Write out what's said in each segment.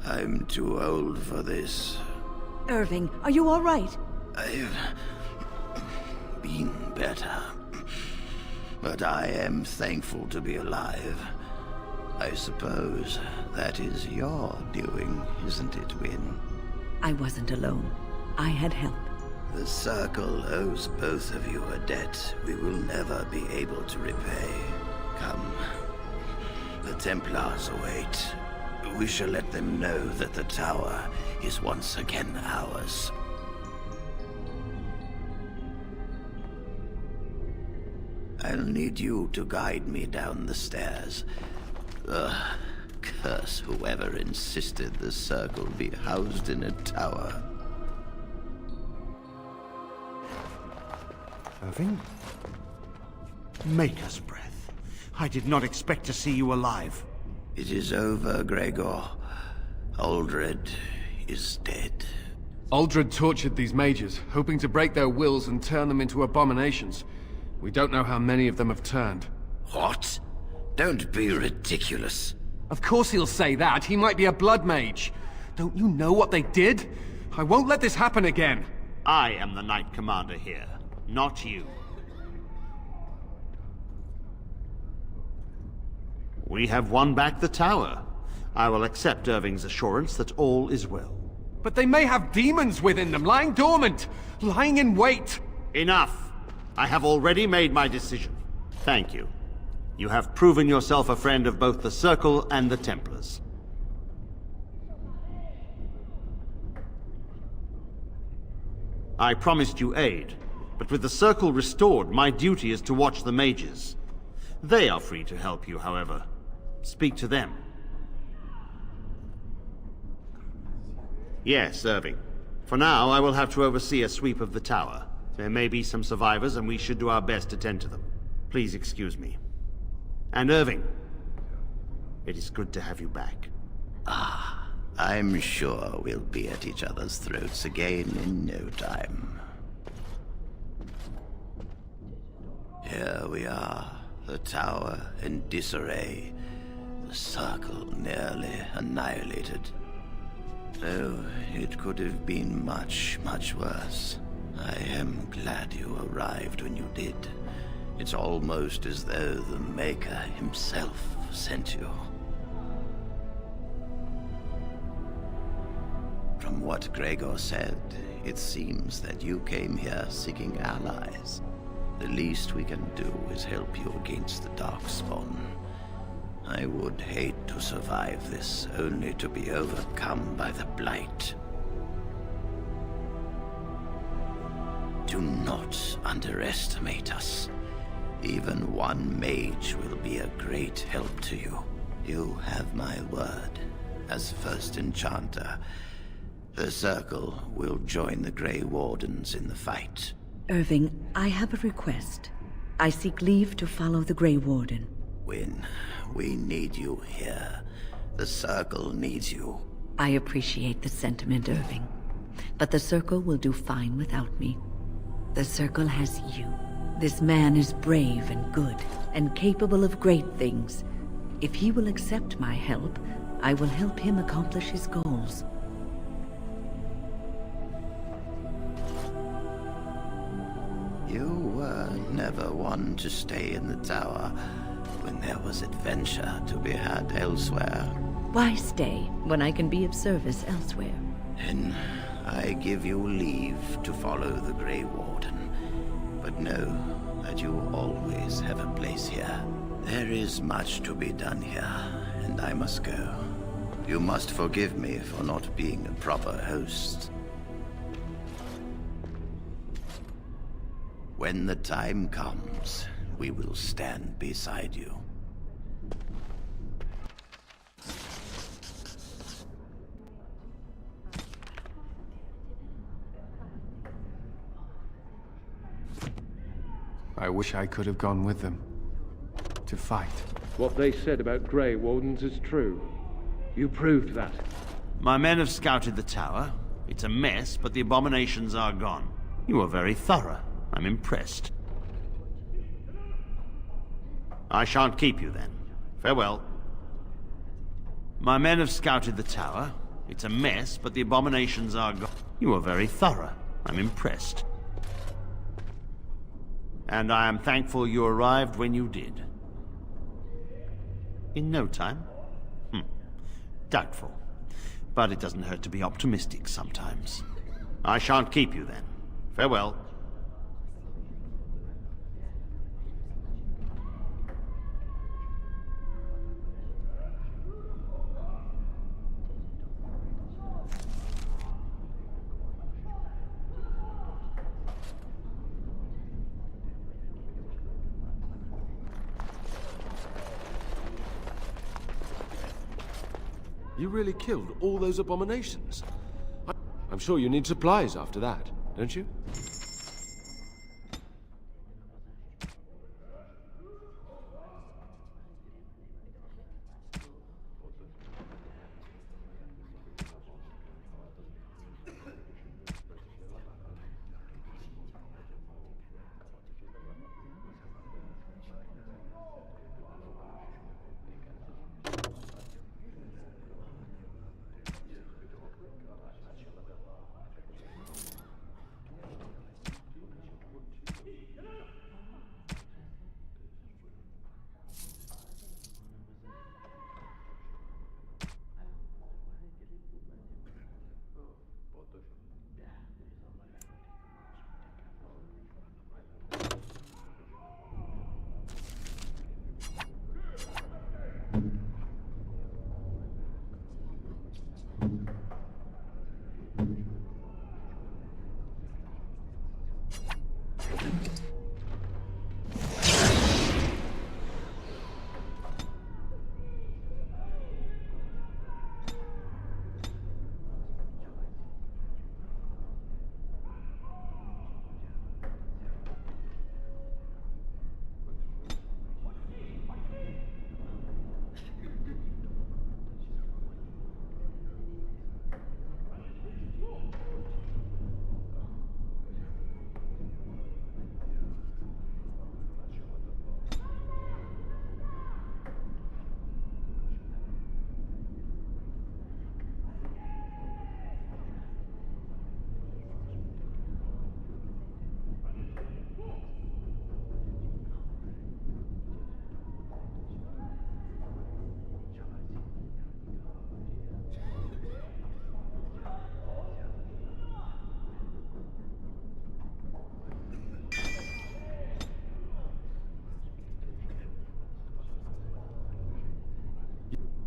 I'm too old for this. Irving, are you all right? I've been better. But I am thankful to be alive. I suppose that is your doing, isn't it, Wynne? I wasn't alone. I had help. The Circle owes both of you a debt we will never be able to repay. Come. The Templars await. We shall let them know that the tower is once again ours. I'll need you to guide me down the stairs. Curse whoever insisted the Circle be housed in a tower. Irving? Maker's breath. I did not expect to see you alive. It is over, Gregor. Uldred is dead. Uldred tortured these mages, hoping to break their wills and turn them into abominations. We don't know how many of them have turned. What? Don't be ridiculous. Of course he'll say that. He might be a blood mage. Don't you know what they did? I won't let this happen again. I am the Knight Commander here, not you. We have won back the tower. I will accept Irving's assurance that all is well. But they may have demons within them, lying dormant, lying in wait. Enough! I have already made my decision. Thank you. You have proven yourself a friend of both the Circle and the Templars. I promised you aid, but with the Circle restored, my duty is to watch the mages. They are free to help you, however. Speak to them. Yes, Irving. For now, I will have to oversee a sweep of the tower. There may be some survivors, and we should do our best to tend to them. Please excuse me. And Irving, it is good to have you back. I'm sure we'll be at each other's throats again in no time. Here we are, the tower in disarray, the Circle nearly annihilated. Though it could have been much, much worse. I am glad you arrived when you did. It's almost as though the Maker himself sent you. From what Gregor said, it seems that you came here seeking allies. The least we can do is help you against the Darkspawn. I would hate to survive this, only to be overcome by the Blight. Do not underestimate us. Even one mage will be a great help to you. You have my word. As first enchanter, the Circle will join the Grey Wardens in the fight. Irving, I have a request. I seek leave to follow the Grey Warden. Wynne, we need you here. The Circle needs you. I appreciate the sentiment, Irving. But the Circle will do fine without me. The Circle has you. This man is brave and good, and capable of great things. If he will accept my help, I will help him accomplish his goals. You were never one to stay in the tower when there was adventure to be had elsewhere. Why stay when I can be of service elsewhere? Then I give you leave to follow the Grey Warden. But know that you always have a place here. There is much to be done here, and I must go. You must forgive me for not being a proper host. When the time comes, we will stand beside you. I wish I could have gone with them. To fight. What they said about Grey Wardens is true. You proved that. My men have scouted the tower. It's a mess, but the abominations are gone. You are very thorough. I'm impressed. I shan't keep you then. Farewell. My men have scouted the tower. It's a mess, but the abominations are gone. You are very thorough. I'm impressed. And I am thankful you arrived when you did. In no time? Doubtful. But it doesn't hurt to be optimistic sometimes. I shan't keep you then. Farewell. You really killed all those abominations? I'm sure you need supplies after that, don't you?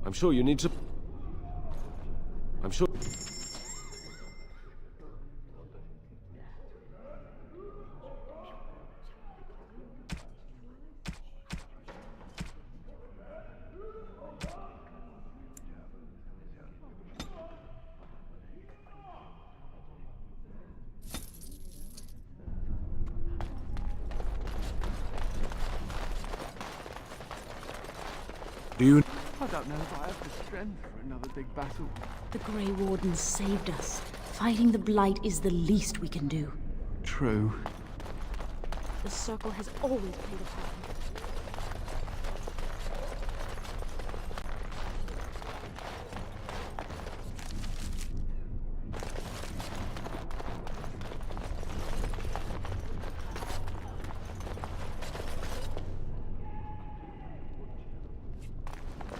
I'm sure you need to... I'm sure... Do you... I don't know if I have the strength for another big battle. The Grey Wardens saved us. Fighting the Blight is the least we can do. True. The Circle has always played a part.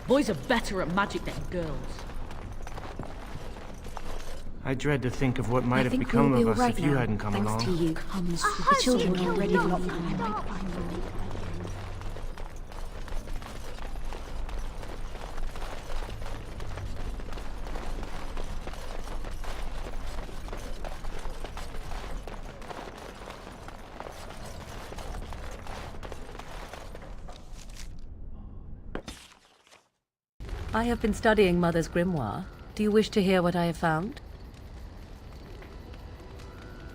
Boys are better at magic than girls. I dread to think of what might have become of us if you hadn't come along. Thanks to you comes the children already not I have been studying Mother's grimoire. Do you wish to hear what I have found?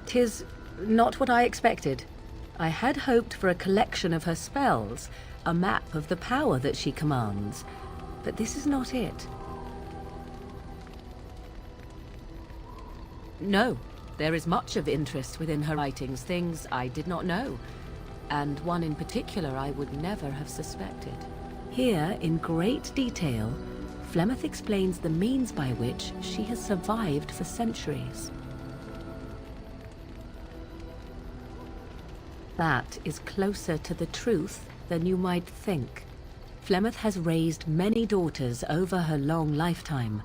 'Tis not what I expected. I had hoped for a collection of her spells, a map of the power that she commands, but this is not it. No, there is much of interest within her writings, things I did not know, and one in particular I would never have suspected. Here, in great detail, Flemeth explains the means by which she has survived for centuries. That is closer to the truth than you might think. Flemeth has raised many daughters over her long lifetime.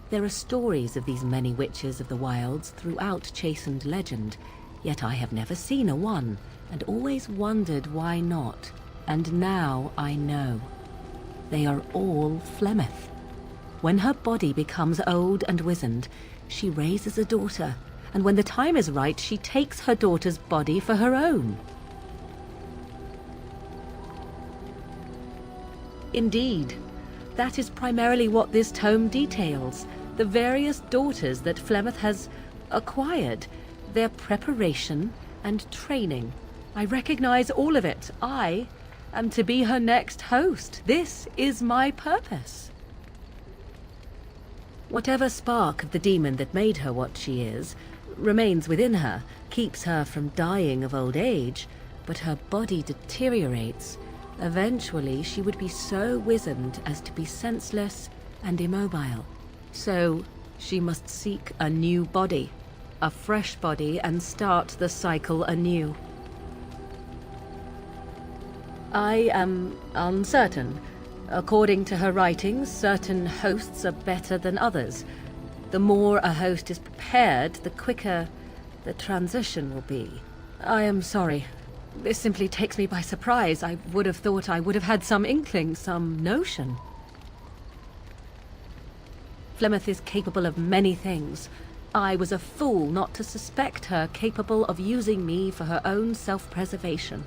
There are stories of these many witches of the wilds throughout Chastened legend, yet I have never seen a one, and always wondered why not. And now I know. They are all Flemeth. When her body becomes old and wizened, she raises a daughter, and when the time is right, she takes her daughter's body for her own. Indeed, that is primarily what this tome details. The various daughters that Flemeth has acquired, their preparation and training. I recognize all of it. I am to be her next host. This is my purpose. Whatever spark of the demon that made her what she is remains within her, keeps her from dying of old age, but her body deteriorates. Eventually, she would be so wizened as to be senseless and immobile. So, she must seek a new body, a fresh body, and start the cycle anew. I am uncertain. According to her writings, certain hosts are better than others. The more a host is prepared, the quicker the transition will be. I am sorry. This simply takes me by surprise. I would have thought I would have had some inkling, some notion. Flemeth is capable of many things. I was a fool not to suspect her capable of using me for her own self-preservation.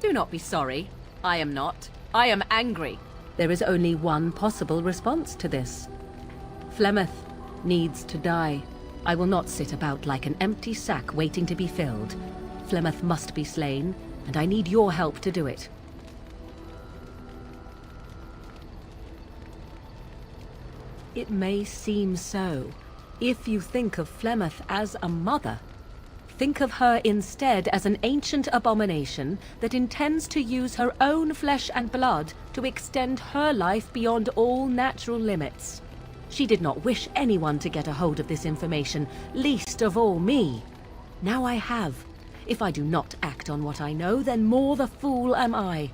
Do not be sorry. I am not. I am angry. There is only one possible response to this. Flemeth needs to die. I will not sit about like an empty sack waiting to be filled. Flemeth must be slain, and I need your help to do it. It may seem so. If you think of Flemeth as a mother, think of her instead as an ancient abomination that intends to use her own flesh and blood to extend her life beyond all natural limits. She did not wish anyone to get a hold of this information, least of all me. Now I have. If I do not act on what I know, then more the fool am I.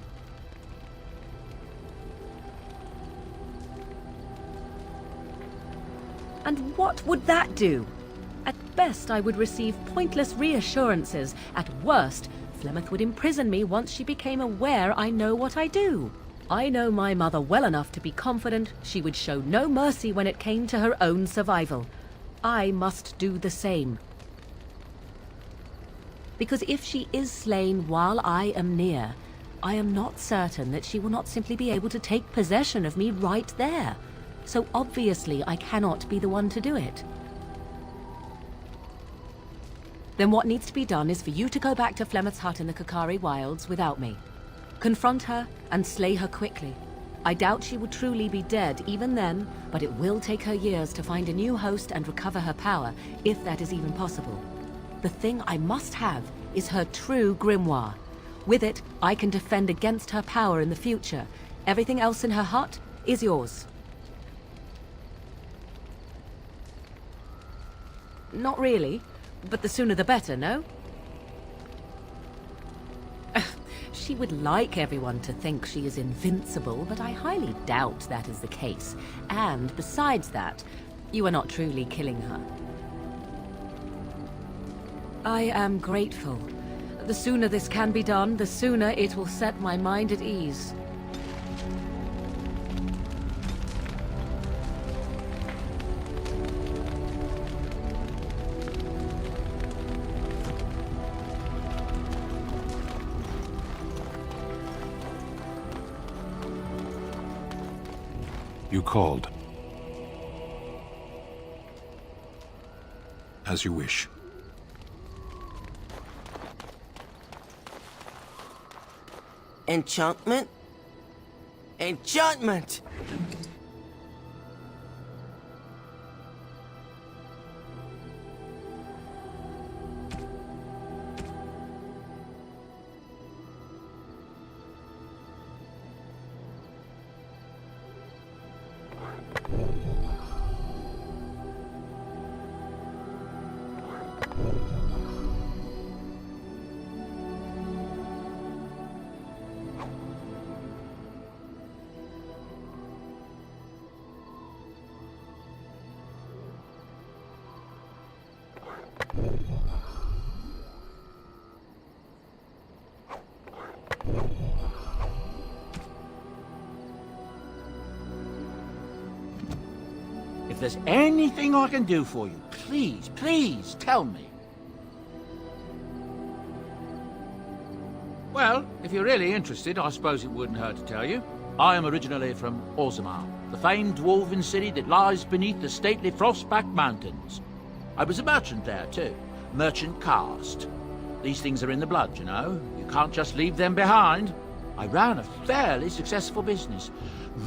And what would that do? At best, I would receive pointless reassurances. At worst, Flemeth would imprison me once she became aware I know what I do. I know my mother well enough to be confident she would show no mercy when it came to her own survival. I must do the same. Because if she is slain while I am near, I am not certain that she will not simply be able to take possession of me right there. So obviously I cannot be the one to do it. Then what needs to be done is for you to go back to Flemeth's hut in the Kakari Wilds without me. Confront her and slay her quickly. I doubt she will truly be dead even then, but it will take her years to find a new host and recover her power, if that is even possible. The thing I must have is her true grimoire. With it, I can defend against her power in the future. Everything else in her hut is yours. Not really, but the sooner the better, no? She would like everyone to think she is invincible, but I highly doubt that is the case. And besides that, you are not truly killing her. I am grateful. The sooner this can be done, the sooner it will set my mind at ease. You called. As you wish. Enchantment? Enchantment! If there's anything I can do for you, please, please tell me. Well, if you're really interested, I suppose it wouldn't hurt to tell you. I am originally from Orzammar, the famed dwarven city that lies beneath the stately Frostback Mountains. I was a merchant there, too. Merchant caste. These things are in the blood, you know. You can't just leave them behind. I ran a fairly successful business.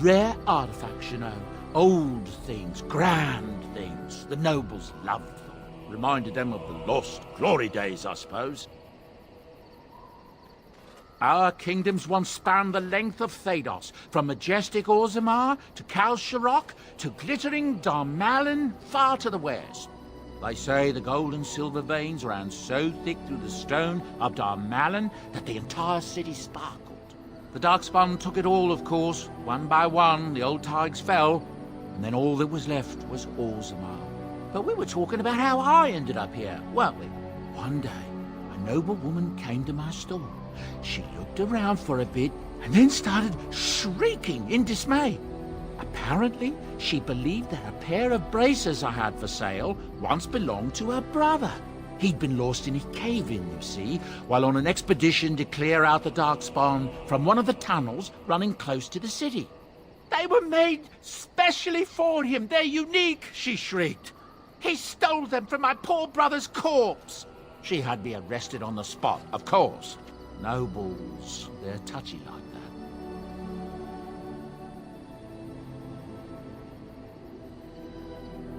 Rare artifacts, you know. Old things, grand things. The nobles loved them. Reminded them of the lost glory days, I suppose. Our kingdoms once spanned the length of Thados, from majestic Orzammar to Kal Sharok to glittering Darmalin far to the west. They say the gold and silver veins ran so thick through the stone of Darmalin that the entire city sparkled. The Darkspawn took it all, of course. One by one, the old Tigers fell, and then all that was left was Orzammar. But we were talking about how I ended up here, weren't we? One day, a noble woman came to my store. She looked around for a bit and then started shrieking in dismay. Apparently, she believed that a pair of braces I had for sale once belonged to her brother. He'd been lost in a cave-in, you see, while on an expedition to clear out the Darkspawn from one of the tunnels running close to the city. They were made specially for him. They're unique, she shrieked. He stole them from my poor brother's corpse. She had me arrested on the spot, of course. Nobles, they're touchy like that.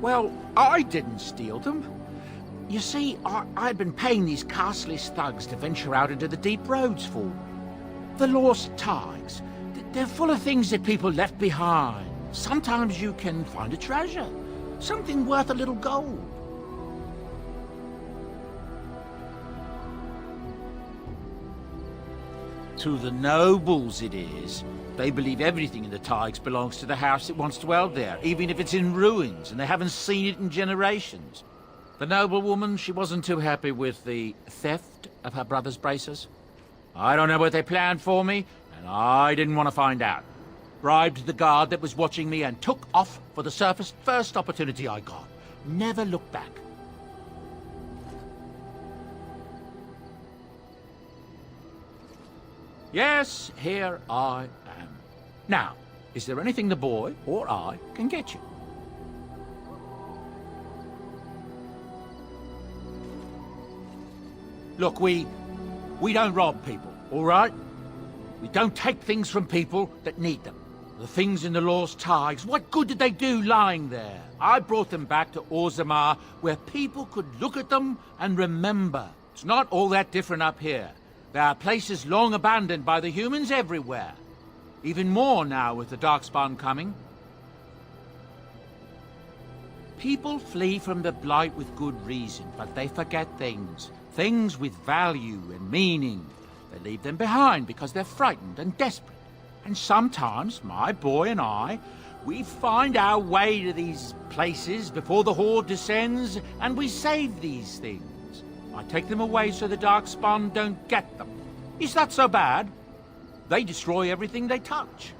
Well, I didn't steal them. You see, I'd been paying these castless thugs to venture out into the deep roads for me. The Lost Tigers. They're full of things that people left behind. Sometimes you can find a treasure. Something worth a little gold. To the nobles it is. They believe everything in the Tigers belongs to the house that once dwelled there, even if it's in ruins and they haven't seen it in generations. The noblewoman, she wasn't too happy with the theft of her brother's braces. I don't know what they planned for me, and I didn't want to find out. Bribed the guard that was watching me and took off for the surface first opportunity I got. Never looked back. Yes, here I am. Now, is there anything the boy or I can get you? Look, we don't rob people, all right? We don't take things from people that need them. The things in the Lost Tigers, what good did they do lying there? I brought them back to Orzammar, where people could look at them and remember. It's not all that different up here. There are places long abandoned by the humans everywhere. Even more now with the Darkspawn coming. People flee from the Blight with good reason, but they forget things. Things with value and meaning. They leave them behind because they're frightened and desperate. And sometimes, my boy and I, we find our way to these places before the Horde descends, and we save these things. I take them away so the Darkspawn don't get them. Is that so bad? They destroy everything they touch.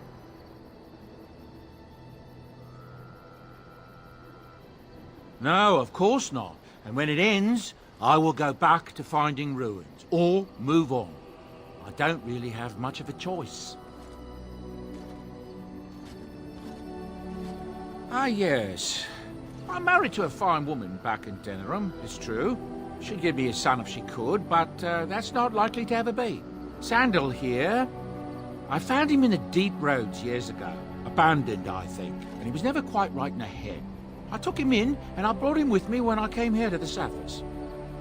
No, of course not. And when it ends, I will go back to finding ruins, or move on. I don't really have much of a choice. Ah, yes. I'm married to a fine woman back in Denerim, it's true. She'd give me a son if she could, but that's not likely to ever be. Sandal here. I found him in the deep roads years ago. Abandoned, I think, and he was never quite right in the head. I took him in, and I brought him with me when I came here to the surface.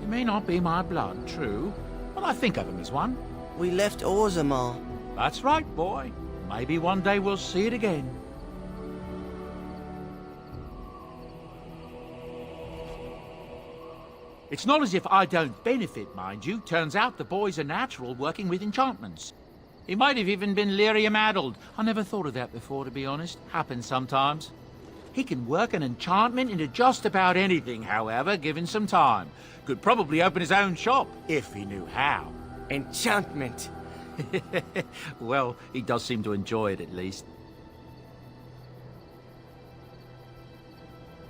He may not be my blood, true, but I think of him as one. We left Orzammar. That's right, boy. Maybe one day we'll see it again. It's not as if I don't benefit, mind you. Turns out the boy's a natural working with enchantments. He might have even been lyrium-addled. I never thought of that before, to be honest. Happens sometimes. He can work an enchantment into just about anything, however, given some time. Could probably open his own shop, if he knew how. Enchantment. Well, he does seem to enjoy it, at least.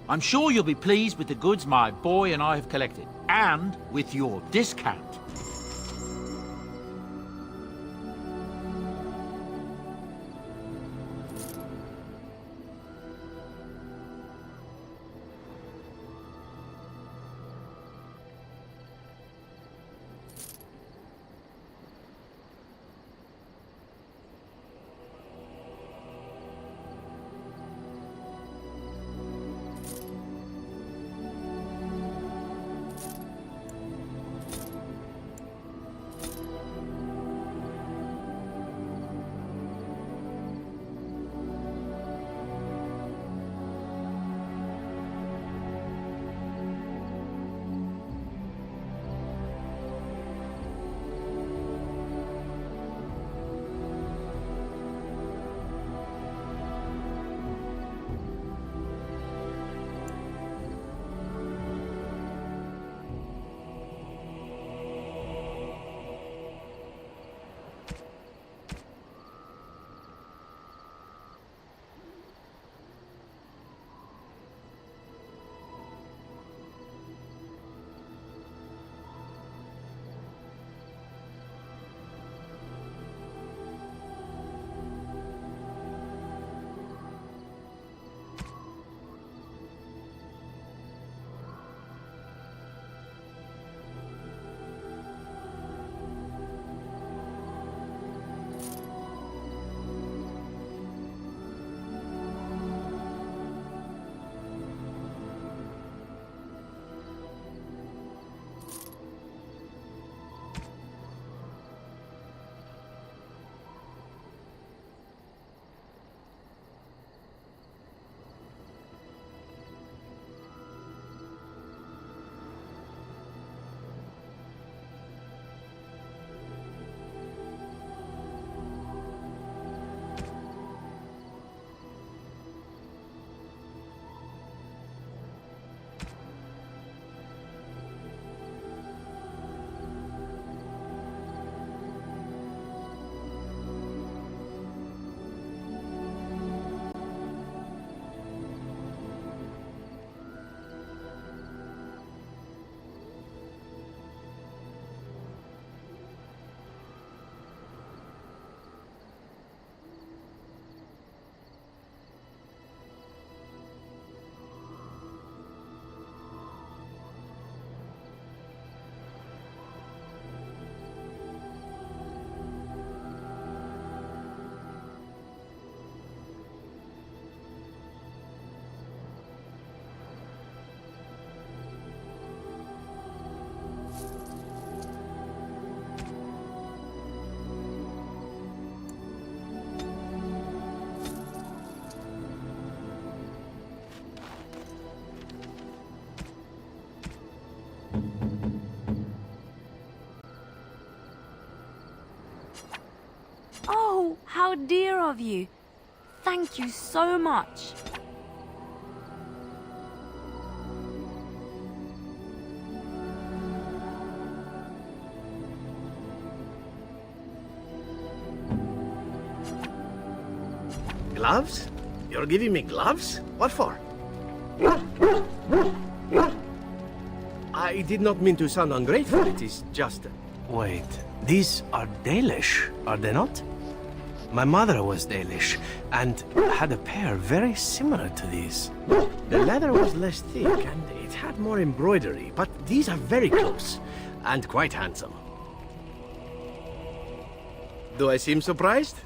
I'm sure you'll be pleased with the goods my boy and I have collected, and with your discount. Oh, how dear of you. Thank you so much. Gloves? You're giving me gloves? What for? I did not mean to sound ungrateful. It is just... Wait, these are Dalish, are they not? My mother was Dalish, and had a pair very similar to these. The leather was less thick, and it had more embroidery, but these are very close, and quite handsome. Do I seem surprised?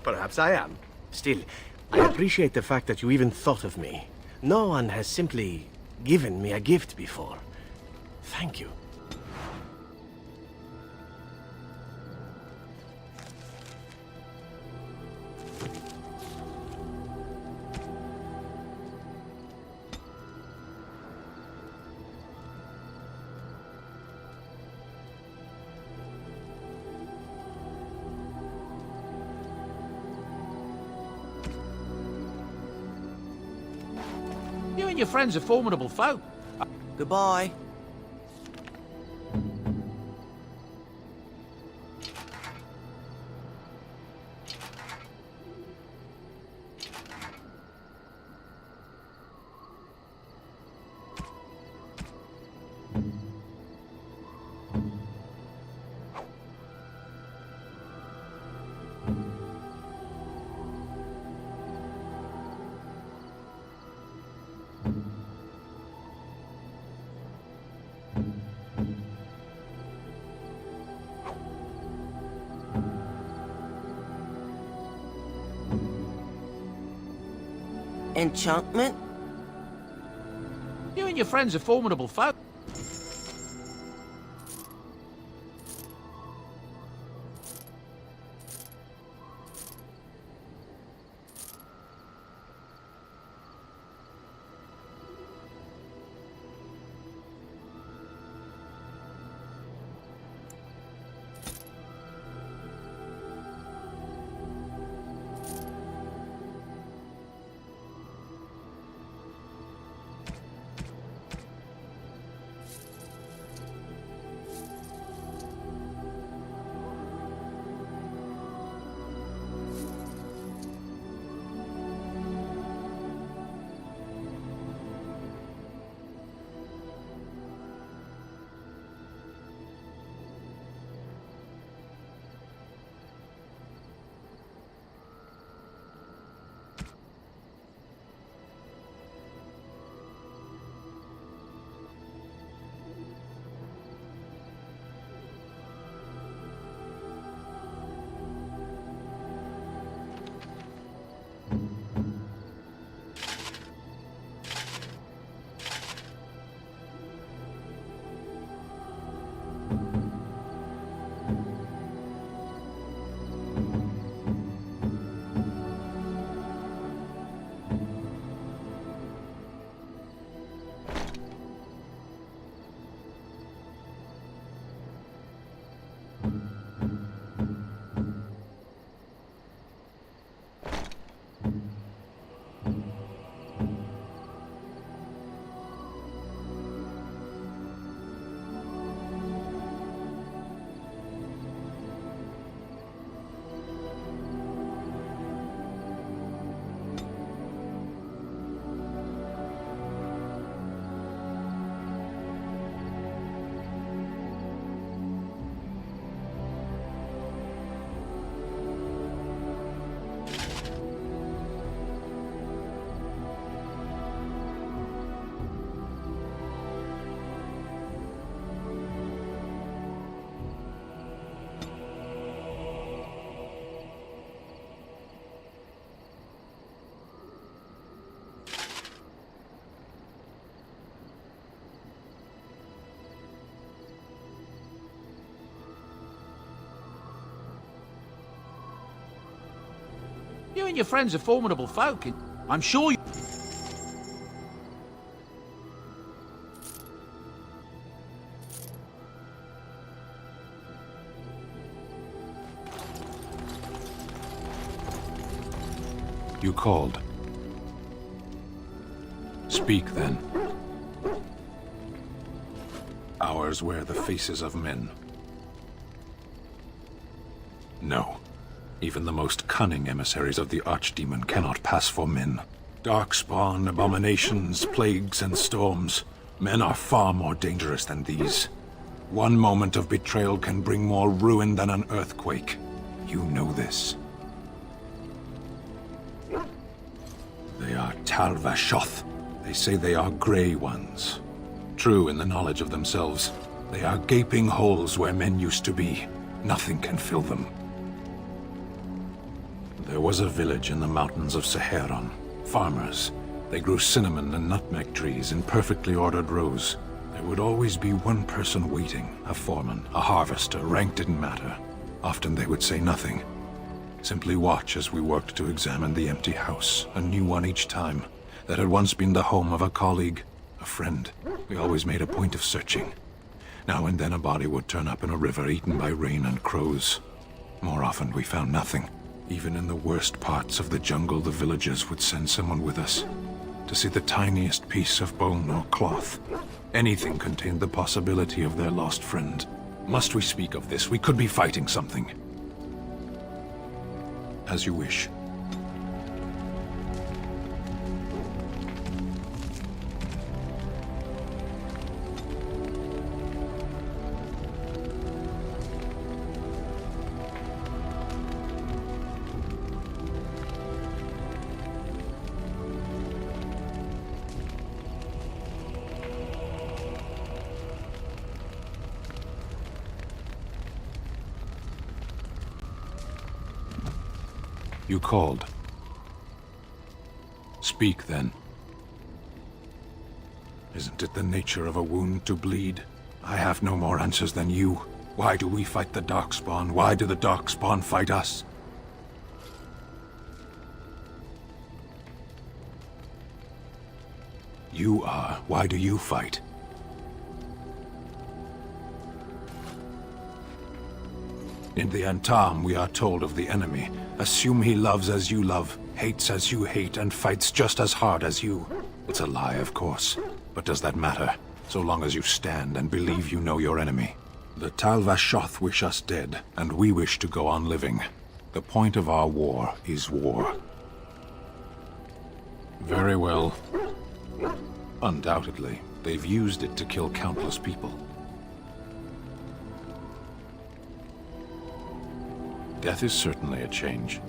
Perhaps I am. Still, I appreciate the fact that you even thought of me. No one has simply given me a gift before. Thank you. and your friends are formidable folk. Goodbye. Enchantment? You and your friends are formidable folk. You and your friends are formidable folk. I'm sure you... You called. Speak, then. Ours wear the faces of men. No. Even the most cunning emissaries of the Archdemon cannot pass for men. Darkspawn, abominations, plagues, and storms. Men are far more dangerous than these. One moment of betrayal can bring more ruin than an earthquake. You know this. They are Tal Vashoth. They say they are Grey Ones. True in the knowledge of themselves. They are gaping holes where men used to be. Nothing can fill them. There was a village in the mountains of Seheron. Farmers. They grew cinnamon and nutmeg trees in perfectly ordered rows. There would always be one person waiting, a foreman, a harvester, rank didn't matter. Often they would say nothing. Simply watch as we worked to examine the empty house, a new one each time, that had once been the home of a colleague, a friend. We always made a point of searching. Now and then a body would turn up in a river eaten by rain and crows. More often we found nothing. Even in the worst parts of the jungle, the villagers would send someone with us. to see the tiniest piece of bone or cloth. Anything contained the possibility of their lost friend. Must we speak of this? We could be fighting something. As you wish. You called. Speak, then. Isn't it the nature of a wound to bleed? I have no more answers than you. Why do we fight the Darkspawn? Why do the Darkspawn fight us? You are. Why do you fight? In the Antam, we are told of the enemy. Assume he loves as you love, hates as you hate, and fights just as hard as you. It's a lie, of course. But does that matter? So long as you stand and believe you know your enemy. The Tal Vashoth wish us dead, and we wish to go on living. The point of our war is war. Very well. Undoubtedly, they've used it to kill countless people. Death is certainly a change.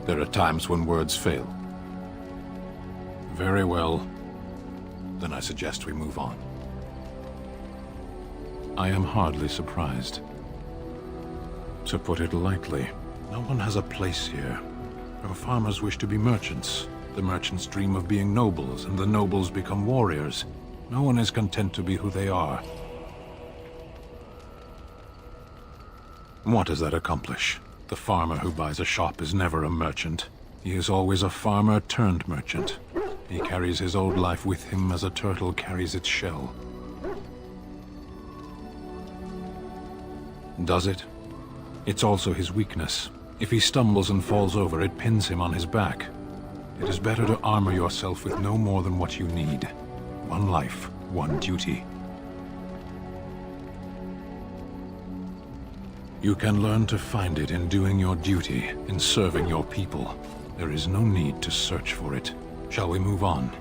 There are times when words fail. Very well. Then I suggest we move on. I am hardly surprised. To put it lightly, no one has a place here. Our farmers wish to be merchants. The merchants dream of being nobles, and the nobles become warriors. No one is content to be who they are. What does that accomplish? The farmer who buys a shop is never a merchant. He is always a farmer turned merchant. He carries his old life with him as a turtle carries its shell. Does it? It's also his weakness. If he stumbles and falls over, it pins him on his back. It is better to armor yourself with no more than what you need. One life, one duty. You can learn to find it in doing your duty, in serving your people. There is no need to search for it. Shall we move on?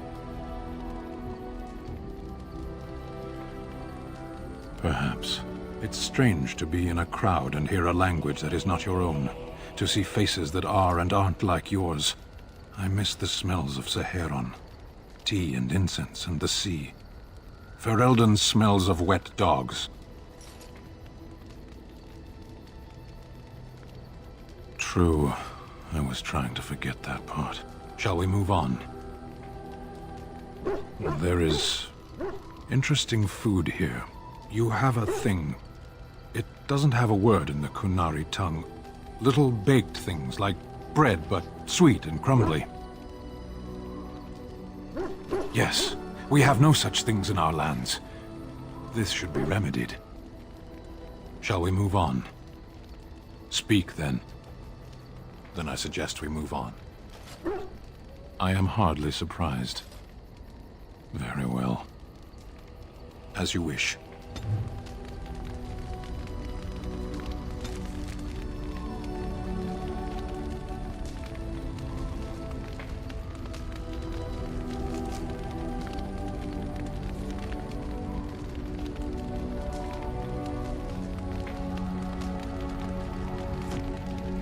Perhaps. It's strange to be in a crowd and hear a language that is not your own. To see faces that are and aren't like yours. I miss the smells of Seheron. Tea and incense and the sea. Ferelden smells of wet dogs. True. I was trying to forget that part. Shall we move on? There is interesting food here. You have a thing. It doesn't have a word in the Kunari tongue. Little baked things like bread, but sweet and crumbly. Yes, we have no such things in our lands. This should be remedied. Shall we move on? Speak, then. Then I suggest we move on. I am hardly surprised. Very well. As you wish.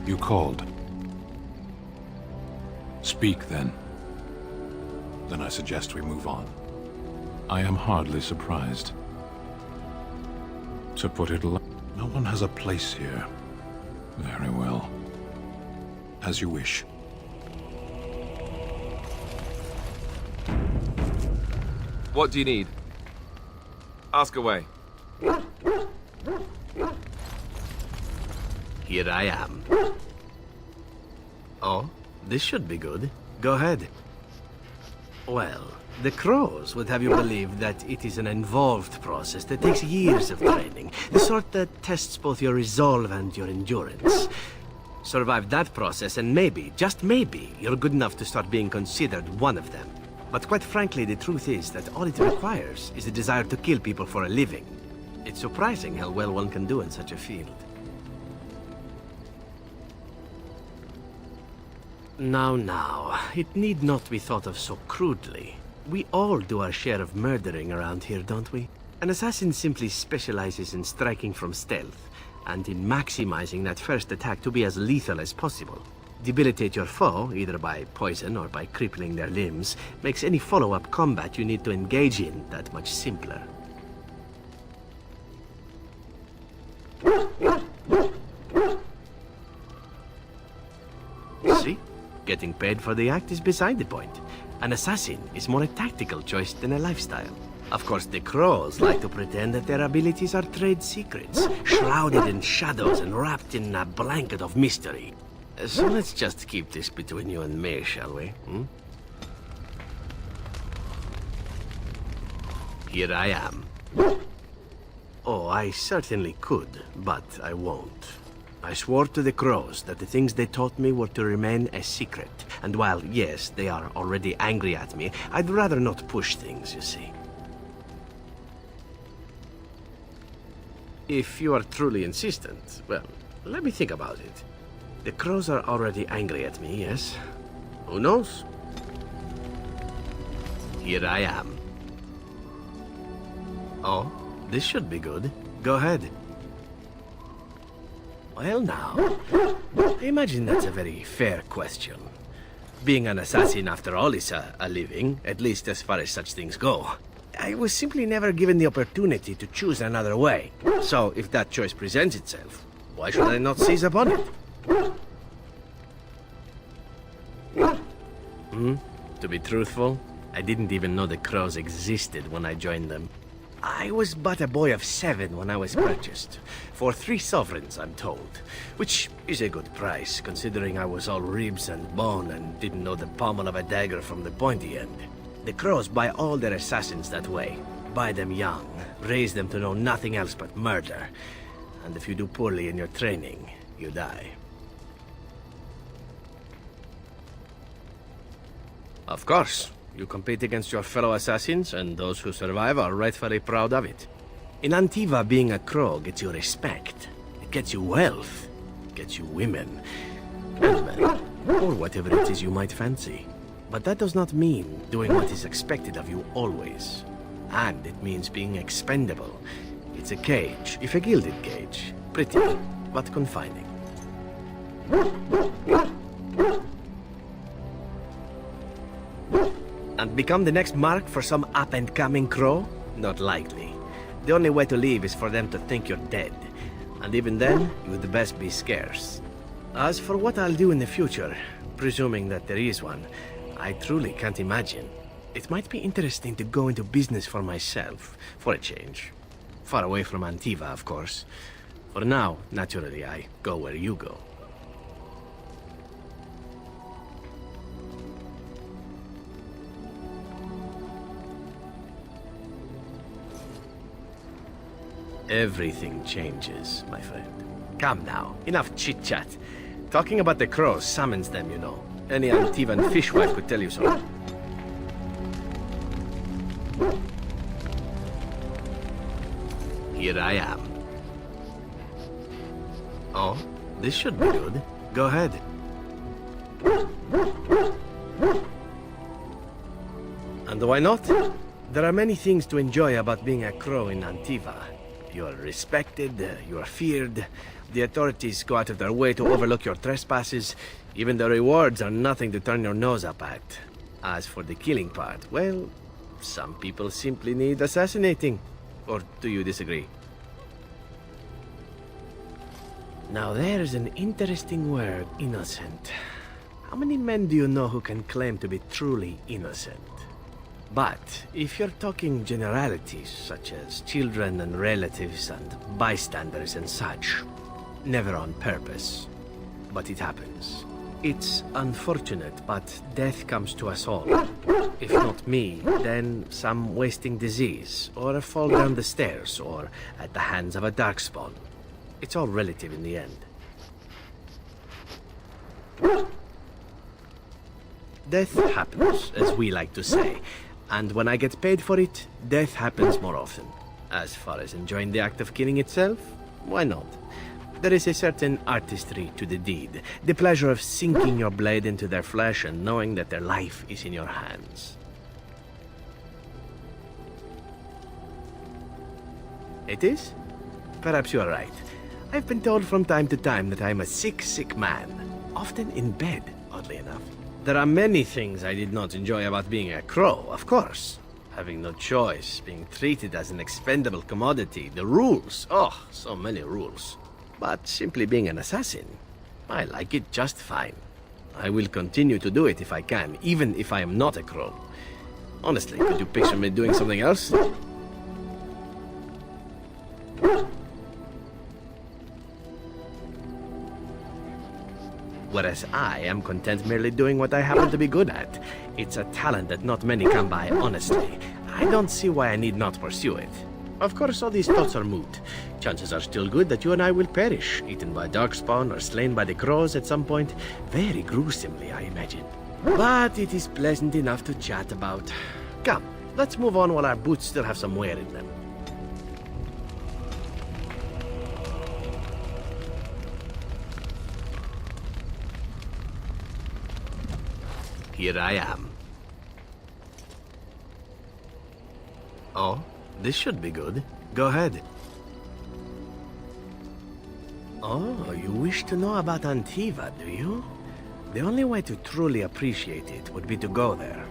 You called. Speak, then. Then I suggest we move on. I am hardly surprised. To put it lightly, no one has a place here. Very well. As you wish. What do you need? Ask away. Here I am. Oh, this should be good. Go ahead. Well, the Crows would have you believe that it is an involved process that takes years of training. The sort that tests both your resolve and your endurance. Survive that process and maybe, just maybe, you're good enough to start being considered one of them. But quite frankly, the truth is that all it requires is a desire to kill people for a living. It's surprising how well one can do in such a field. Now, it need not be thought of so crudely. We all do our share of murdering around here, don't we? An assassin simply specializes in striking from stealth, and in maximizing that first attack to be as lethal as possible. Debilitate your foe, either by poison or by crippling their limbs, makes any follow-up combat you need to engage in that much simpler. See? Getting paid for the act is beside the point. An assassin is more a tactical choice than a lifestyle. Of course, the crows like to pretend that their abilities are trade secrets, shrouded in shadows and wrapped in a blanket of mystery. So let's just keep this between you and me, shall we? Here I am. Oh, I certainly could, but I won't. I swore to the crows that the things they taught me were to remain a secret. And while, yes, they are already angry at me, I'd rather not push things, you see. If you are truly insistent, well, let me think about it. The crows are already angry at me, yes? Who knows? Here I am. Oh, this should be good. Go ahead. Well now, I imagine that's a very fair question. Being an assassin, after all, is a living, at least as far as such things go. I was simply never given the opportunity to choose another way. So, if that choice presents itself, why should I not seize upon it? To be truthful, I didn't even know the crows existed when I joined them. I was but a boy of 7 when I was purchased. For 3 sovereigns, I'm told. Which is a good price, considering I was all ribs and bone and didn't know the pommel of a dagger from the pointy end. The crows buy all their assassins that way. Buy them young, raise them to know nothing else but murder. And if you do poorly in your training, you die. Of course. You compete against your fellow assassins, and those who survive are rightfully proud of it. In Antiva, being a crow gets you respect. It gets you wealth. It gets you women. And men. Or whatever it is you might fancy. But that does not mean doing what is expected of you always. And it means being expendable. It's a cage, if a gilded cage. Pretty, but confining. And become the next mark for some up-and-coming crow? Not likely. The only way to leave is for them to think you're dead. And even then, you'd best be scarce. As for what I'll do in the future, presuming that there is one, I truly can't imagine. It might be interesting to go into business for myself, for a change. Far away from Antiva, of course. For now, naturally, I go where you go. Everything changes, my friend. Come now, enough chit-chat. Talking about the crows summons them, you know. Any Antivan fishwife could tell you so. Here I am. Oh, this should be good. Go ahead. And why not? There are many things to enjoy about being a crow in Antiva. You are respected, you are feared, the authorities go out of their way to overlook your trespasses, even the rewards are nothing to turn your nose up at. As for the killing part, well, some people simply need assassinating. Or do you disagree? Now there's an interesting word, innocent. How many men do you know who can claim to be truly innocent? But if you're talking generalities, such as children and relatives and bystanders and such, never on purpose. But it happens. It's unfortunate, but death comes to us all. If not me, then some wasting disease, or a fall down the stairs, or at the hands of a darkspawn. It's all relative in the end. Death happens, as we like to say. And when I get paid for it, death happens more often. As far as enjoying the act of killing itself, why not? There is a certain artistry to the deed. The pleasure of sinking your blade into their flesh and knowing that their life is in your hands. It is? Perhaps you are right. I've been told from time to time that I am a sick, sick man. Often in bed, oddly enough. There are many things I did not enjoy about being a crow, of course. Having no choice, being treated as an expendable commodity, the rules. Oh, so many rules. But simply being an assassin, I like it just fine. I will continue to do it if I can, even if I am not a crow. Honestly, could you picture me doing something else? Whereas I am content merely doing what I happen to be good at. It's a talent that not many come by, honestly. I don't see why I need not pursue it. Of course, all these thoughts are moot. Chances are still good that you and I will perish, eaten by darkspawn or slain by the crows at some point. Very gruesomely, I imagine. But it is pleasant enough to chat about. Come, let's move on while our boots still have some wear in them. Here I am. Oh, this should be good. Go ahead. Oh, you wish to know about Antiva, do you? The only way to truly appreciate it would be to go there.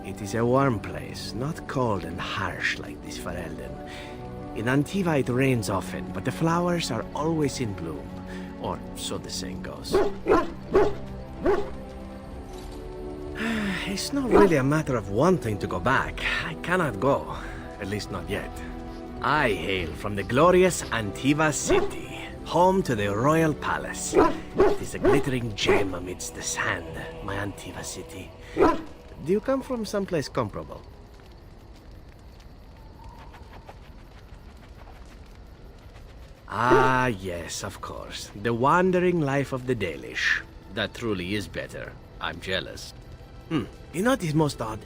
It is a warm place, not cold and harsh like this Ferelden. In Antiva it rains often, but the flowers are always in bloom. Or so the saying goes. It's not really a matter of wanting to go back. I cannot go. At least not yet. I hail from the glorious Antiva city, home to the royal palace. It is a glittering gem amidst the sand, my Antiva city. Do you come from someplace comparable? Ah, yes, of course. The wandering life of the Dalish. That truly is better. I'm jealous. You know what is most odd?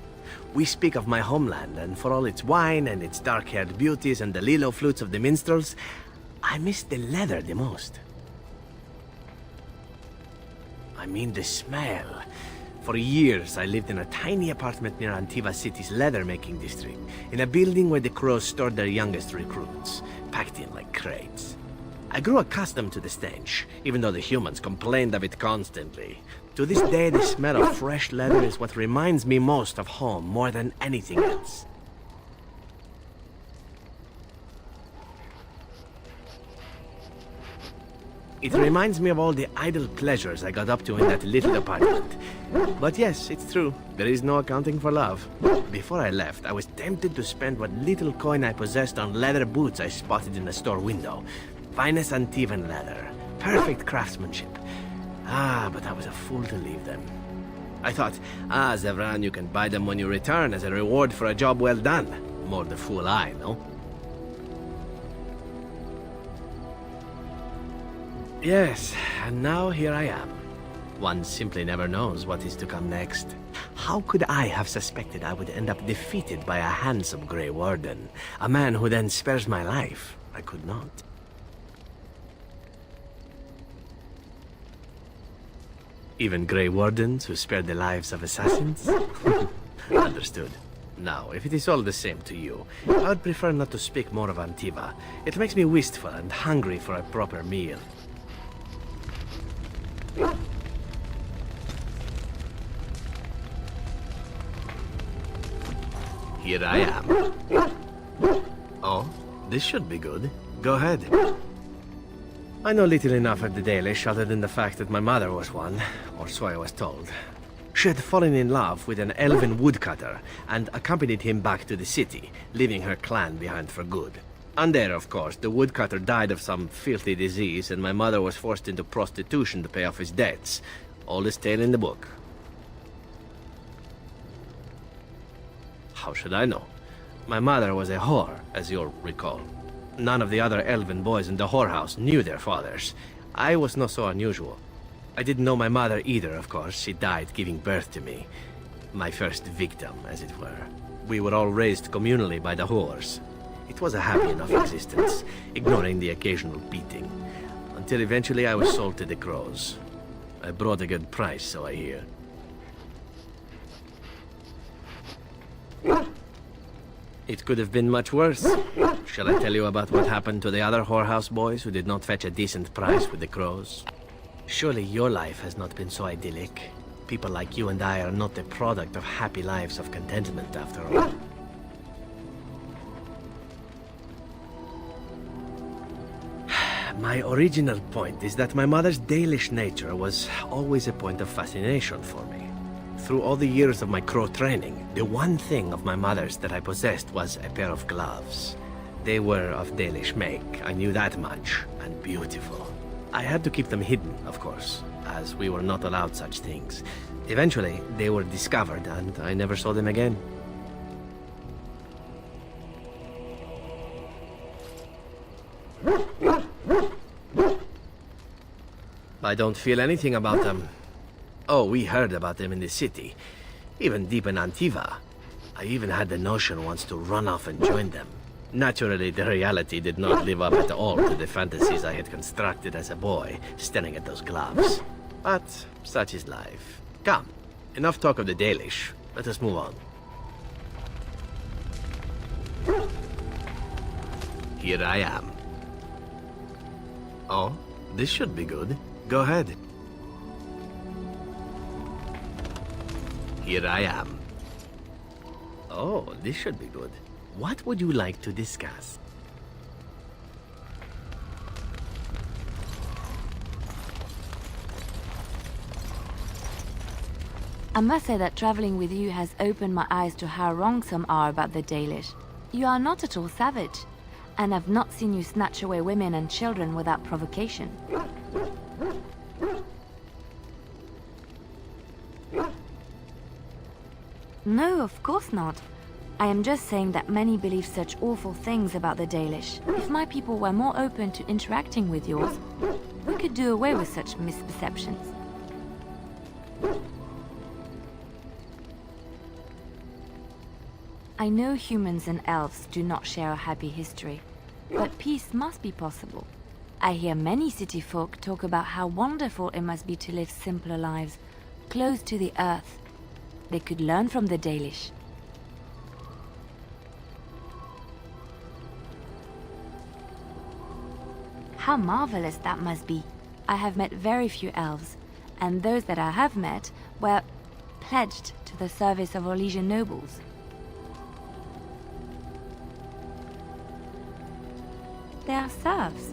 We speak of my homeland, and for all its wine and its dark-haired beauties and the lilo flutes of the minstrels, I miss the leather the most. I mean the smell. For years, I lived in a tiny apartment near Antiva City's leather-making district, in a building where the crows stored their youngest recruits, packed in like crates. I grew accustomed to the stench, even though the humans complained of it constantly. To this day, the smell of fresh leather is what reminds me most of home, more than anything else. It reminds me of all the idle pleasures I got up to in that little apartment. But yes, it's true, there is no accounting for love. Before I left, I was tempted to spend what little coin I possessed on leather boots I spotted in a store window. Finest Antivan leather, perfect craftsmanship. Ah, but I was a fool to leave them. I thought, Zevran, you can buy them when you return as a reward for a job well done. More the fool I, no? Yes, and now here I am. One simply never knows what is to come next. How could I have suspected I would end up defeated by a handsome Grey Warden? A man who then spares my life? I could not. Even Grey Wardens who spare the lives of assassins? Understood. Now, if it is all the same to you, I would prefer not to speak more of Antiva. It makes me wistful and hungry for a proper meal. Here I am. Oh, this should be good. Go ahead. I know little enough of the Dalish other than the fact that my mother was one, or so I was told. She had fallen in love with an elven woodcutter and accompanied him back to the city, leaving her clan behind for good. And there, of course, the woodcutter died of some filthy disease and my mother was forced into prostitution to pay off his debts. Oldest tale in the book. How should I know? My mother was a whore, as you'll recall. None of the other elven boys in the whorehouse knew their fathers. I was not so unusual. I didn't know my mother either, of course. She died giving birth to me. My first victim, as it were. We were all raised communally by the whores. It was a happy enough existence, ignoring the occasional beating. Until eventually I was sold to the crows. I brought a good price, so I hear. It could have been much worse. Shall I tell you about what happened to the other whorehouse boys who did not fetch a decent price with the crows? Surely your life has not been so idyllic. People like you and I are not the product of happy lives of contentment, after all. My original point is that my mother's Dalish nature was always a point of fascination for me. Through all the years of my crow training, the one thing of my mother's that I possessed was a pair of gloves. They were of Dalish make, I knew that much, and beautiful. I had to keep them hidden, of course, as we were not allowed such things. Eventually, they were discovered, and I never saw them again. I don't feel anything about them. Oh, we heard about them in the city, even deep in Antiva. I even had the notion once to run off and join them. Naturally, the reality did not live up at all to the fantasies I had constructed as a boy, staring at those gloves. But such is life. Come, enough talk of the Dalish. Let us move on. Here I am. Oh, this should be good. Go ahead. Here I am. Oh, this should be good. What would you like to discuss? I must say that traveling with you has opened my eyes to how wrong some are about the Dalish. You are not at all savage, and I've not seen you snatch away women and children without provocation. No, of course not. I am just saying that many believe such awful things about the Dalish. If my people were more open to interacting with yours, we could do away with such misperceptions. I know humans and elves do not share a happy history, but peace must be possible. I hear many city folk talk about how wonderful it must be to live simpler lives, close to the earth. They could learn from the Dalish. How marvelous that must be. I have met very few elves, and those that I have met were pledged to the service of Orlesian nobles. They are serfs.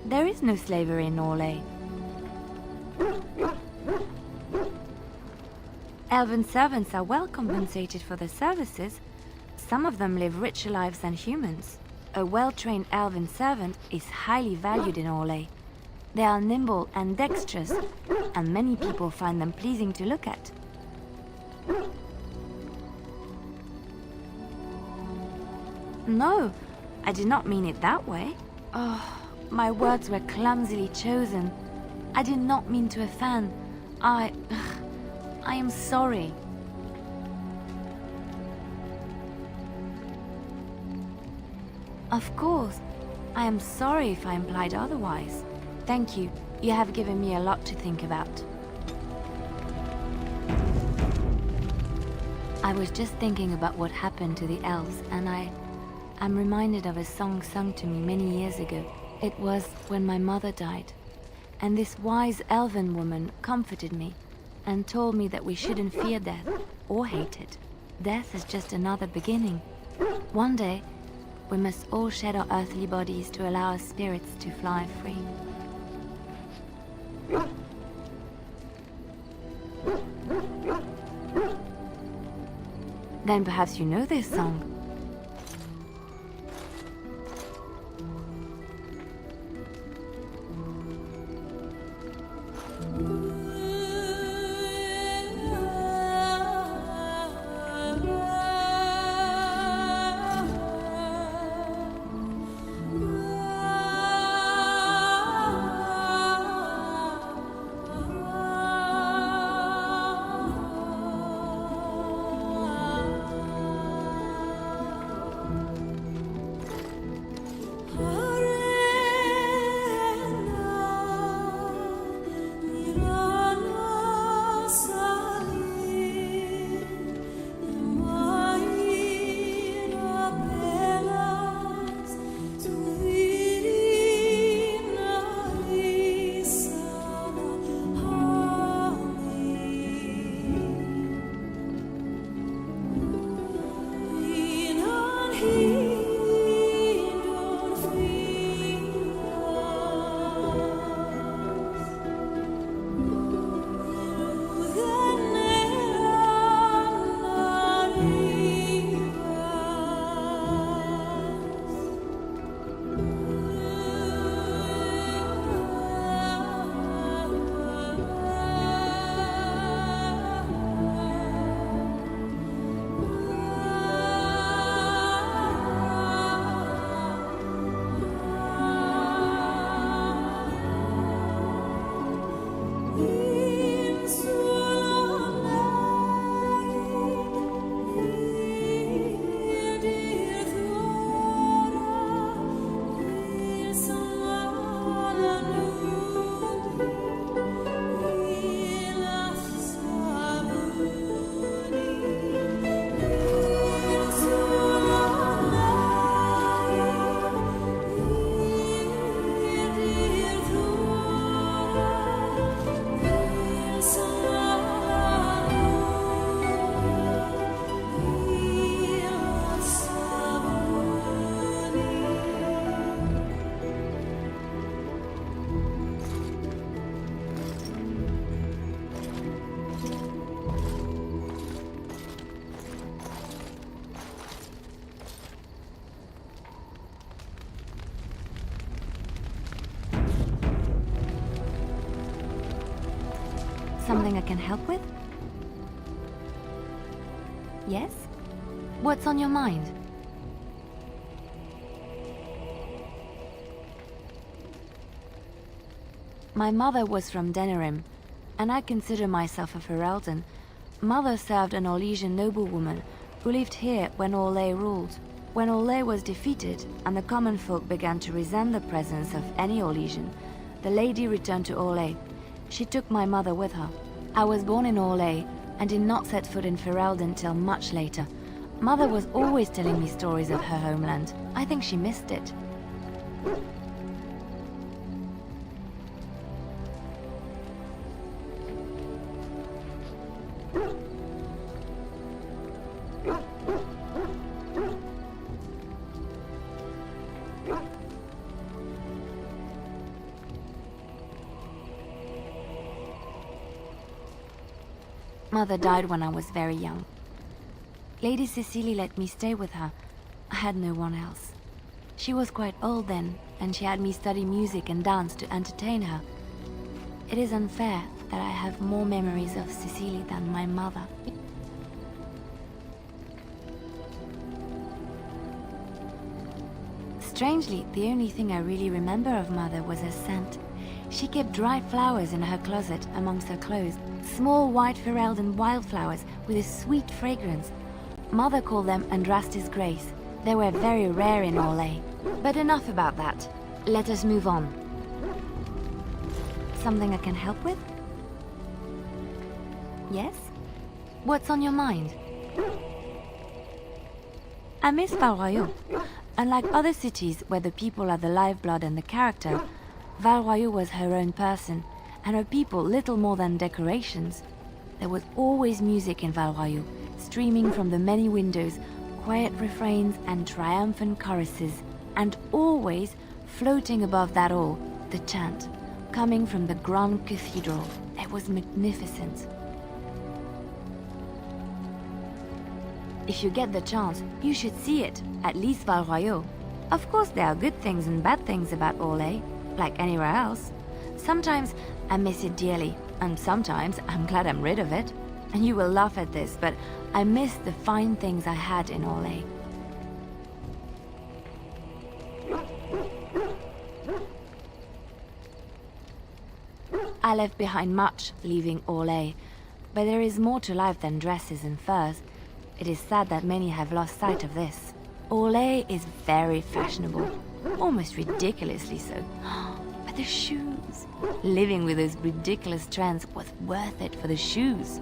There is no slavery in Orlais. Elven servants are well compensated for their services. Some of them live richer lives than humans. A well-trained elven servant is highly valued in Orlais. They are nimble and dexterous, and many people find them pleasing to look at. No, I did not mean it that way. Oh, my words were clumsily chosen. I did not mean to offend. I am sorry. Of course. I am sorry if I implied otherwise. Thank you. You have given me a lot to think about. I was just thinking about what happened to the elves, and I'm reminded of a song sung to me many years ago. It was when my mother died, and this wise elven woman comforted me and told me that we shouldn't fear death or hate it. Death is just another beginning. One day, we must all shed our earthly bodies to allow our spirits to fly free. Then perhaps you know this song. Something I can help with? Yes? What's on your mind? My mother was from Denerim, and I consider myself a Ferelden. Mother served an Orlesian noblewoman who lived here when Orlais ruled. When Orlais was defeated and the common folk began to resent the presence of any Orlesian, the lady returned to Orlais. She took my mother with her. I was born in Orlais and did not set foot in Ferelden till much later. Mother was always telling me stories of her homeland. I think she missed it. Mother died when I was very young. Lady Cecilie let me stay with her. I had no one else. She was quite old then, and she had me study music and dance to entertain her. It is unfair that I have more memories of Cecilie than my mother. Strangely, the only thing I really remember of Mother was her scent. She kept dried flowers in her closet amongst her clothes. Small white Ferelden wildflowers with a sweet fragrance. Mother called them Andrastis Grace. They were very rare in Orlais. But enough about that. Let us move on. Something I can help with? Yes? What's on your mind? I miss Val Royeaux. Unlike other cities where the people are the lifeblood and the character, Val Royeaux was her own person, and her people little more than decorations. There was always music in Val Royeaux, streaming from the many windows, quiet refrains and triumphant choruses, and always, floating above that all, the chant, coming from the Grand Cathedral. It was magnificent. If you get the chance, you should see it, at least Val Royeaux. Of course there are good things and bad things about Orlais, like anywhere else. Sometimes I miss it dearly, and sometimes I'm glad I'm rid of it. And you will laugh at this, but I miss the fine things I had in Orlais. I left behind much, leaving Orlais, but there is more to life than dresses and furs. It is sad that many have lost sight of this. Orlais is very fashionable, almost ridiculously so. But the shoes! Living with those ridiculous trends was worth it for the shoes.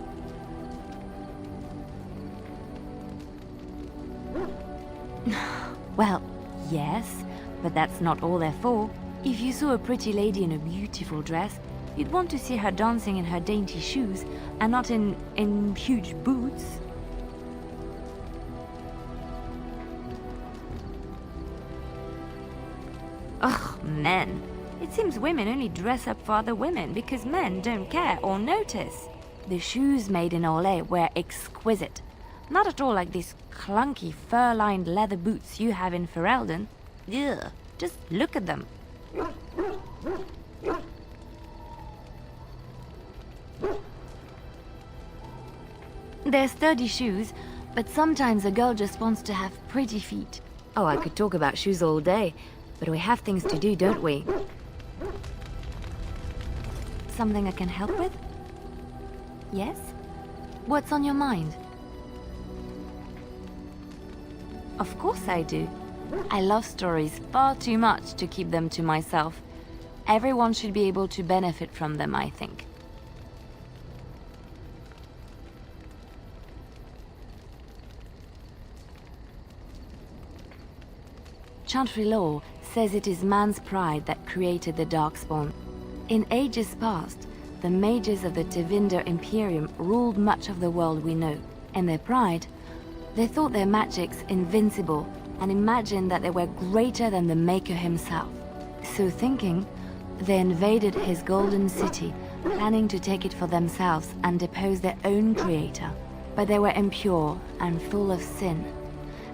Well, yes, but that's not all they're for. If you saw a pretty lady in a beautiful dress, you'd want to see her dancing in her dainty shoes, and not in huge boots. Ugh, men. It seems women only dress up for other women because men don't care or notice. The shoes made in Orlais were exquisite. Not at all like these clunky fur-lined leather boots you have in Ferelden. Ugh, just look at them. They're sturdy shoes, but sometimes a girl just wants to have pretty feet. Oh, I could talk about shoes all day, but we have things to do, don't we? Something I can help with? Yes? What's on your mind? Of course I do. I love stories far too much to keep them to myself. Everyone should be able to benefit from them, I think. Chantry lore says it is man's pride that created the Darkspawn. In ages past, the mages of the Tevinder Imperium ruled much of the world we know. In their pride, they thought their magics invincible and imagined that they were greater than the Maker himself. So thinking, they invaded his golden city, planning to take it for themselves and depose their own creator. But they were impure and full of sin.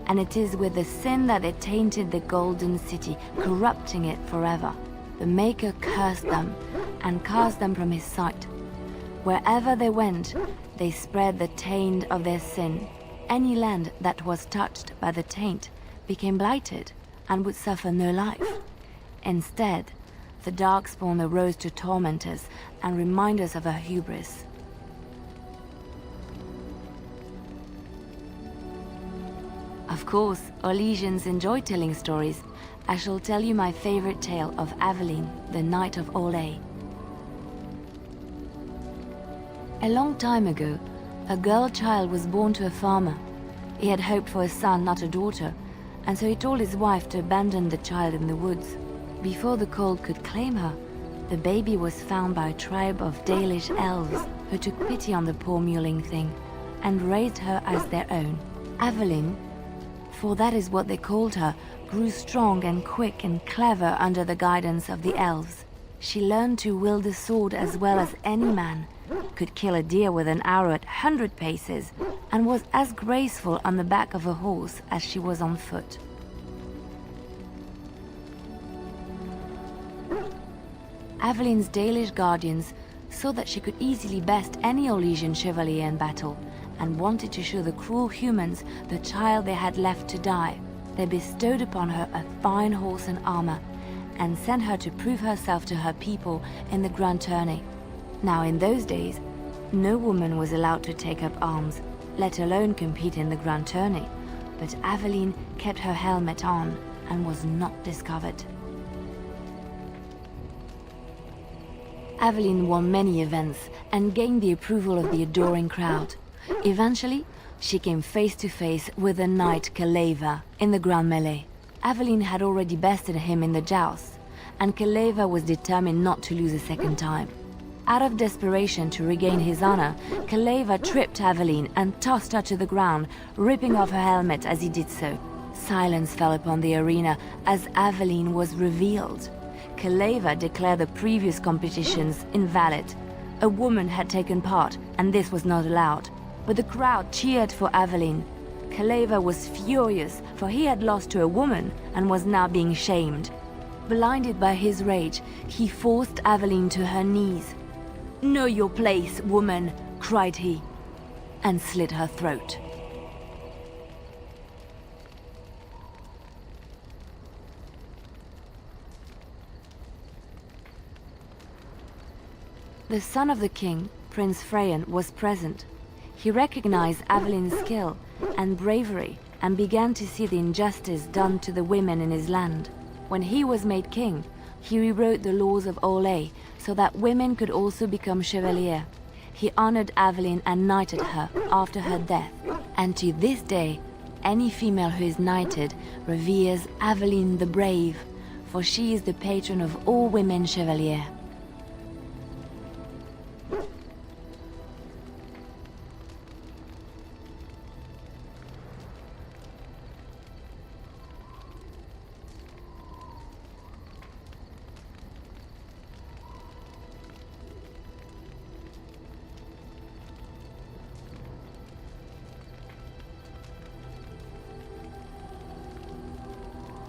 And it is with the sin that they tainted the golden city, corrupting it forever. The Maker cursed them and cast them from his sight. Wherever they went, they spread the taint of their sin. Any land that was touched by the taint became blighted and would suffer no life. Instead, the Darkspawn arose to torment us and remind us of her hubris. Of course, Orlesians enjoy telling stories. I shall tell you my favorite tale of Aveline, the Knight of Orlais. A long time ago, a girl child was born to a farmer. He had hoped for a son, not a daughter, and so he told his wife to abandon the child in the woods. Before the cold could claim her, the baby was found by a tribe of Dalish elves who took pity on the poor mewling thing and raised her as their own. Aveline, for that is what they called her, grew strong and quick and clever under the guidance of the elves. She learned to wield the sword as well as any man, could kill a deer with an arrow at 100 paces, and was as graceful on the back of a horse as she was on foot. Aveline's Dalish guardians saw that she could easily best any Orlesian chevalier in battle, and wanted to show the cruel humans the child they had left to die. They bestowed upon her a fine horse and armor, and sent her to prove herself to her people in the Grand Tourney. Now in those days, no woman was allowed to take up arms, let alone compete in the Grand Tourney, but Aveline kept her helmet on and was not discovered. Aveline won many events and gained the approval of the adoring crowd. Eventually, she came face to face with the knight Keleva in the Grand Melee. Aveline had already bested him in the jousts, and Keleva was determined not to lose a second time. Out of desperation to regain his honor, Keleva tripped Aveline and tossed her to the ground, ripping off her helmet as he did so. Silence fell upon the arena as Aveline was revealed. Keleva declared the previous competitions invalid. A woman had taken part, and this was not allowed. But the crowd cheered for Aveline. Keleva was furious, for he had lost to a woman and was now being shamed. Blinded by his rage, he forced Aveline to her knees. "Know your place, woman," cried he, and slit her throat. The son of the king, Prince Freyan, was present. He recognized Aveline's skill and bravery and began to see the injustice done to the women in his land. When he was made king, he rewrote the laws of Orlais so that women could also become chevalier. He honored Aveline and knighted her after her death, and to this day, any female who is knighted reveres Aveline the Brave, for she is the patron of all women chevalier.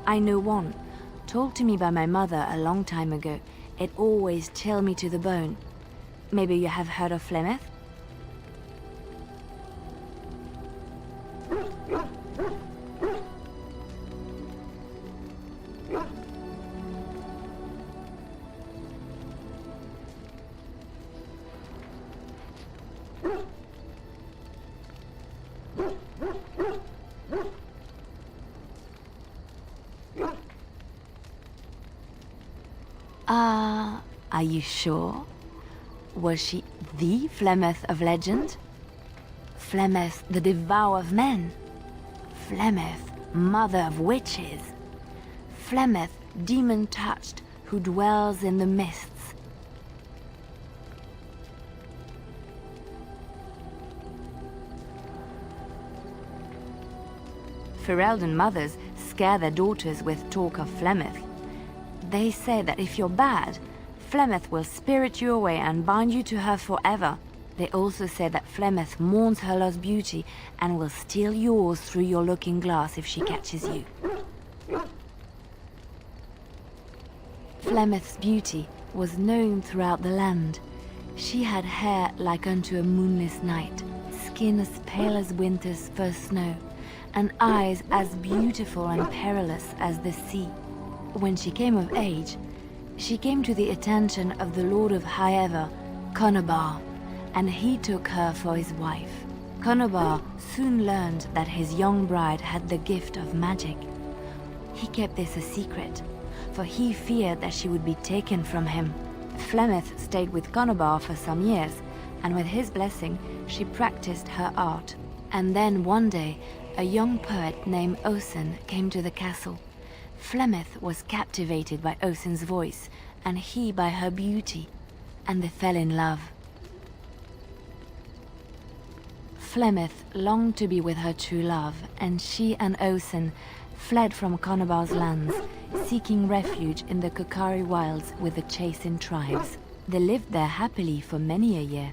I know one, told to me by my mother a long time ago. It always chilled me to the bone. Maybe you have heard of Flemeth? Are you sure? Was she the Flemeth of legend? Flemeth, the devourer of men? Flemeth, mother of witches? Flemeth, demon-touched, who dwells in the mists? Ferelden mothers scare their daughters with talk of Flemeth. They say that if you're bad, Flemeth will spirit you away and bind you to her forever. They also say that Flemeth mourns her lost beauty and will steal yours through your looking glass if she catches you. Flemeth's beauty was known throughout the land. She had hair like unto a moonless night, skin as pale as winter's first snow, and eyes as beautiful and perilous as the sea. When she came of age, she came to the attention of the Lord of Highever, Conobar, and he took her for his wife. Conobar soon learned that his young bride had the gift of magic. He kept this a secret, for he feared that she would be taken from him. Flemeth stayed with Conobar for some years, and with his blessing, she practiced her art. And then one day, a young poet named Osen came to the castle. Flemeth was captivated by Osen's voice, and he by her beauty, and they fell in love. Flemeth longed to be with her true love, and she and Osen fled from Conobar's lands, seeking refuge in the Kokari wilds with the Chasing tribes. They lived there happily for many a year,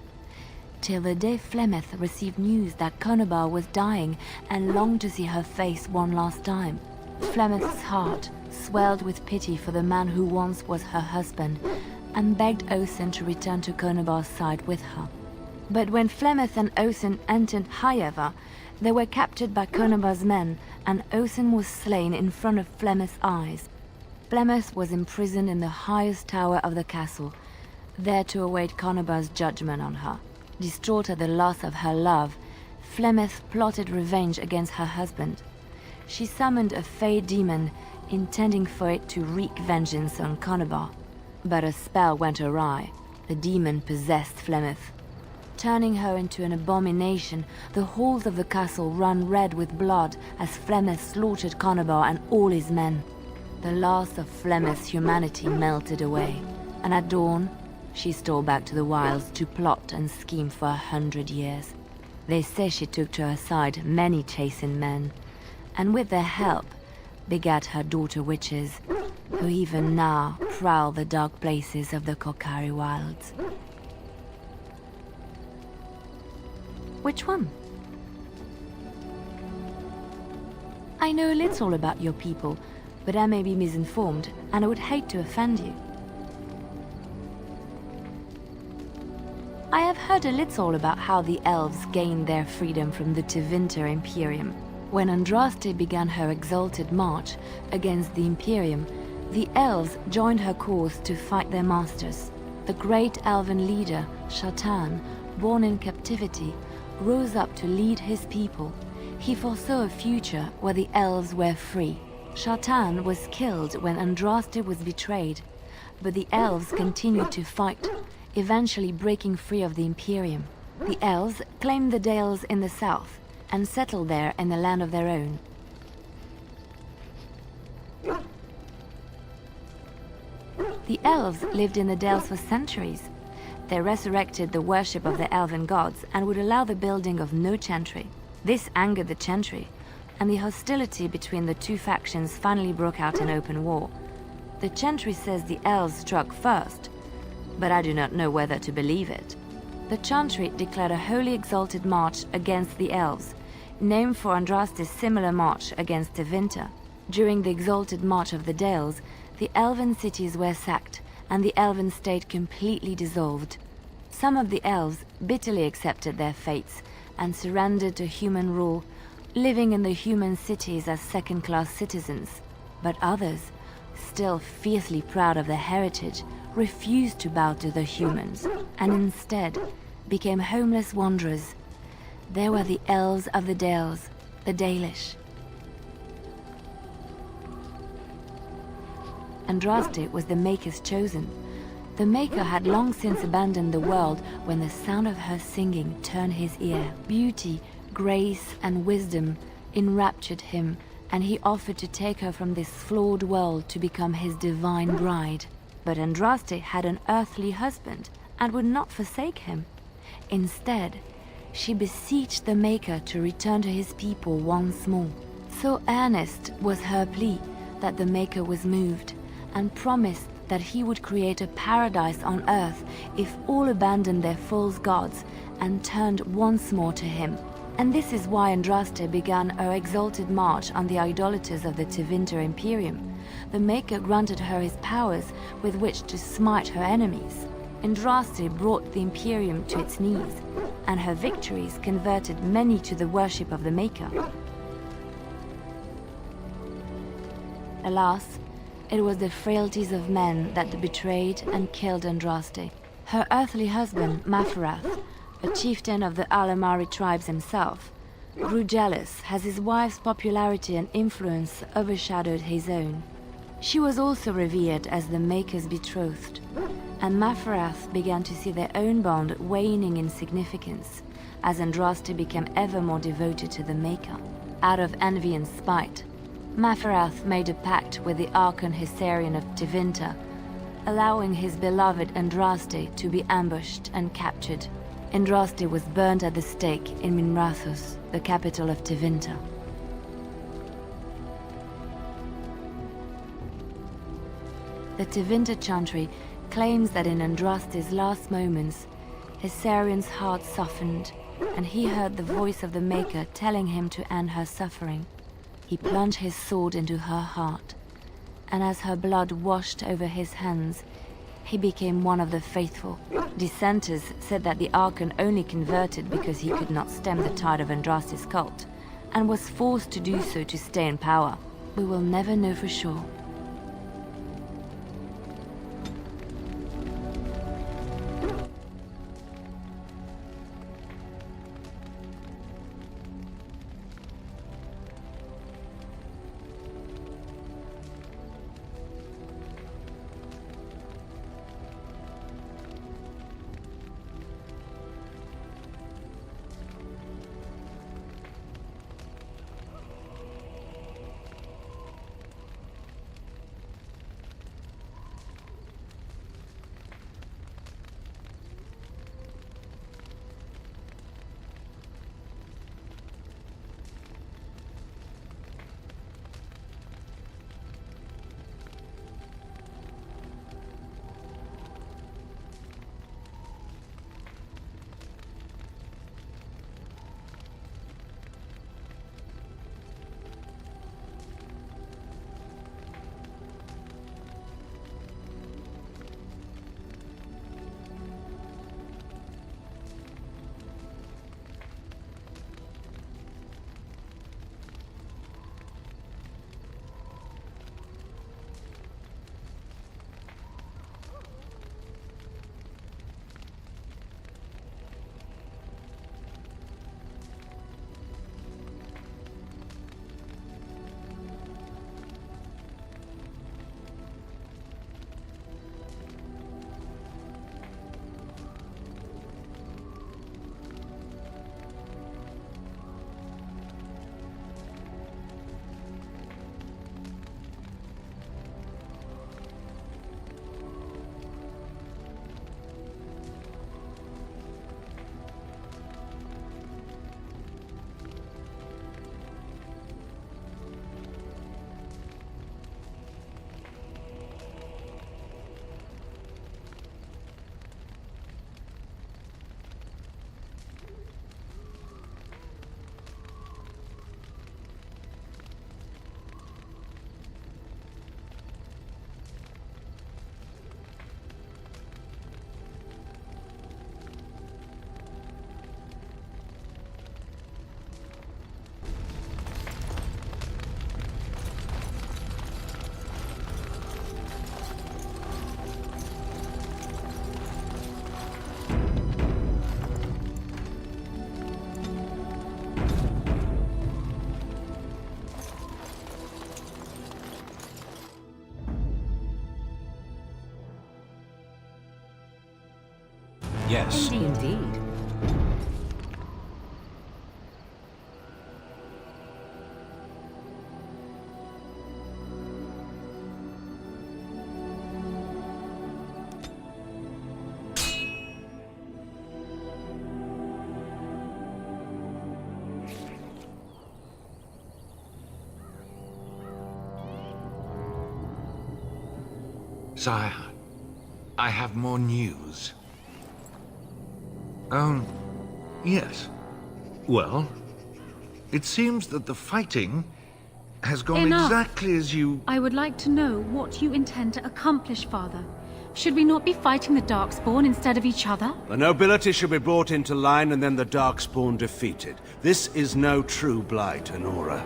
till the day Flemeth received news that Conobar was dying and longed to see her face one last time. Flemeth's heart swelled with pity for the man who once was her husband, and begged Osen to return to Conobar's side with her. But when Flemeth and Osen entered Highever, they were captured by Conobar's men, and Osen was slain in front of Flemeth's eyes. Flemeth was imprisoned in the highest tower of the castle, there to await Conobar's judgment on her. Distraught at the loss of her love, Flemeth plotted revenge against her husband. She summoned a fey demon, intending for it to wreak vengeance on Conobar. But a spell went awry. The demon possessed Flemeth. Turning her into an abomination, the halls of the castle ran red with blood as Flemeth slaughtered Conobar and all his men. The last of Flemeth's humanity melted away, and at dawn, she stole back to the wilds to plot and scheme for 100 years. They say she took to her side many Chasing men, and with their help, begat her daughter witches, who even now prowl the dark places of the Kokari wilds. Which one? I know a little about your people, but I may be misinformed, and I would hate to offend you. I have heard a little about how the elves gained their freedom from the Tevinter Imperium. When Andraste began her exalted march against the Imperium, the elves joined her cause to fight their masters. The great elven leader, Shatan, born in captivity, rose up to lead his people. He foresaw a future where the elves were free. Shatan was killed when Andraste was betrayed, but the elves continued to fight, eventually breaking free of the Imperium. The elves claimed the Dales in the south and settled there in a land of their own. The elves lived in the Dales for centuries. They resurrected the worship of the elven gods and would allow the building of no chantry. This angered the chantry, and the hostility between the two factions finally broke out in open war. The chantry says the elves struck first, but I do not know whether to believe it. The chantry declared a holy exalted march against the elves, named for Andraste's similar march against Tevinter. During the exalted march of the Dales, the elven cities were sacked, and the elven state completely dissolved. Some of the elves bitterly accepted their fates and surrendered to human rule, living in the human cities as second-class citizens. But others, still fiercely proud of their heritage, refused to bow to the humans, and instead became homeless wanderers. They were the elves of the Dales, the Dalish. Andraste was the Maker's chosen. The Maker had long since abandoned the world when the sound of her singing turned his ear. Beauty, grace, and wisdom enraptured him, and he offered to take her from this flawed world to become his divine bride. But Andraste had an earthly husband and would not forsake him. Instead, she beseeched the Maker to return to his people once more. So earnest was her plea that the Maker was moved, and promised that he would create a paradise on earth if all abandoned their false gods and turned once more to him. And this is why Andraste began her exalted march on the idolaters of the Tevinter Imperium. The Maker granted her his powers with which to smite her enemies. Andraste brought the Imperium to its knees, and her victories converted many to the worship of the Maker. Alas, it was the frailties of men that betrayed and killed Andraste. Her earthly husband, Maferath, a chieftain of the Alamari tribes himself, grew jealous as his wife's popularity and influence overshadowed his own. She was also revered as the Maker's betrothed, and Maferath began to see their own bond waning in significance as Andraste became ever more devoted to the Maker. Out of envy and spite, Maferath made a pact with the Archon Hessarian of Tevinter, allowing his beloved Andraste to be ambushed and captured. Andraste was burned at the stake in Minrathous, the capital of Tevinter. The Tevinter Chantry claims that in Andraste's last moments, Hessarian's heart softened, and he heard the voice of the Maker telling him to end her suffering. He plunged his sword into her heart, and as her blood washed over his hands, he became one of the faithful. Dissenters said that the Archon only converted because he could not stem the tide of Andraste's cult, and was forced to do so to stay in power. We will never know for sure. Yes. Indeed. Sire, I have more news. Yes. Well, it seems that the fighting has gone Enough. exactly as you... I would like to know what you intend to accomplish, Father. Should we not be fighting the Darkspawn instead of each other? The nobility should be brought into line and then the Darkspawn defeated. This is no true blight, Anora.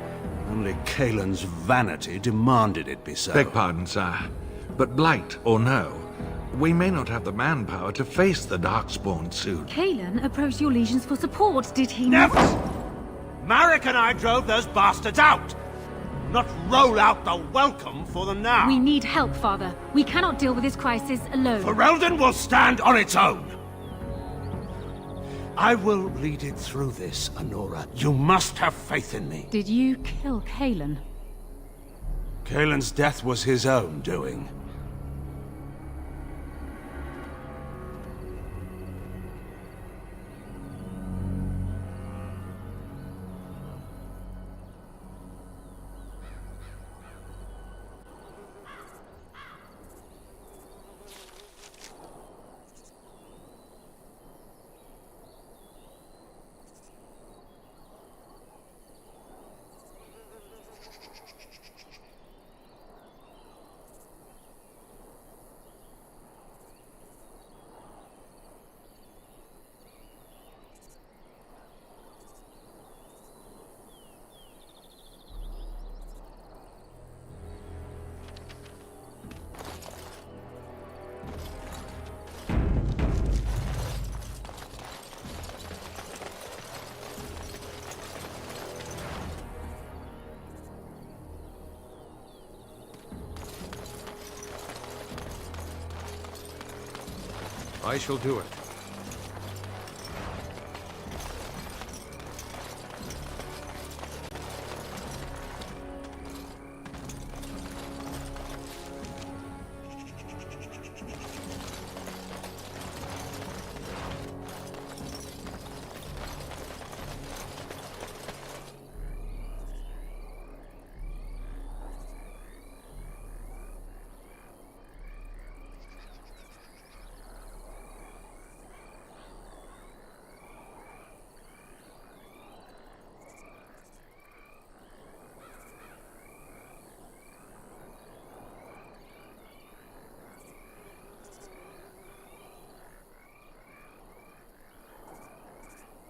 Only Kaelin's vanity demanded it be so. Beg pardon, sire. But blight or no, we may not have the manpower to face the Darkspawn soon. Kaelin approached your legions for support, did he not? Never! Marek and I drove those bastards out! Not roll out the welcome for them now! We need help, Father. We cannot deal with this crisis alone. Ferelden will stand on its own! I will lead it through this, Anora. You must have faith in me. Did you kill Kaelin? Kaelin's death was his own doing. I shall do it.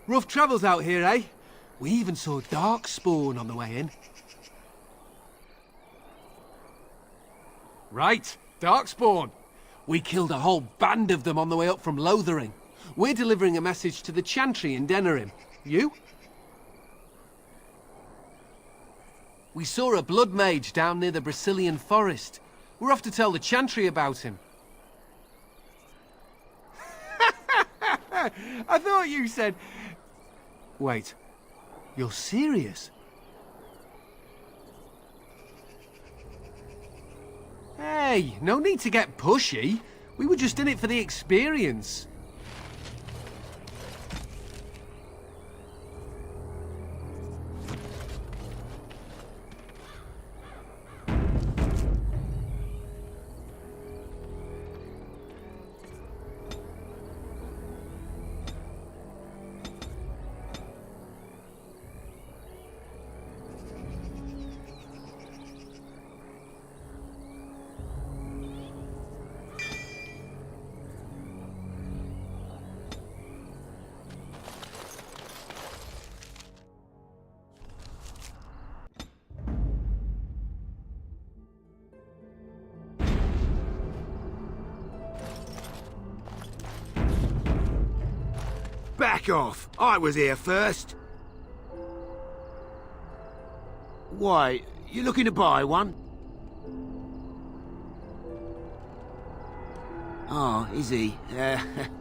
Rough travels out here, eh? We even saw Darkspawn on the way in. Right, Darkspawn. We killed a whole band of them on the way up from Lothering. We're delivering a message to the Chantry in Denerim. You? We saw a blood mage down near the Brazilian forest. We're off to tell the Chantry about him. I thought you said... Wait, you're serious? Hey, no need to get pushy. We were just in it for the experience. Back off! I was here first. Why, you looking to buy one? Oh, is he?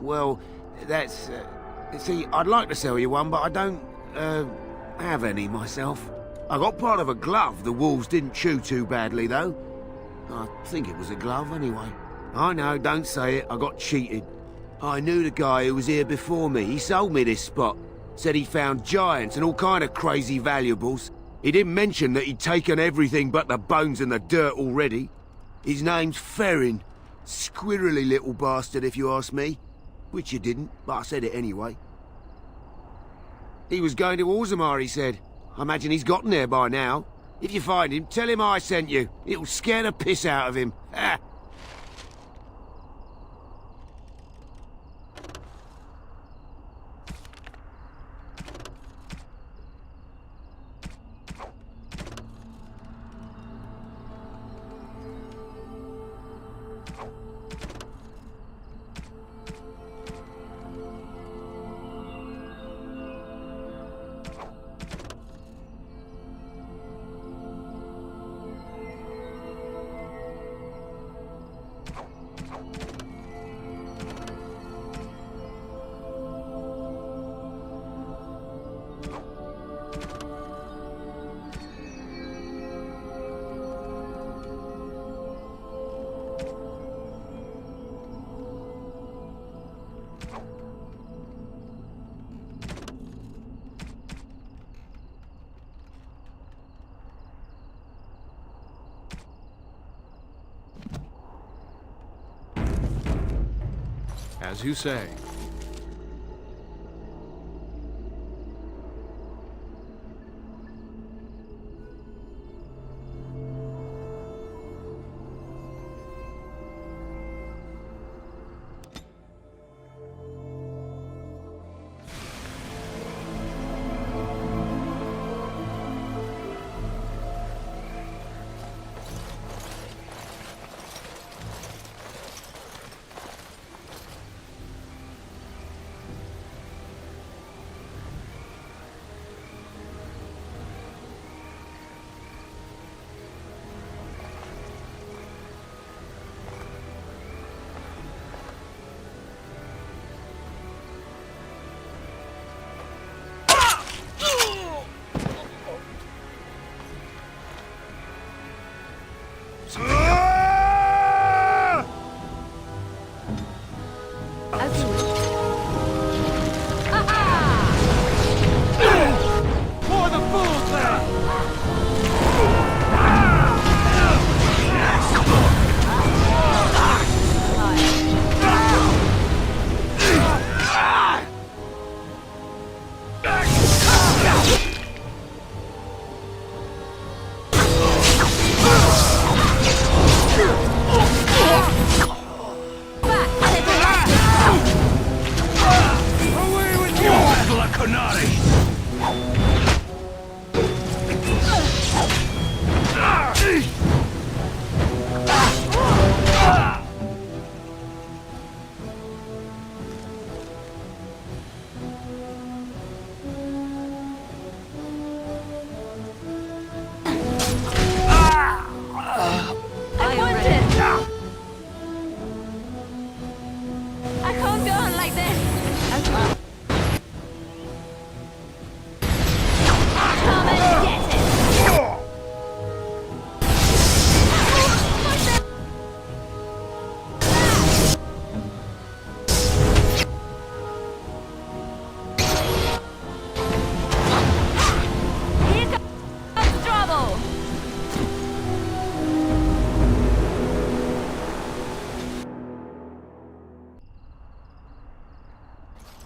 Well, that's... see, I'd like to sell you one, but I don't, have any myself. I got part of a glove the wolves didn't chew too badly, though. I think it was a glove, anyway. I know, don't say it, I got cheated. I knew the guy who was here before me. He sold me this spot. Said he found giants and all kind of crazy valuables. He didn't mention that he'd taken everything but the bones and the dirt already. His name's Ferrin. Squirrely little bastard, if you ask me. Which you didn't, but I said it anyway. He was going to Orzammar, he said. I imagine he's gotten there by now. If you find him, tell him I sent you. It'll scare the piss out of him. As you say.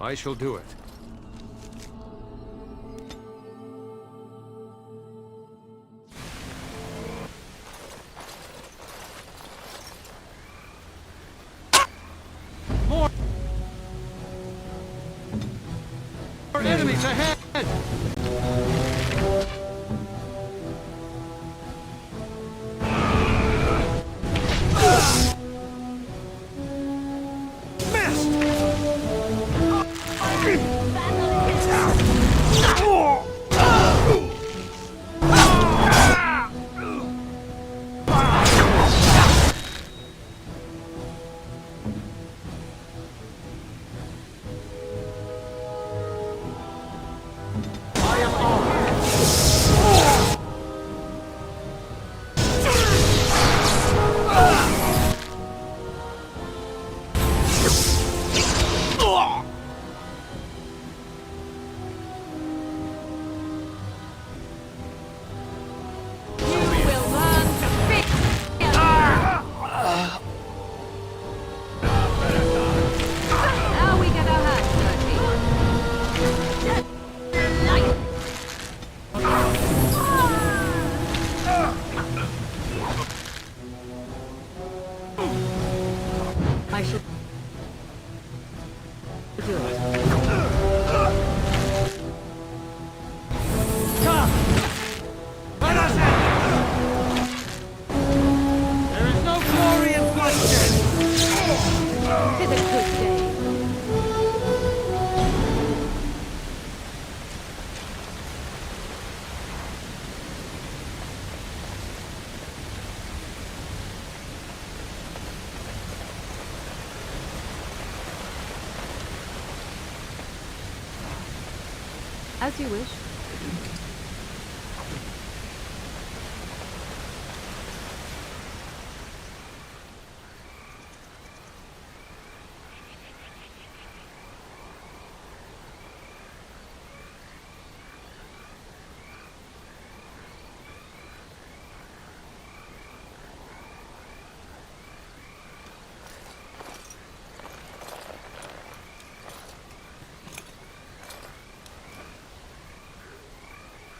I shall do it. More enemies ahead! I should do it. Come! Let us end! There is no glory in bloodshed! Tis a good day. As you wish.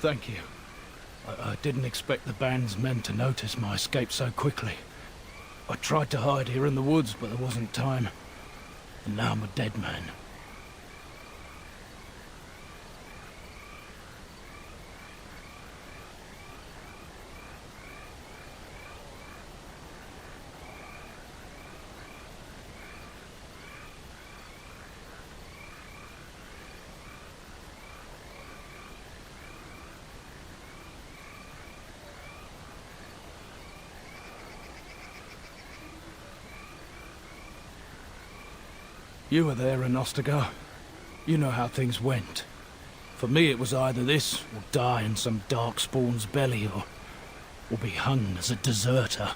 Thank you. I didn't expect the band's men to notice my escape so quickly. I tried to hide here in the woods, but there wasn't time. And now I'm a dead man. You were there in Ostagar. You know how things went. For me, it was either this, or die in some darkspawn's belly, or be hung as a deserter.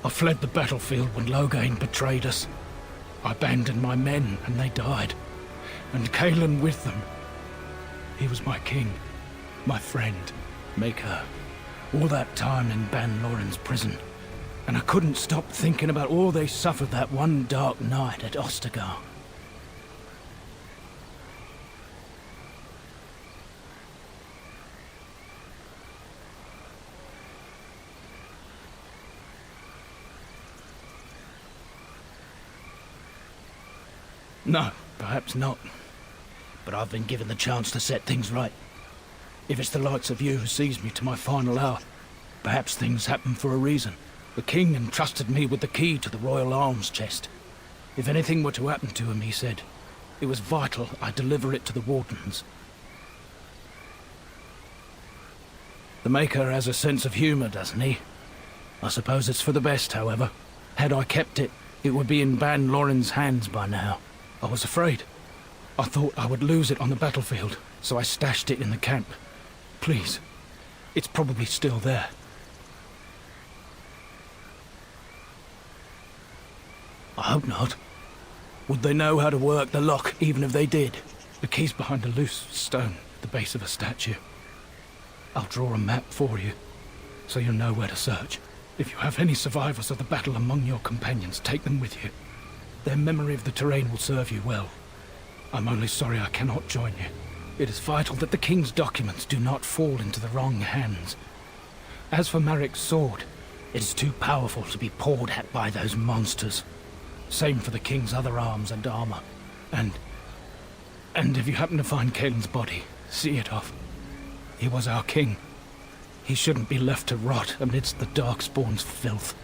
I fled the battlefield when Loghain betrayed us. I abandoned my men and they died. And Cailan with them. He was my king, my friend, maker. All that time in Ban Loren's prison. And I couldn't stop thinking about all they suffered that one dark night at Ostagar. No, perhaps not. But I've been given the chance to set things right. If it's the likes of you who sees me to my final hour, perhaps things happen for a reason. The king entrusted me with the key to the royal arms chest. If anything were to happen to him, he said, it was vital I deliver it to the Wardens. The Maker has a sense of humor, doesn't he? I suppose it's for the best, however. Had I kept it, it would be in Ban Loren's hands by now. I was afraid. I thought I would lose it on the battlefield, so I stashed it in the camp. Please, it's probably still there. I hope not. Would they know how to work the lock, even if they did? The key's behind a loose stone at the base of a statue. I'll draw a map for you, so you'll know where to search. If you have any survivors of the battle among your companions, take them with you. Their memory of the terrain will serve you well. I'm only sorry I cannot join you. It is vital that the king's documents do not fall into the wrong hands. As for Marik's sword, it is too powerful to be pawed at by those monsters. Same for the king's other arms and armor. And if you happen to find Cailan's body, see it off. He was our king. He shouldn't be left to rot amidst the Darkspawn's filth.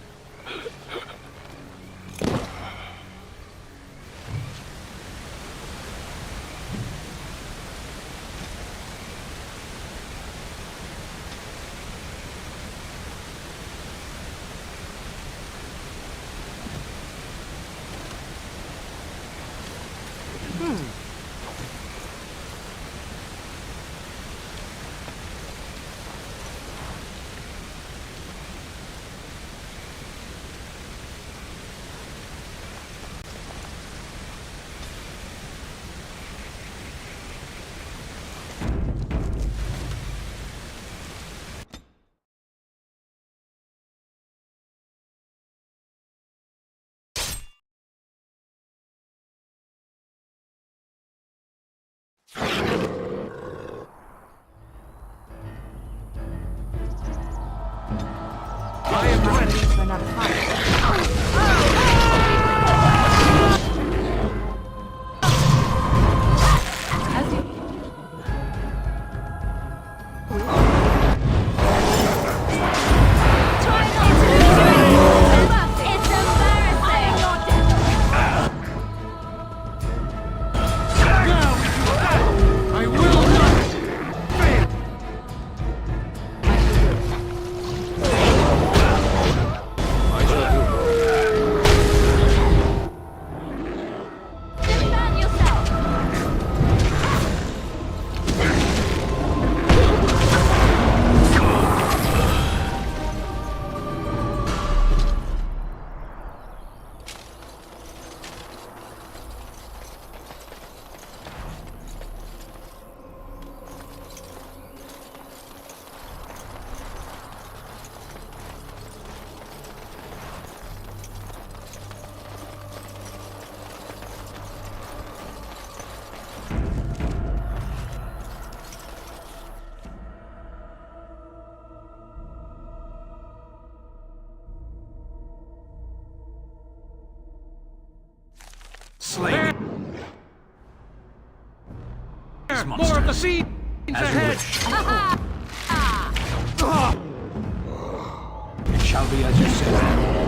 slay More of the seeds ahead! It shall be as you say.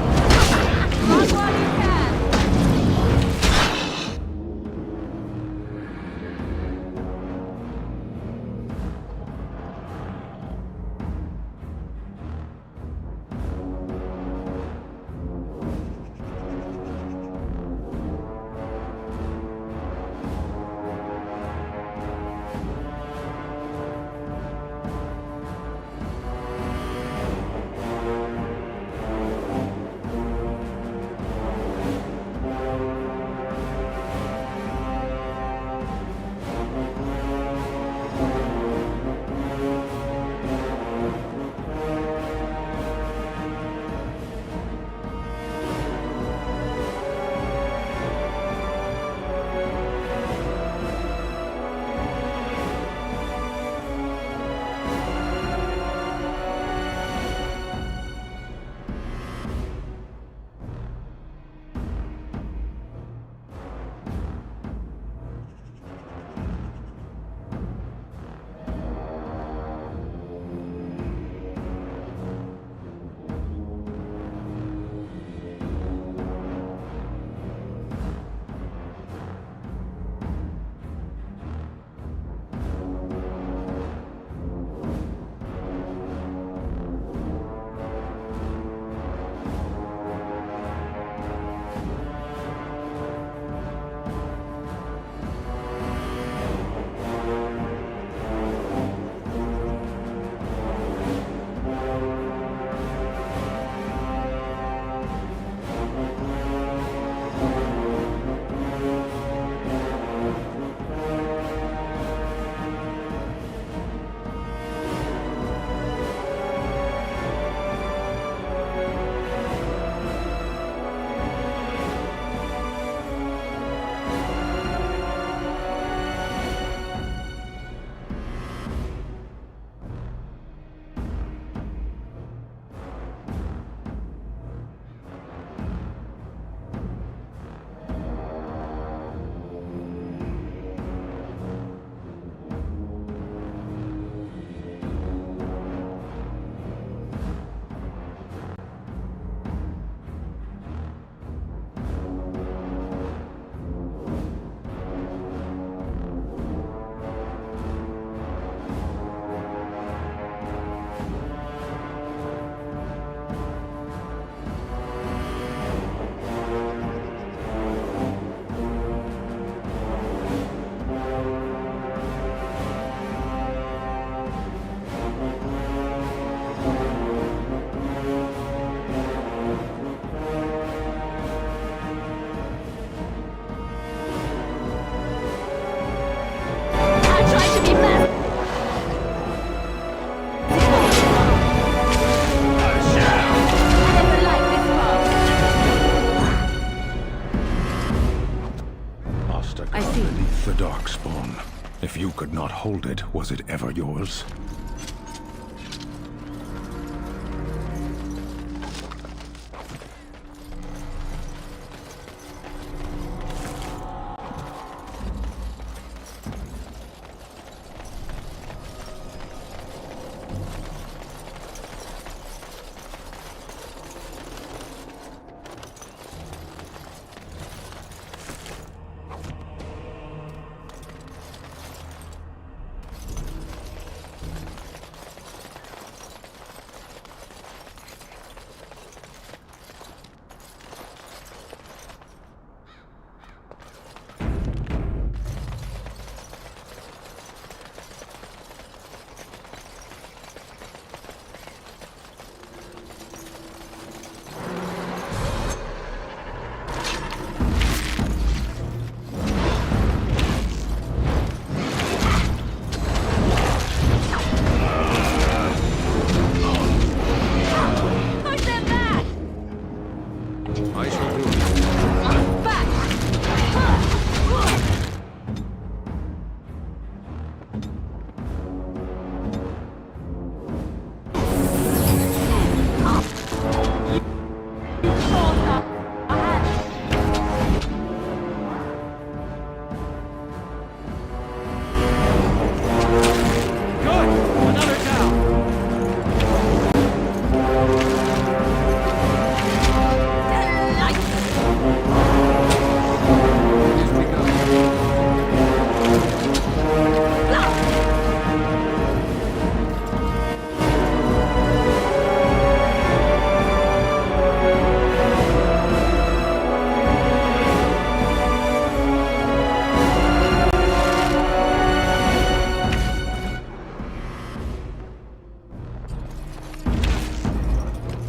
The Darkspawn. If you could not hold it, was it ever yours?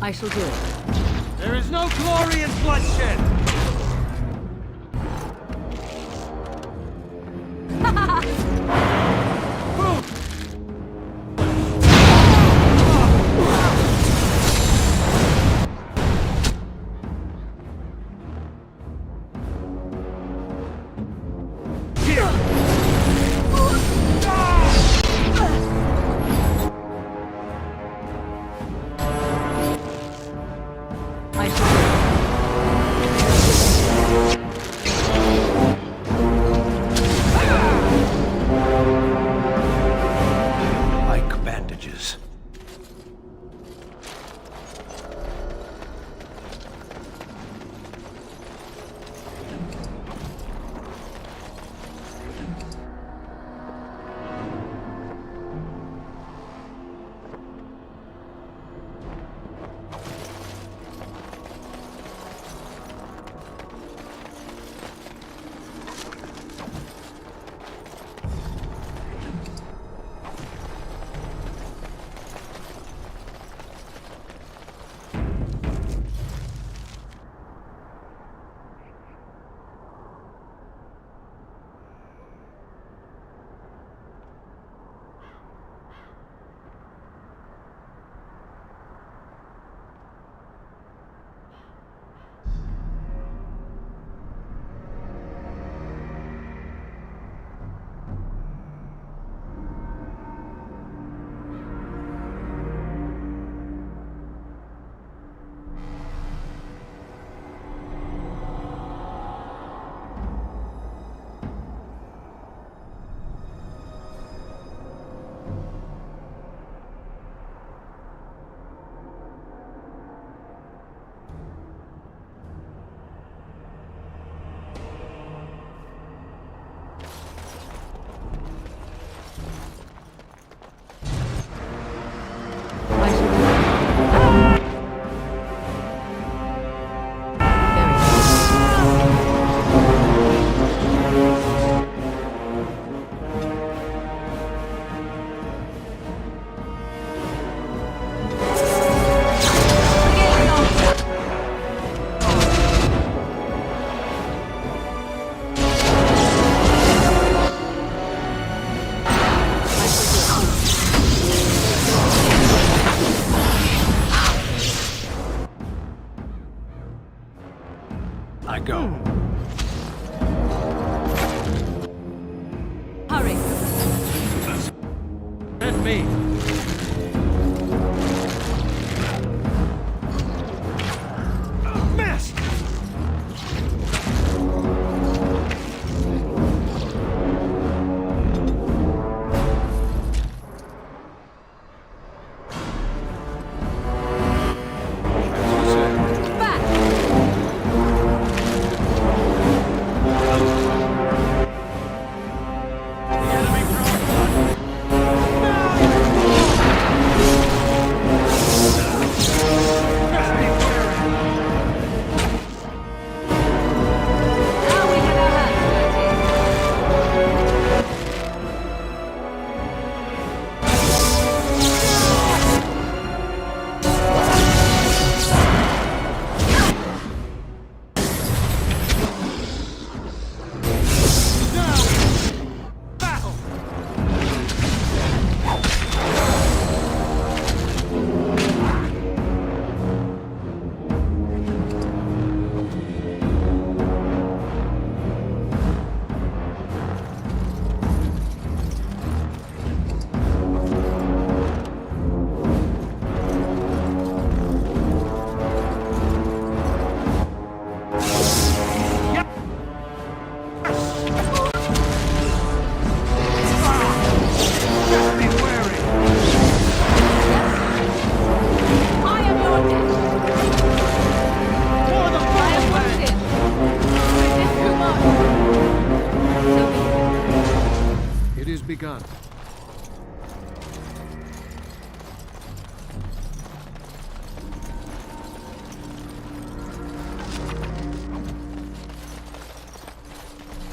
I shall do it. There is no glory in bloodshed! Like bandages. I go. Hurry. Let me. Missed! Begun.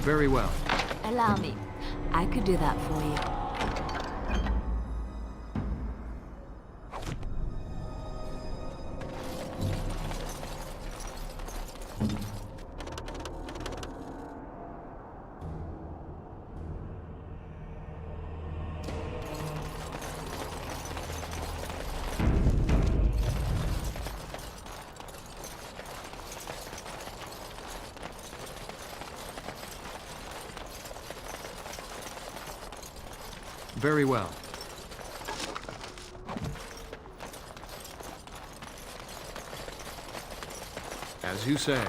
Very well. Allow me. I could do that for you. Very well. As you say.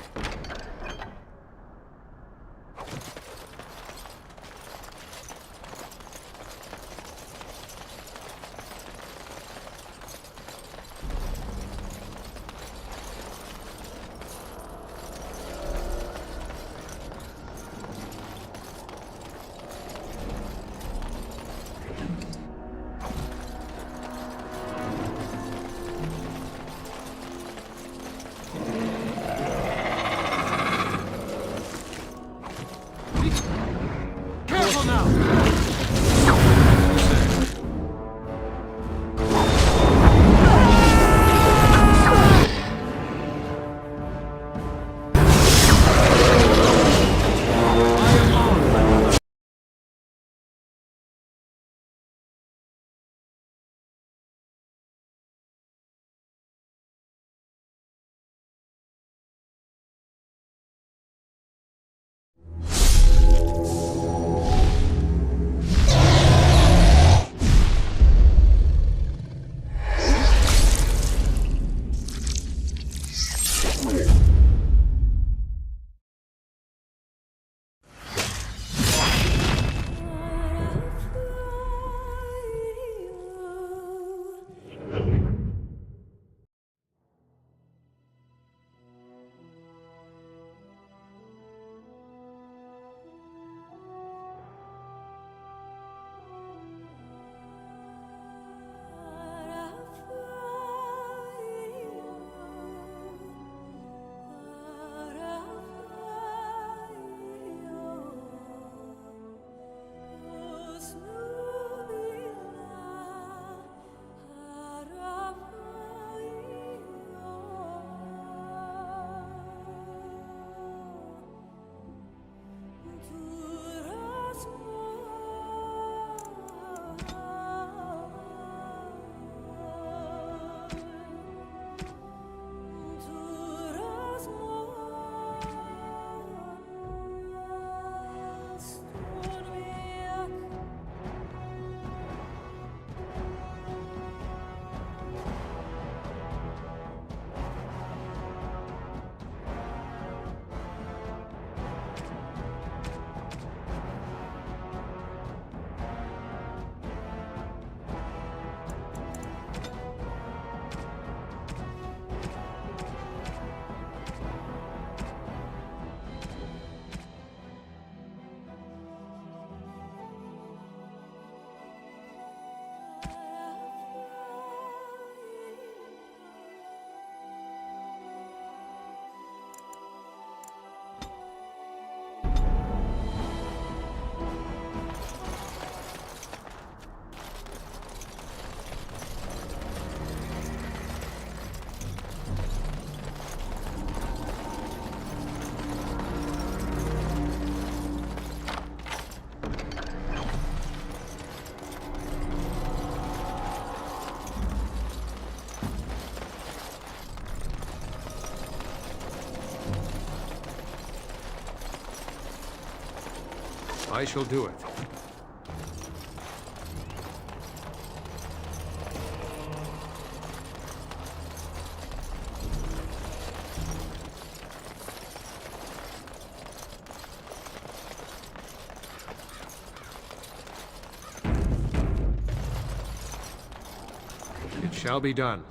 I shall do it. It shall be done.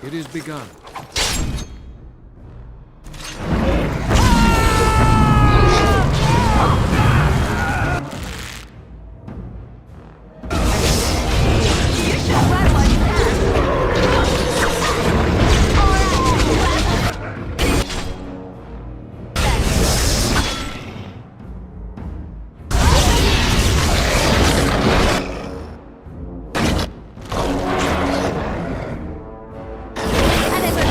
It is begun. And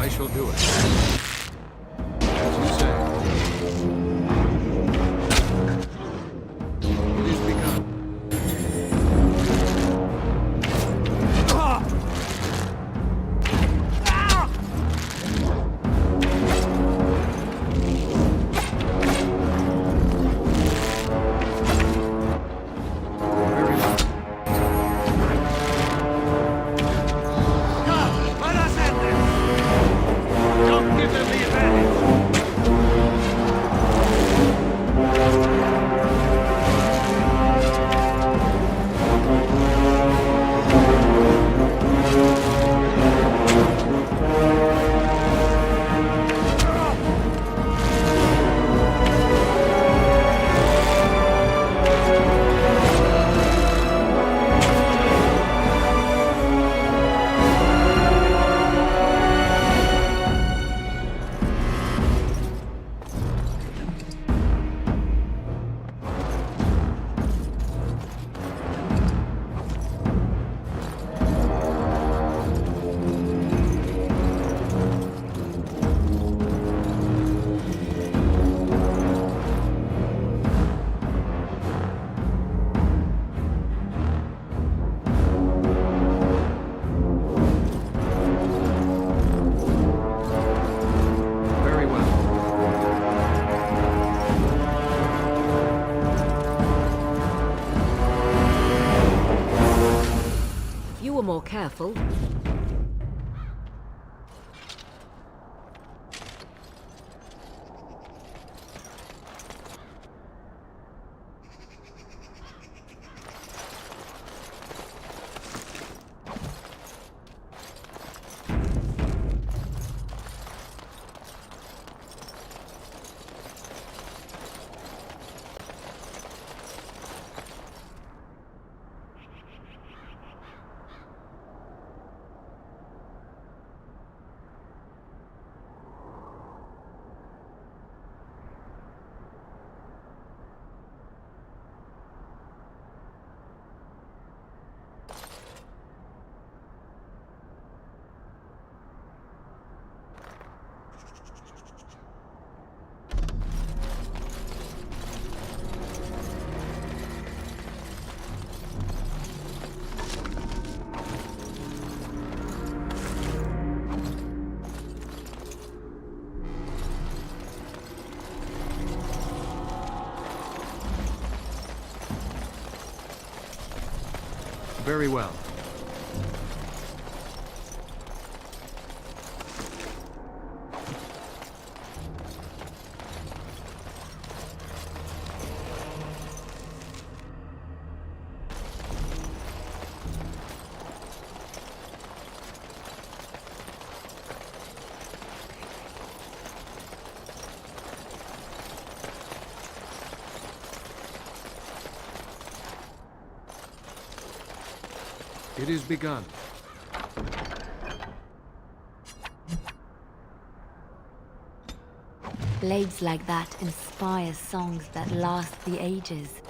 I shall do it. As you say. It is begun. More careful. Very well. It is begun. Blades like that inspire songs that last the ages.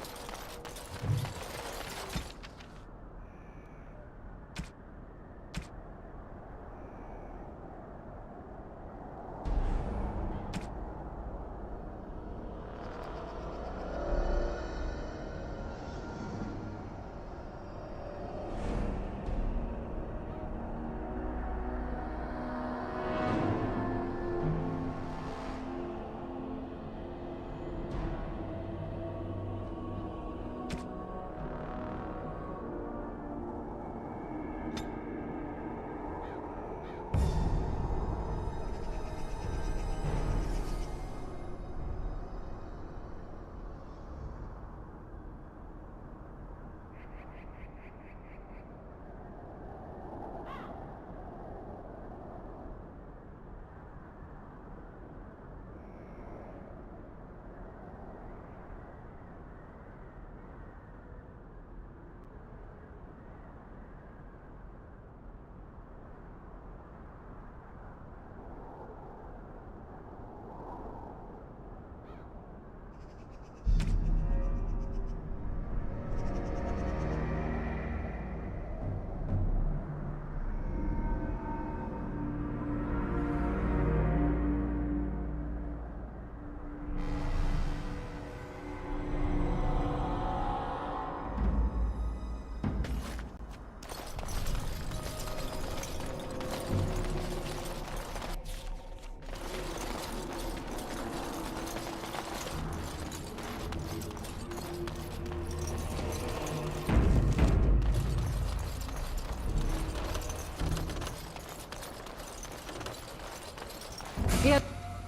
Here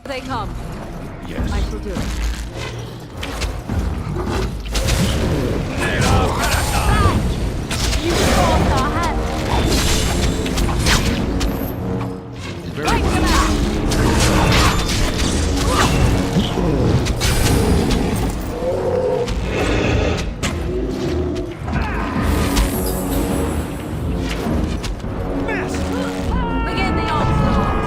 they come. Yes. I shall do it. You forced our hand. Break them out! Begin the onslaught.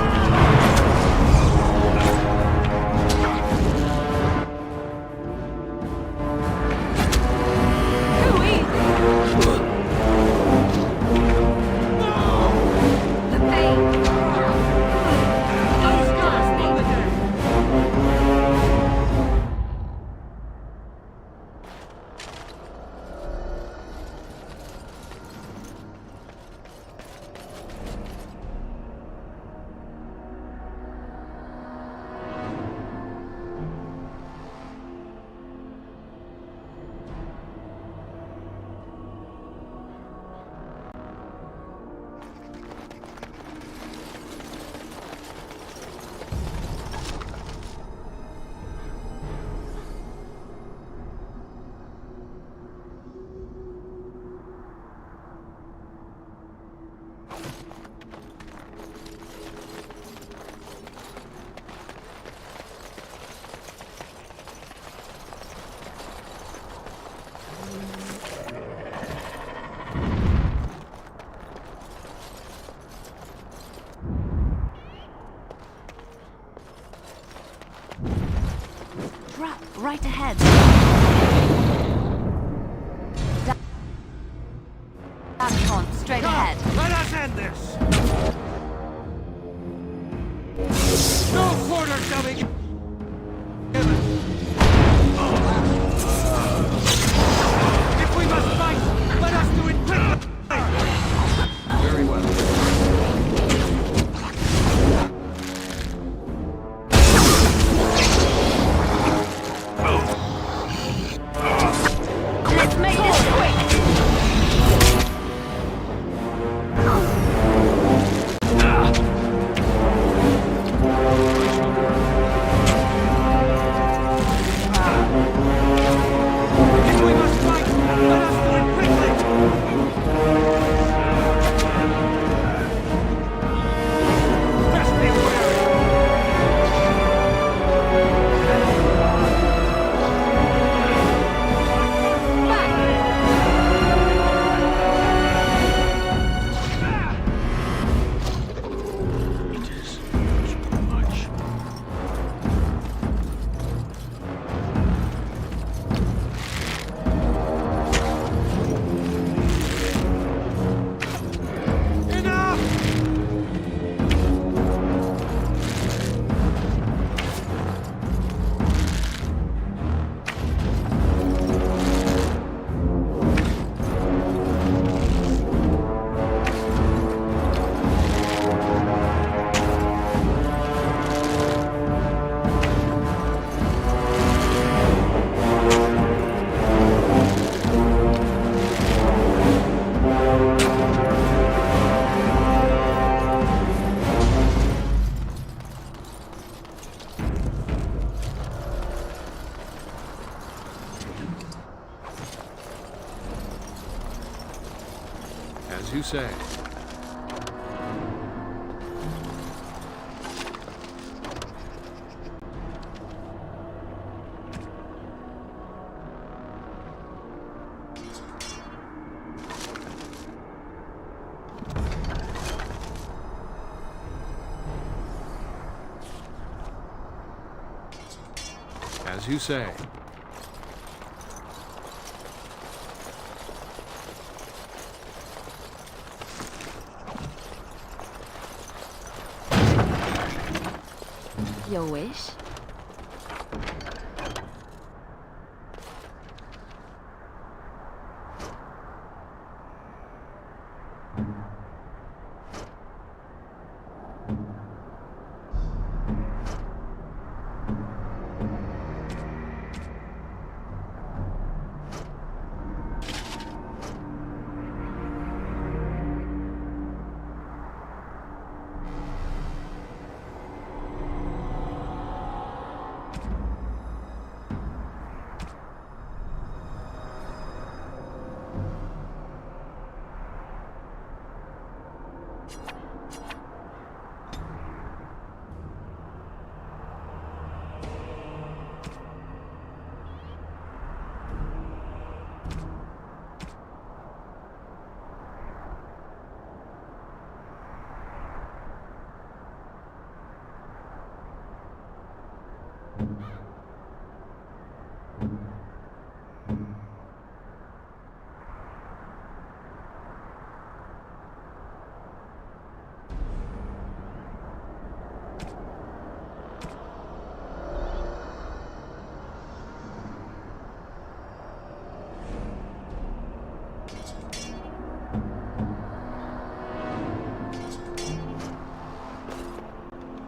Too easy. The pain. Those scars need Trap right ahead. Dancon, straight ahead. Let us end this! No quarter shall be given! If we must fight, let us do it quickly! Very well. Let's make this quick! If we must fight, let us do it quickly! Best be wary! It is too much. Enough! As you say. As you say. Your wish?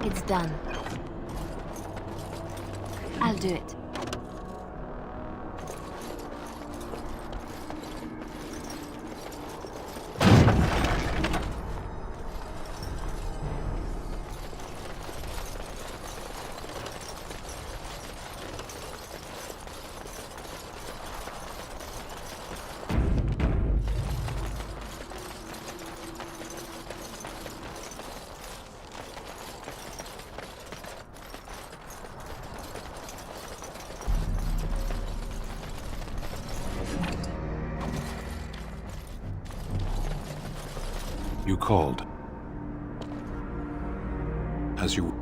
It's done. I'll do it. You called. As you...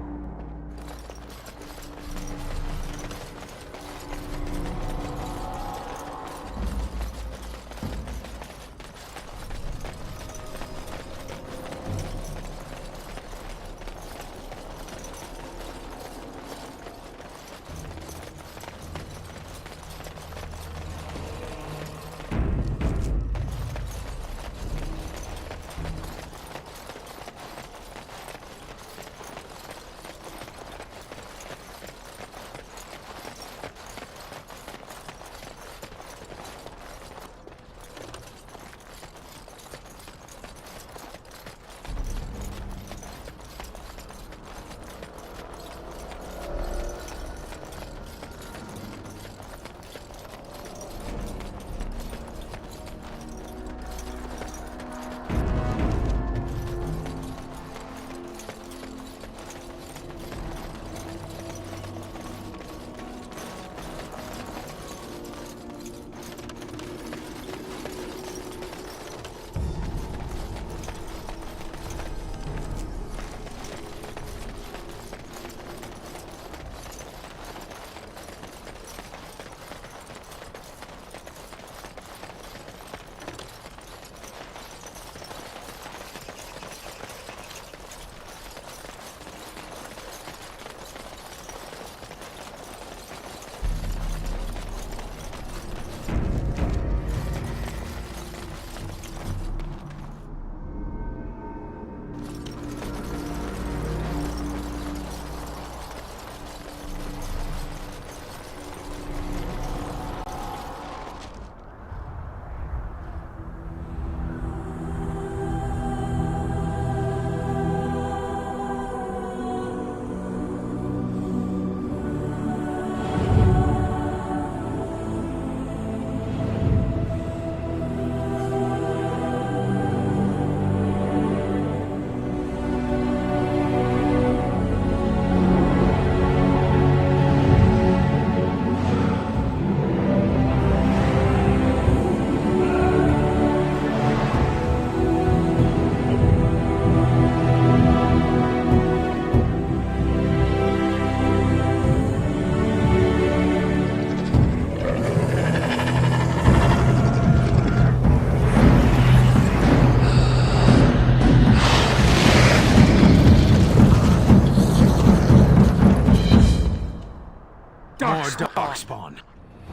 Darkspawn.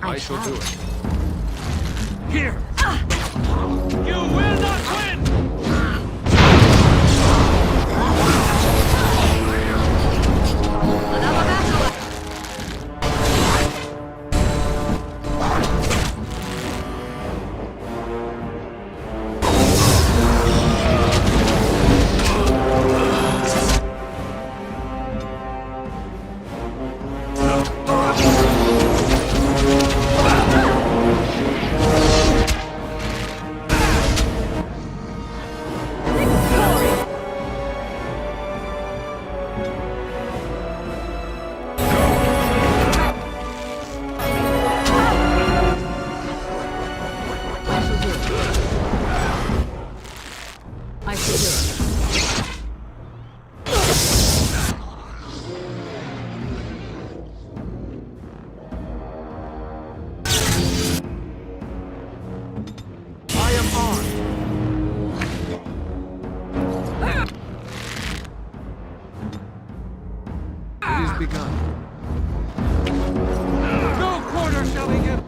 I shall do it. Here! You will not win! has begun. No quarter shall we give.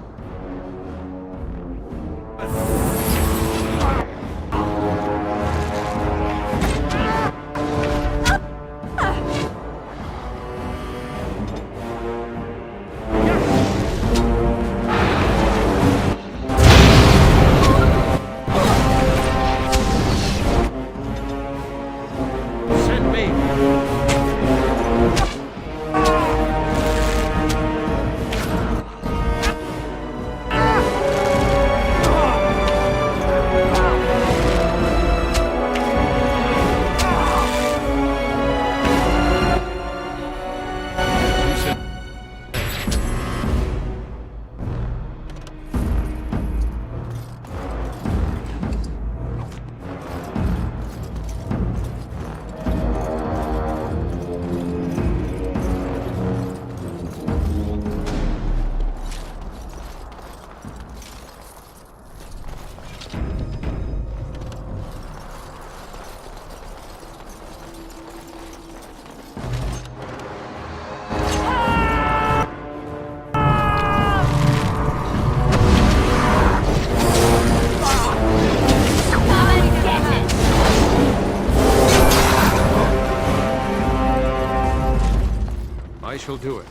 I shall do it.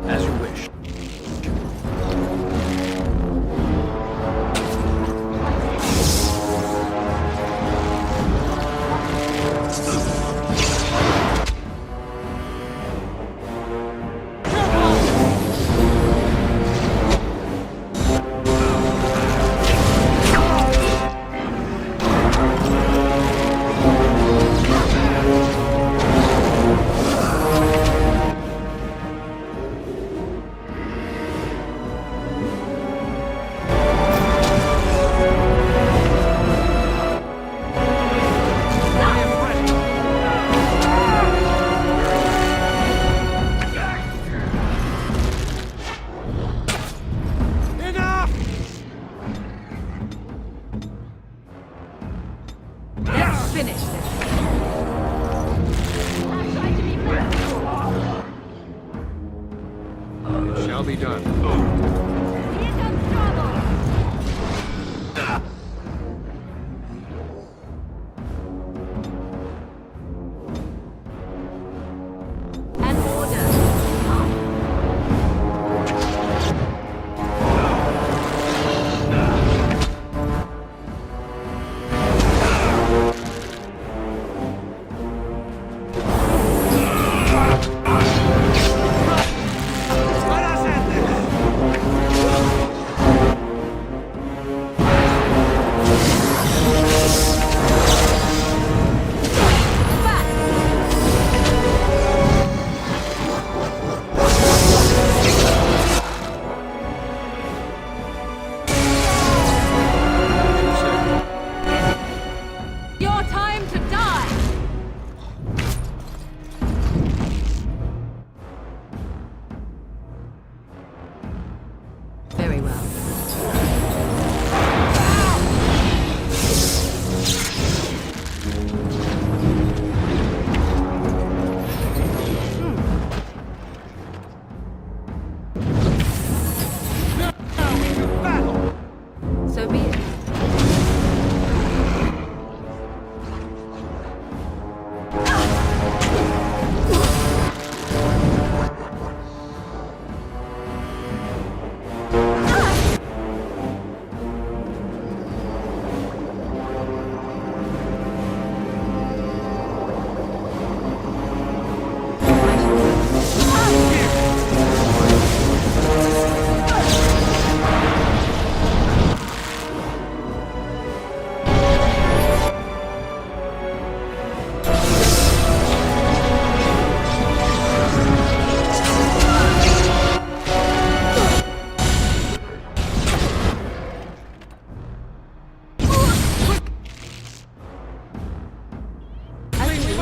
As you wish. Finish this. It shall be done. Let us end this!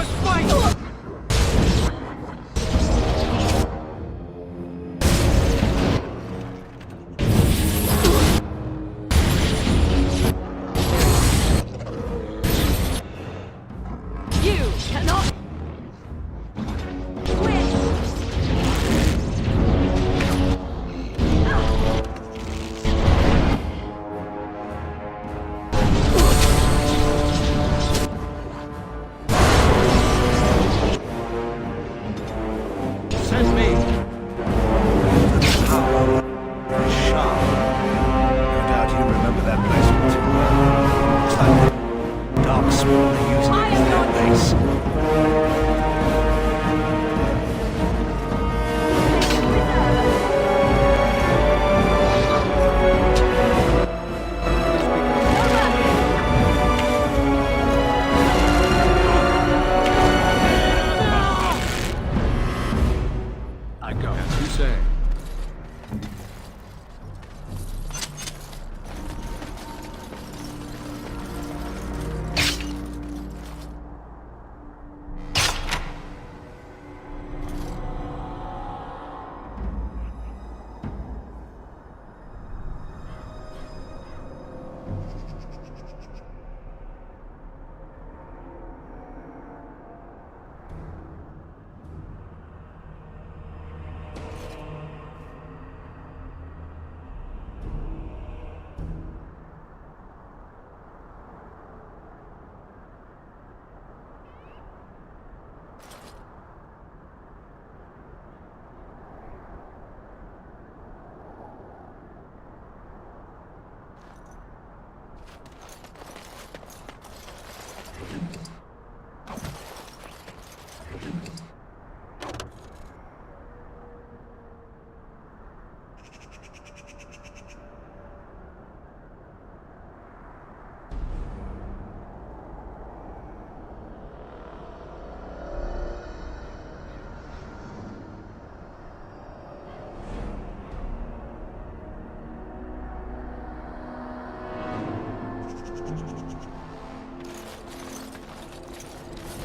must fight! You cannot Send me! The power of Shah. No doubt you remember that place too well. Looks like the Darkspawn are using it as their base. I go. As you say.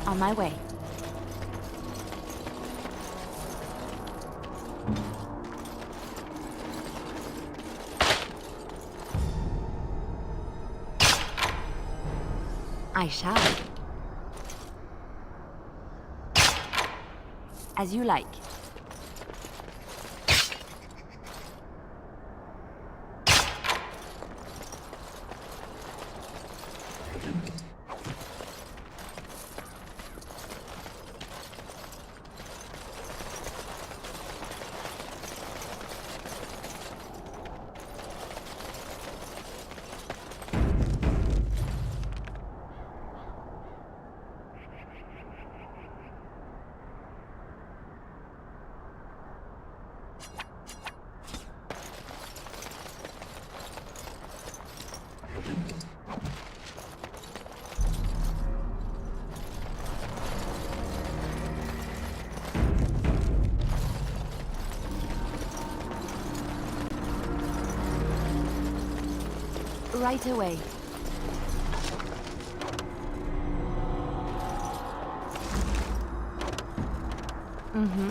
On my way. I shall. As you like. Right away. Mm-hmm.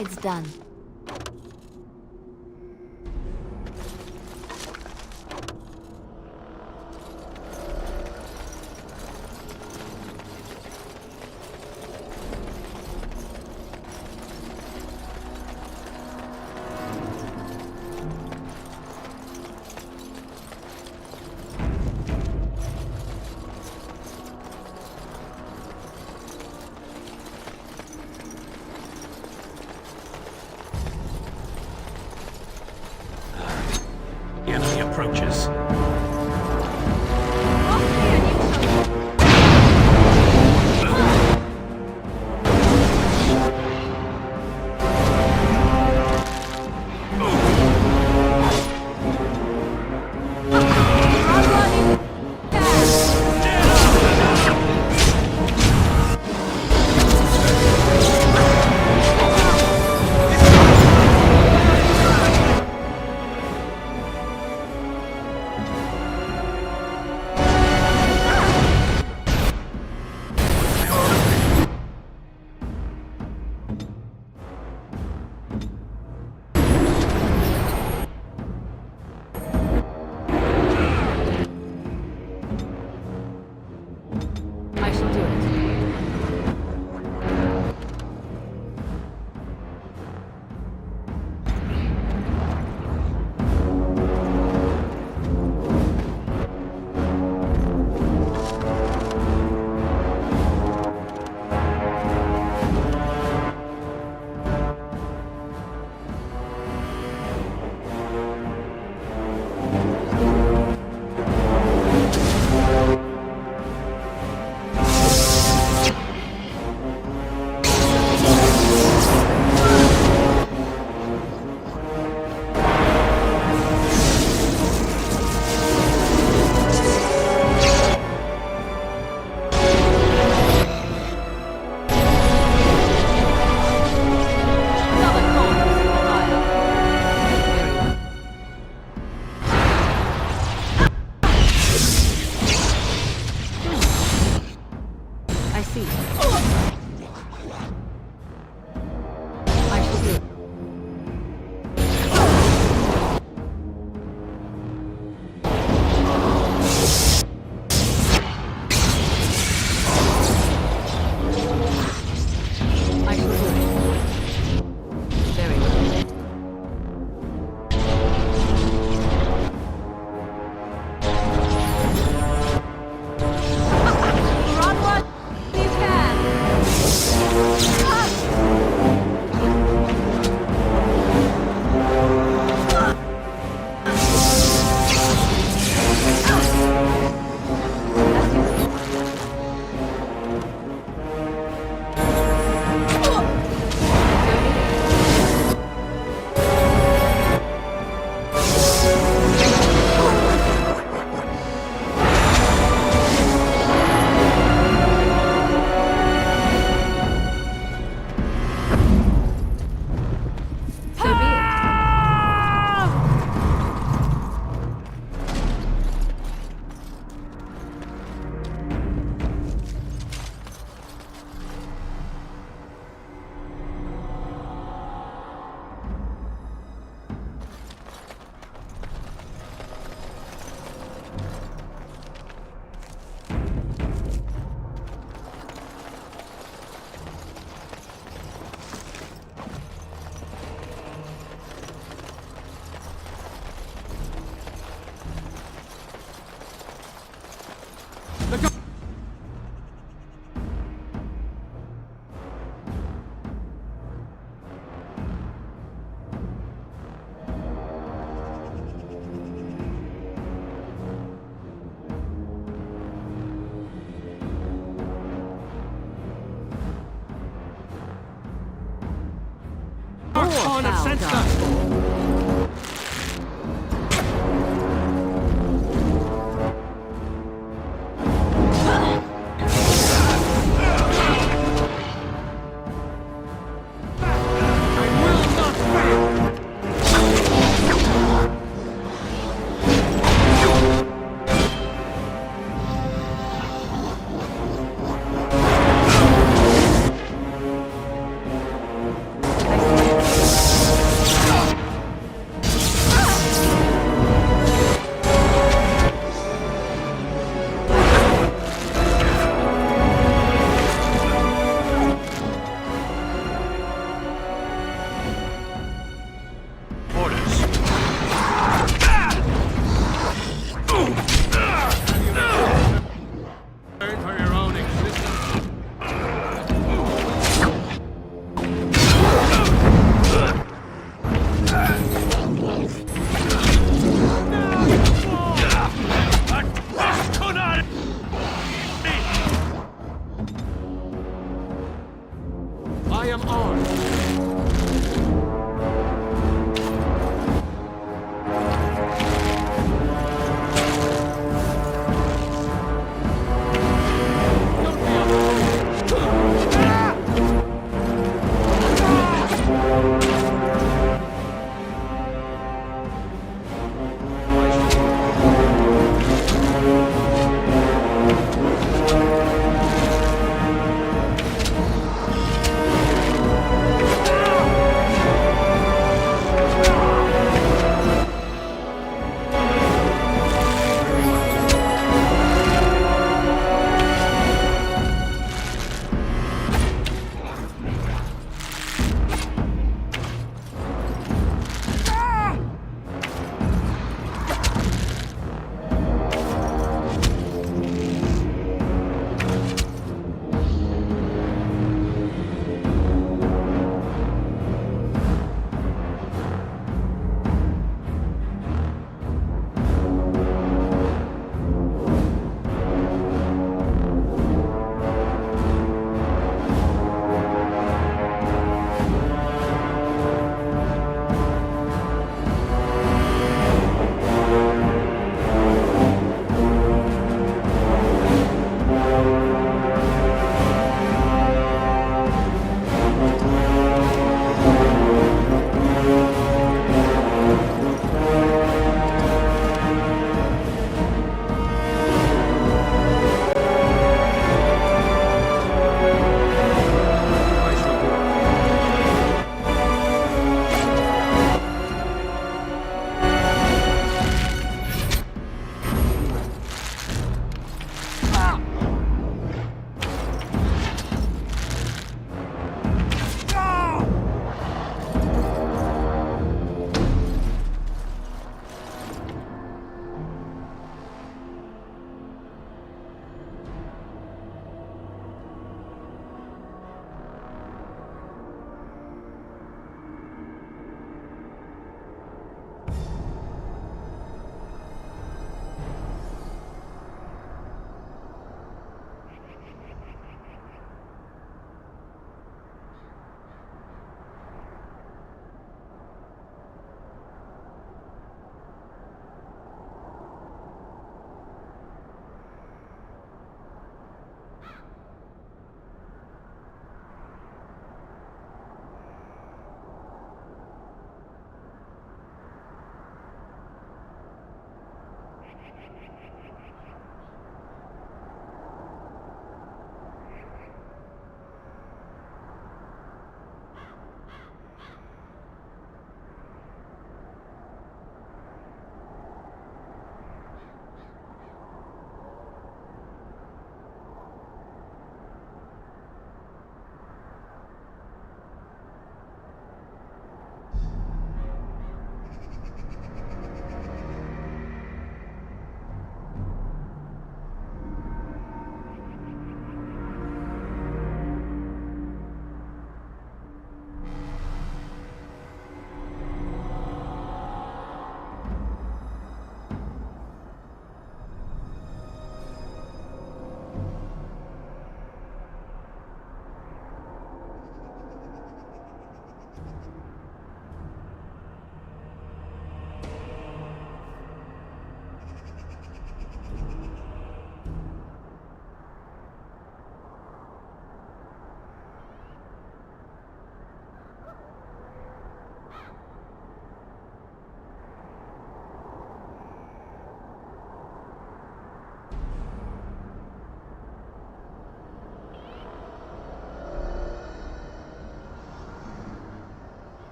It's done. The enemy approaches. I shall do it. I see. I shall do it. I shall do it. Very well. Run what you can! Darkspawn have sensed us! I see.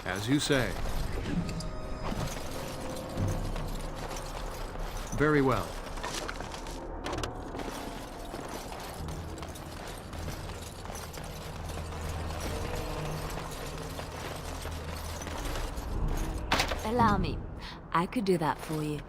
As you say. Very well. Allow me. I could do that for you.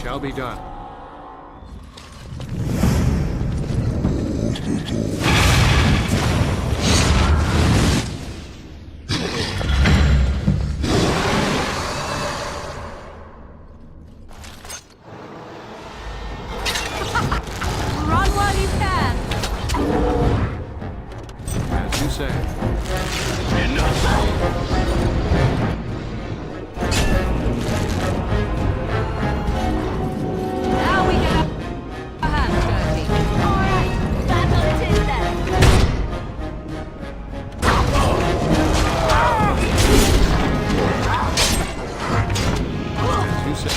Shall be done. Run while you can. As you say. Now we get our hands dirty. Alright, battle it is then. As you say.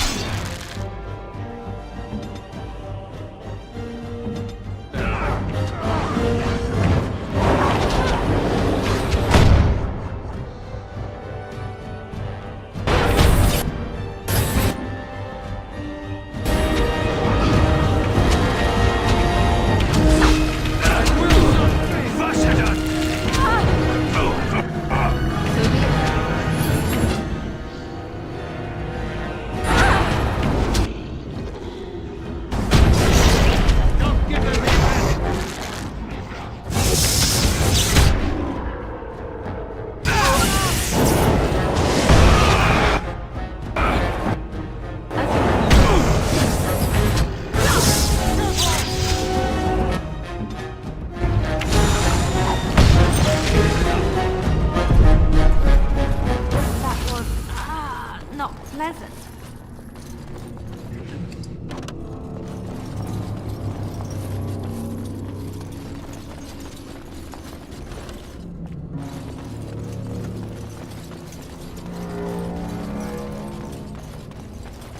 Pleasant.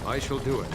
I shall do it.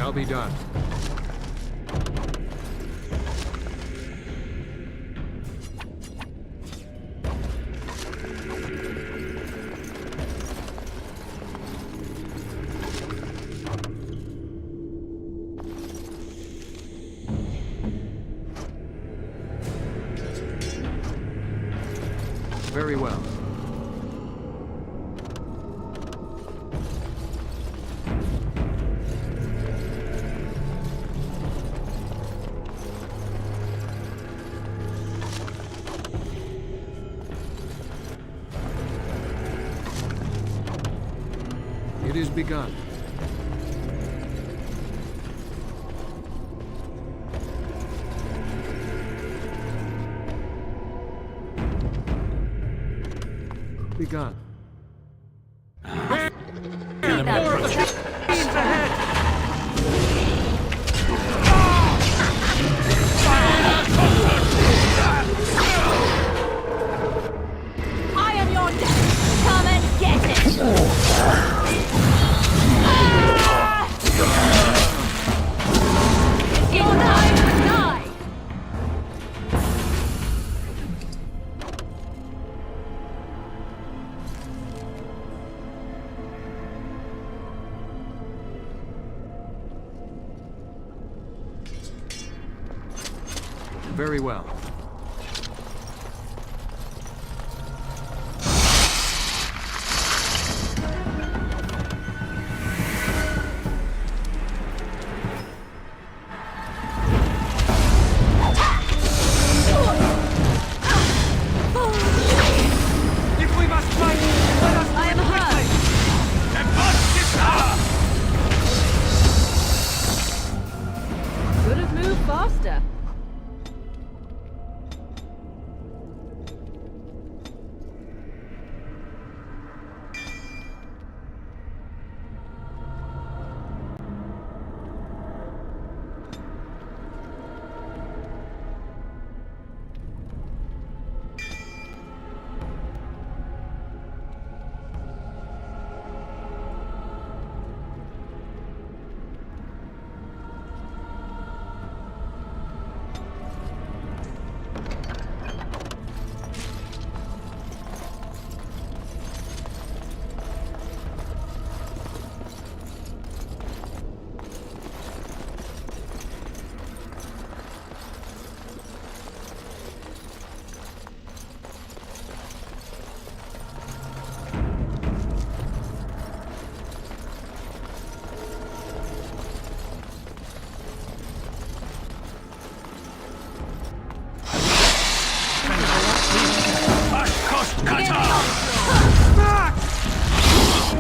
Shall be done. Very well. It is begun. Begun. I am your death. Come and get it. It's your time to die. Very well. If we must fight, let us. I am hurt. Could have moved faster.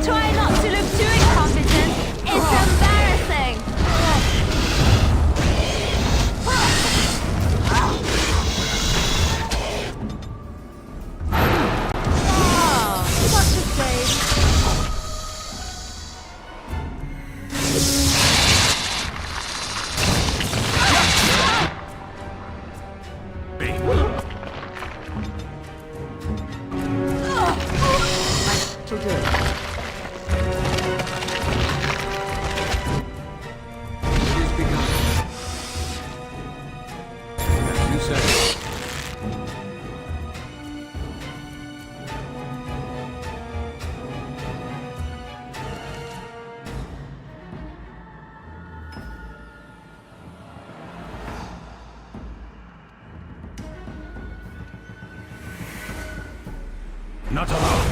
Try not to look too incompetent. It's embarrassing. Oh, such a shame. To do it. It is begun. As you say. Not alone.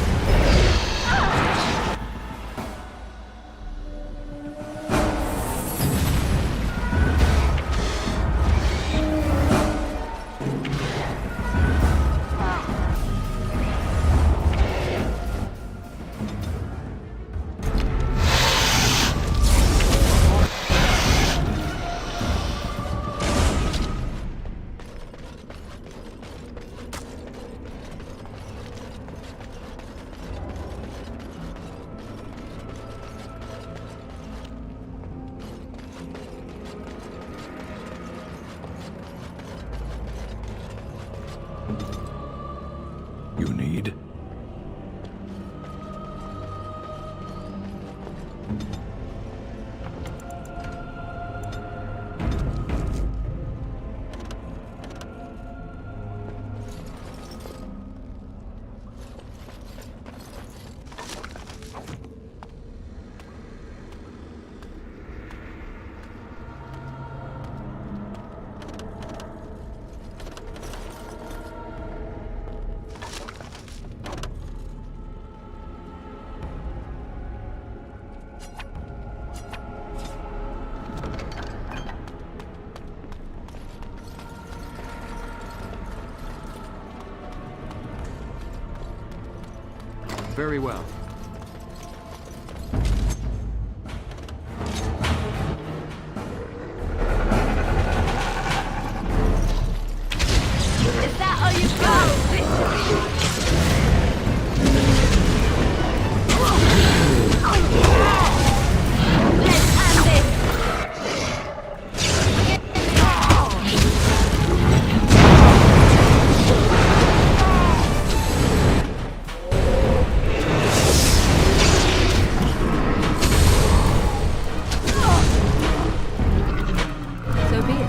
Very well. Is that all you got? Let's end this! So be it.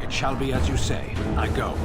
It shall be as you say. I go.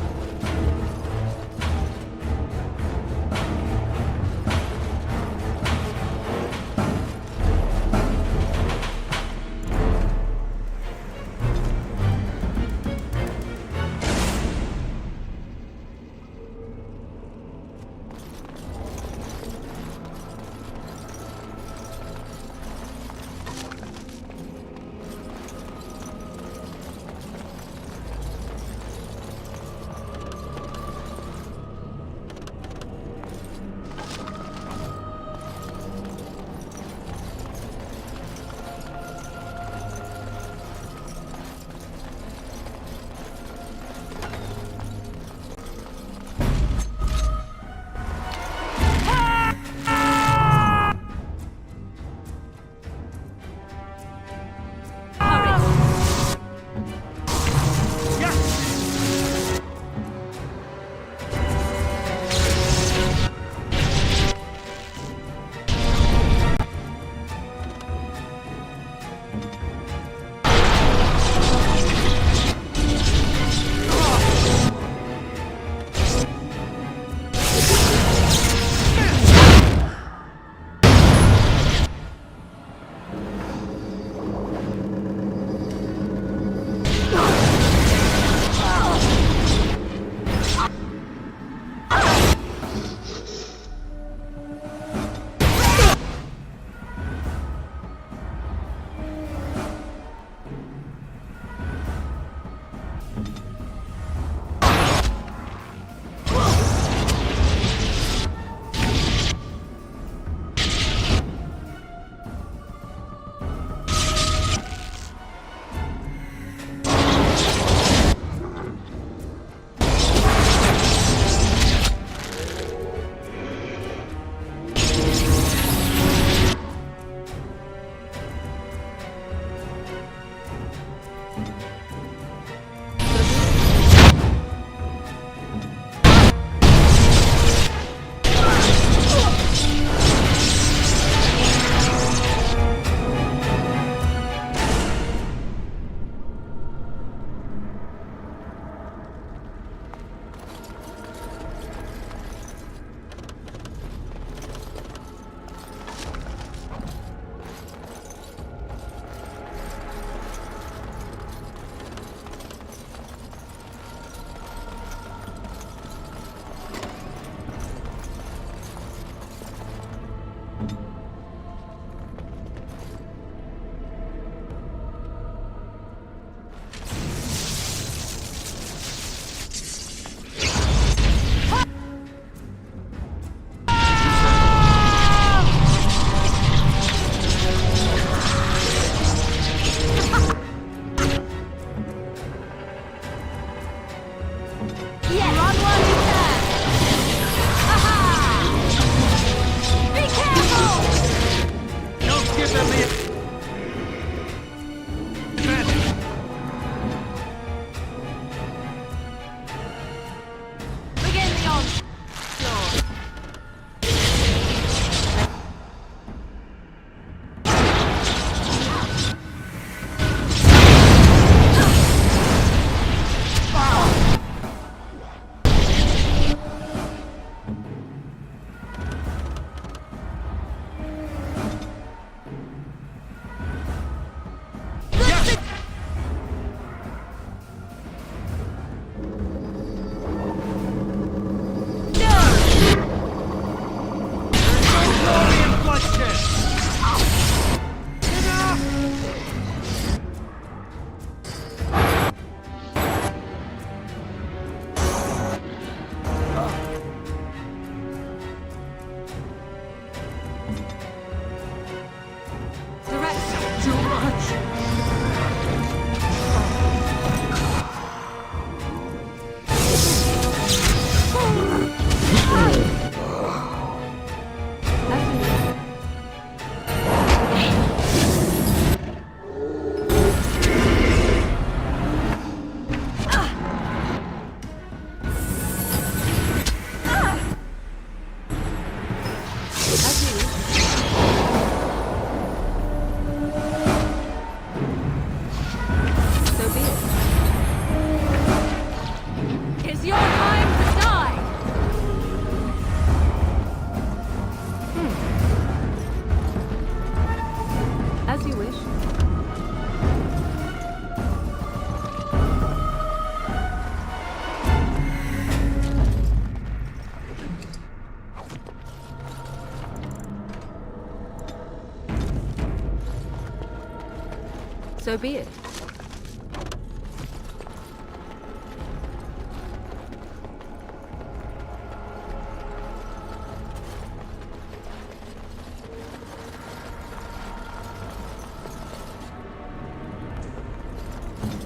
So be it.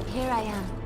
Here I am.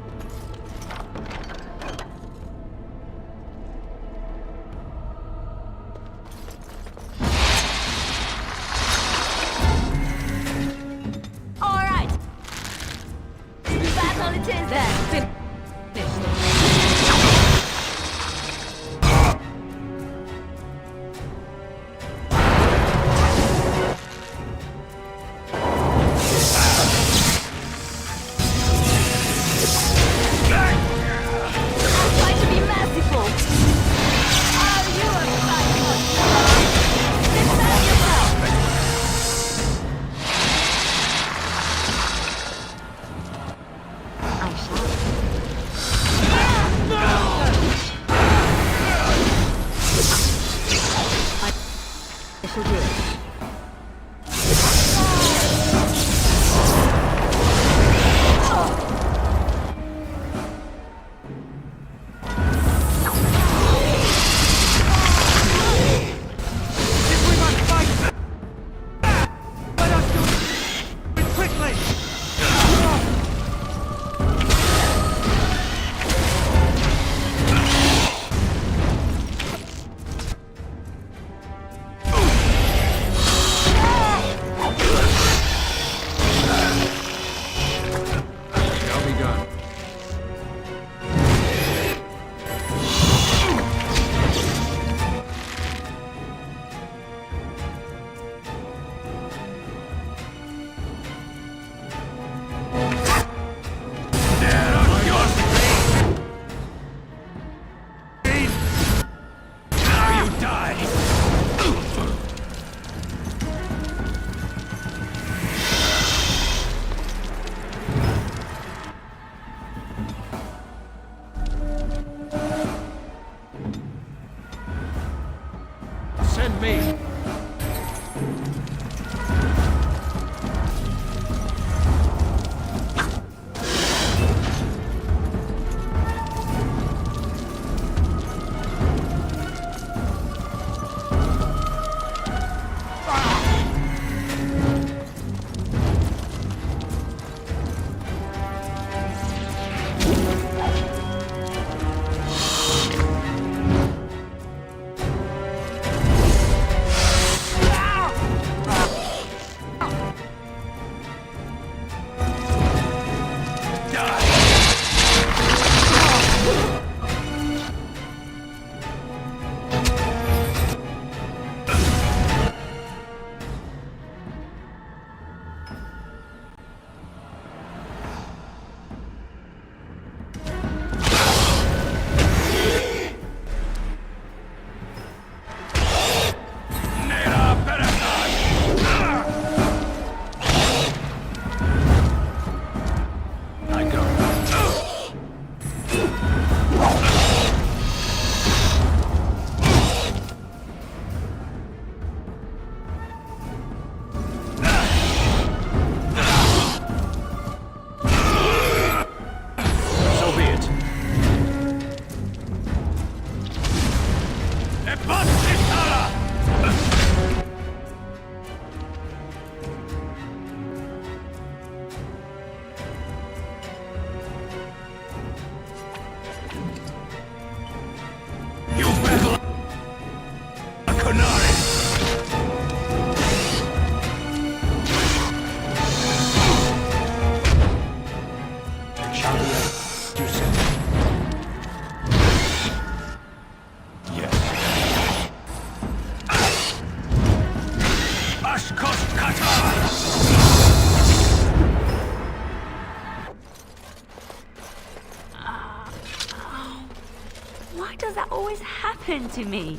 happened to me?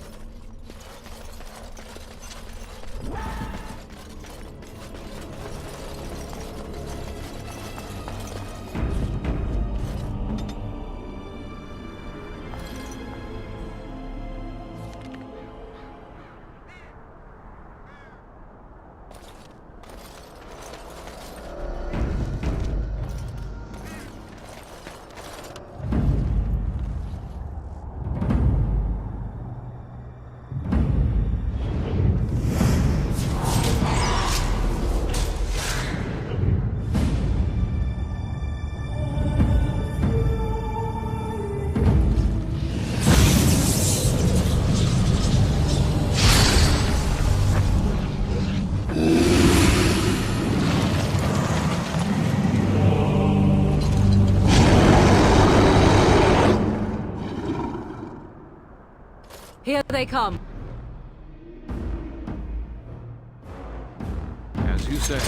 Here they come. As you say.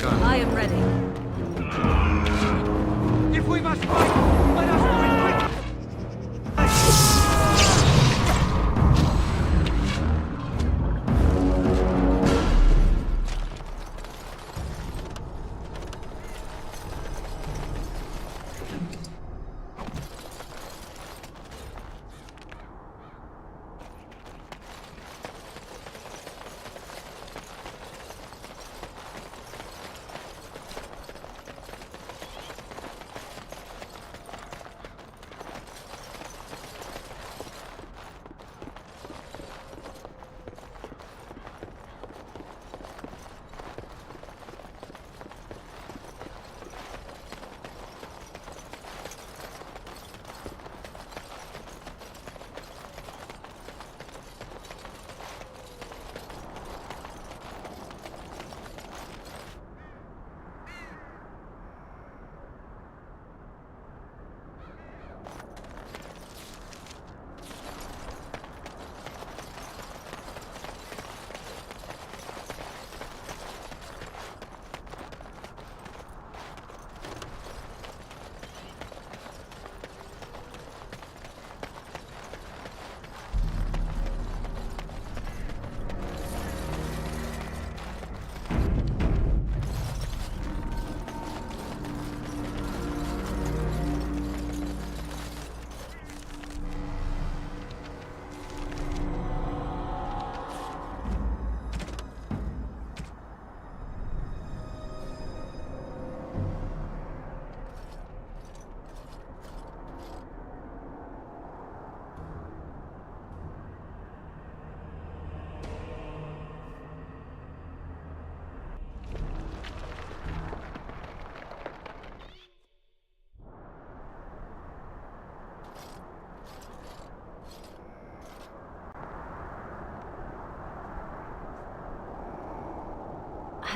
I am ready. If we must fight, let us do it quickly!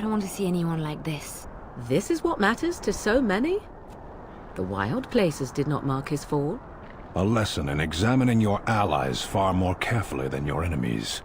I don't want to see anyone like this. This is what matters to so many? The wild places did not mark his fall. A lesson in examining your allies far more carefully than your enemies.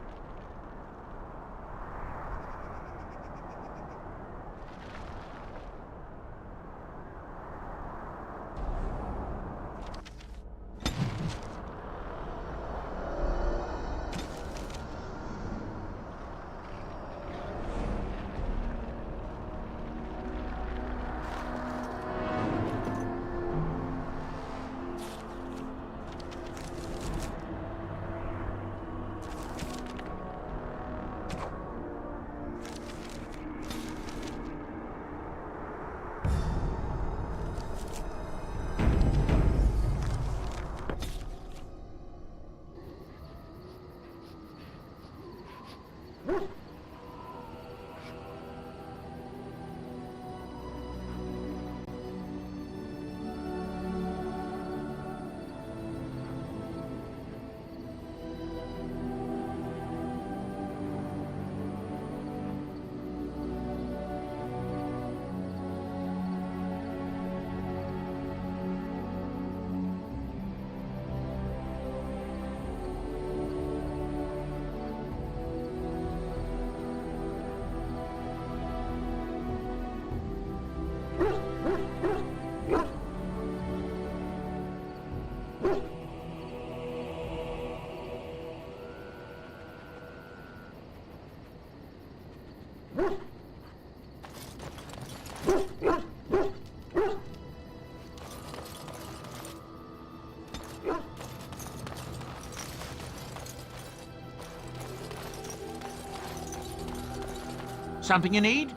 Something you need?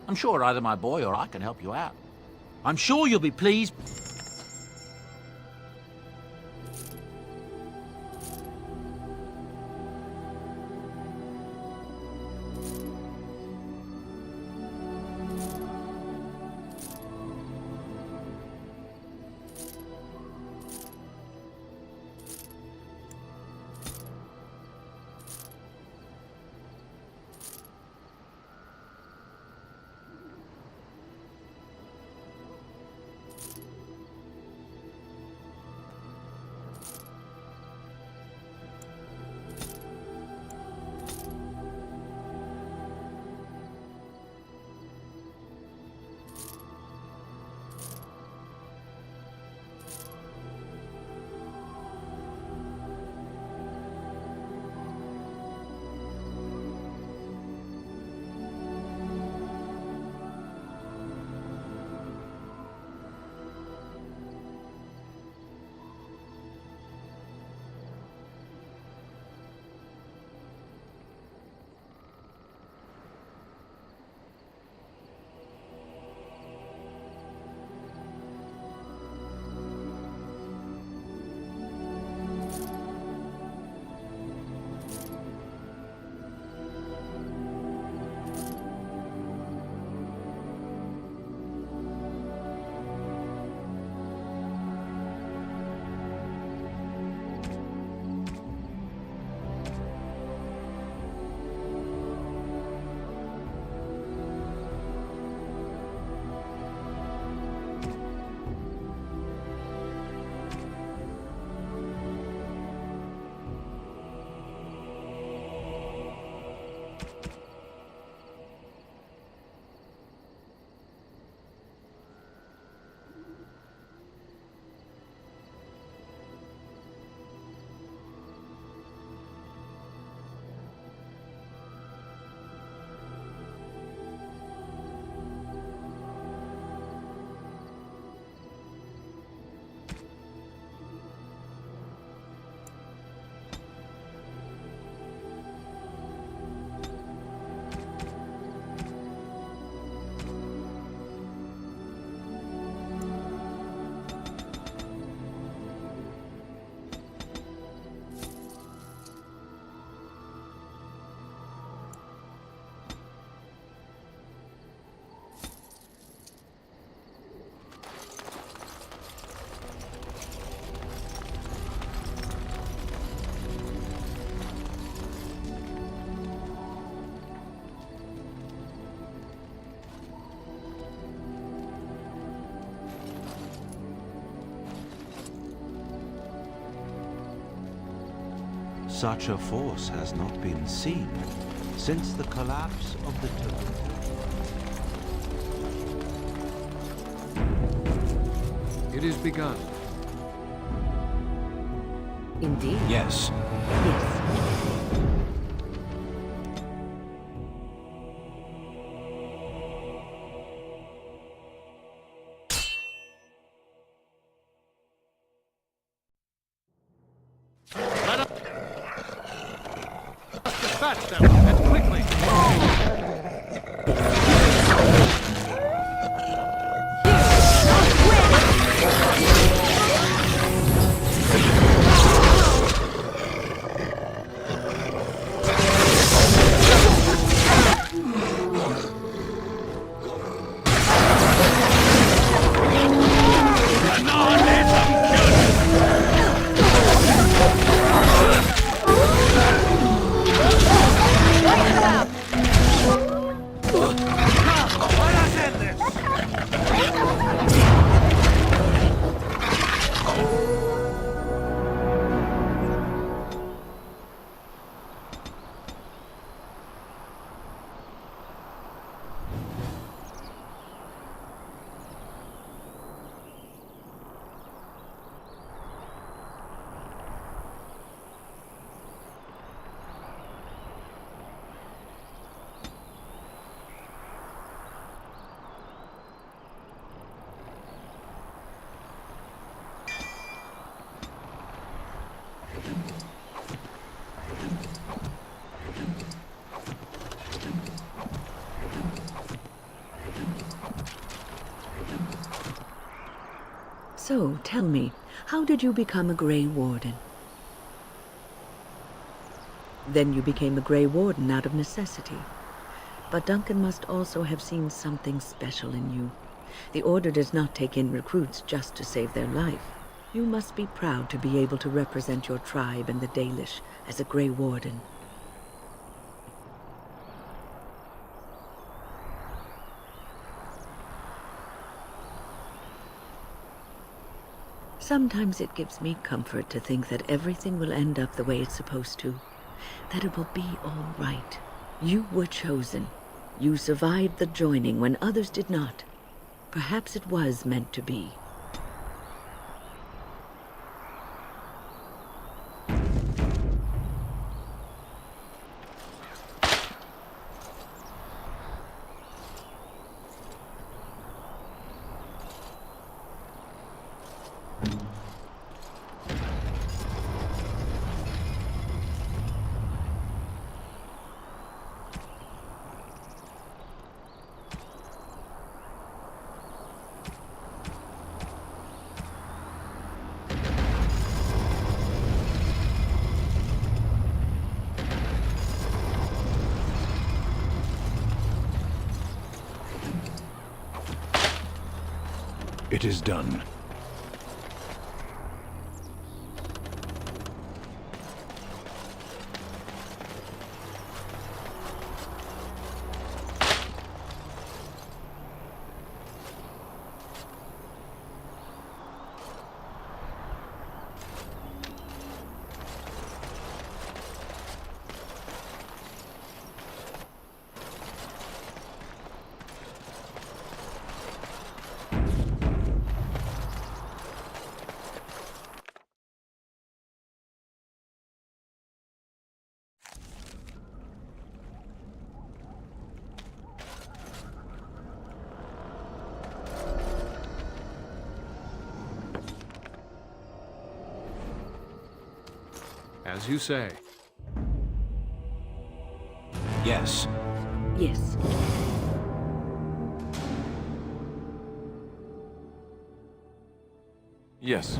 I'm sure either my boy or I can help you out. I'm sure you'll be pleased. Such a force has not been seen since the collapse of the Temple. It is begun. Indeed. Yes. Yes. Dispatch them, and quickly! So, tell me, how did you become a Grey Warden? Then you became a Grey Warden out of necessity. But Duncan must also have seen something special in you. The Order does not take in recruits just to save their life. You must be proud to be able to represent your tribe and the Dalish as a Grey Warden. Sometimes it gives me comfort to think that everything will end up the way it's supposed to. That it will be all right. You were chosen. You survived the joining when others did not. Perhaps it was meant to be. It is done. As you say. Yes. Yes. Yes.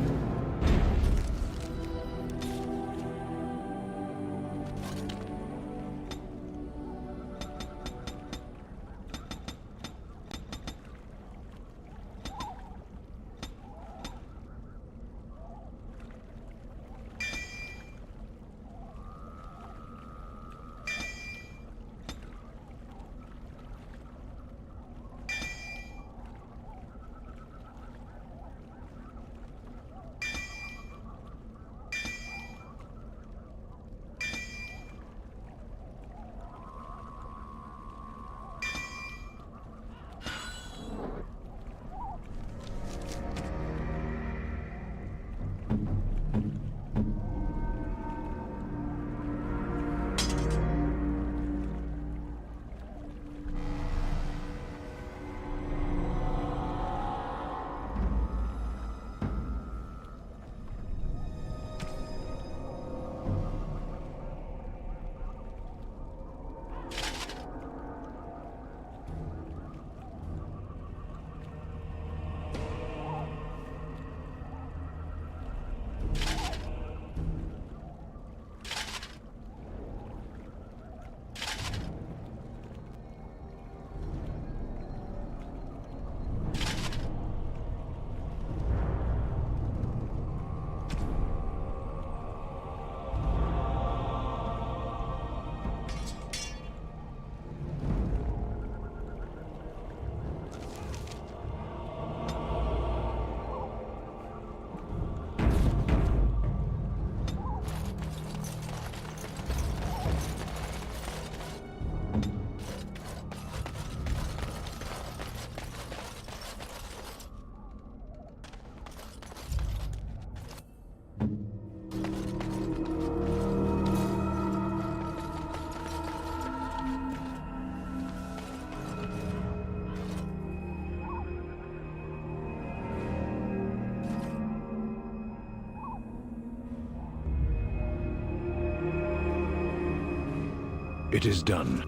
It is done.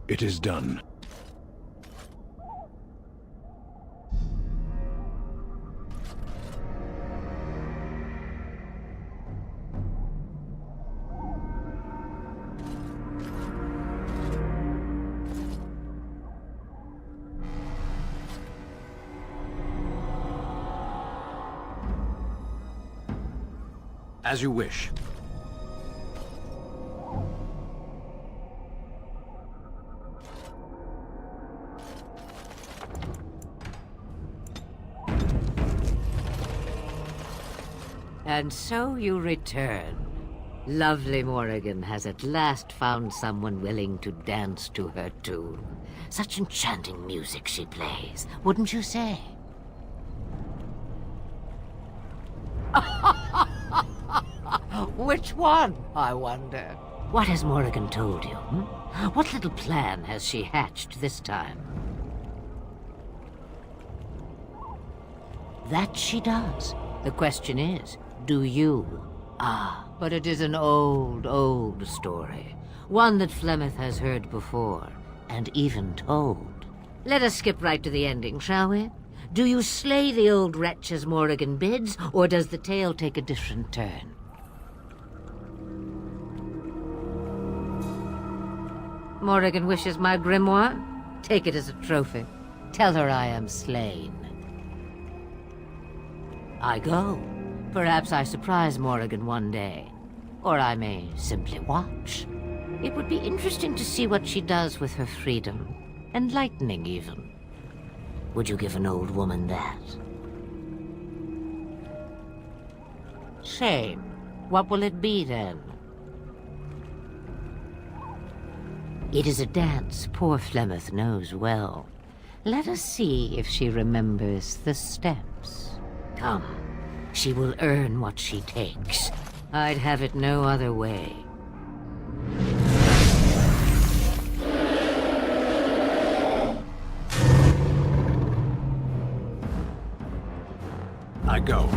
It is done. As you wish. And so you return. Lovely Morrigan has at last found someone willing to dance to her tune. Such enchanting music she plays, wouldn't you say? Which one, I wonder? What has Morrigan told you? What little plan has she hatched this time? That she does. The question is, do you? Ah, but it is an old, old story. One that Flemeth has heard before, and even told. Let us skip right to the ending, shall we? Do you slay the old wretch as Morrigan bids, or does the tale take a different turn? Morrigan wishes my grimoire? Take it as a trophy. Tell her I am slain. I go. Perhaps I surprise Morrigan one day. Or I may simply watch. It would be interesting to see what she does with her freedom. Enlightening, even. Would you give an old woman that? Shame. What will it be, then? It is a dance poor Flemeth knows well. Let us see if she remembers the steps. Come. She will earn what she takes. I'd have it no other way. I go.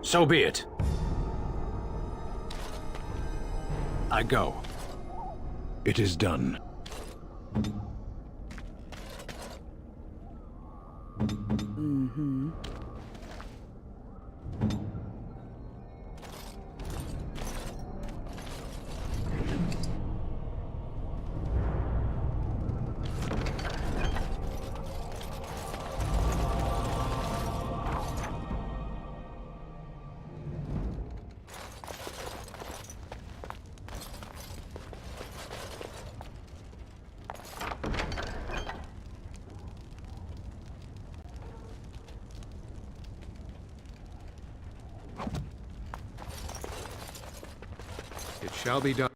So be it. I go. It is done. Mm-hmm. It shall be done.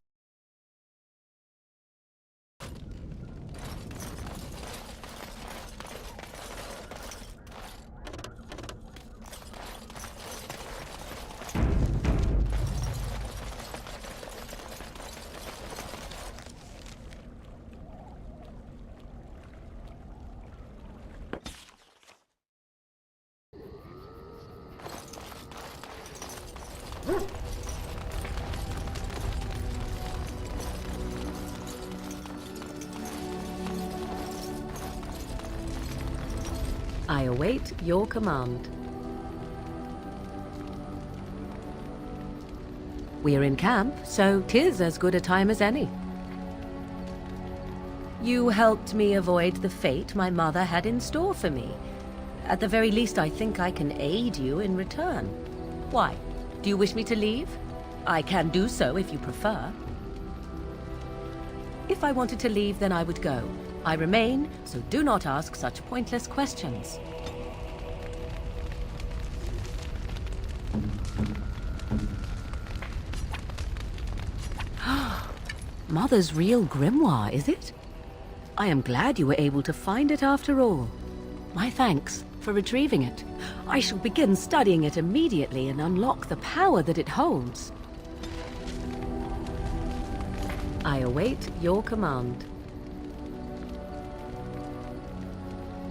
I await your command. We're in camp, so 'tis as good a time as any. You helped me avoid the fate my mother had in store for me. At the very least, I think I can aid you in return. Why? Do you wish me to leave? I can do so if you prefer. If I wanted to leave, then I would go. I remain, so do not ask such pointless questions. Mother's real grimoire, is it? I am glad you were able to find it after all. My thanks for retrieving it. I shall begin studying it immediately and unlock the power that it holds. I await your command.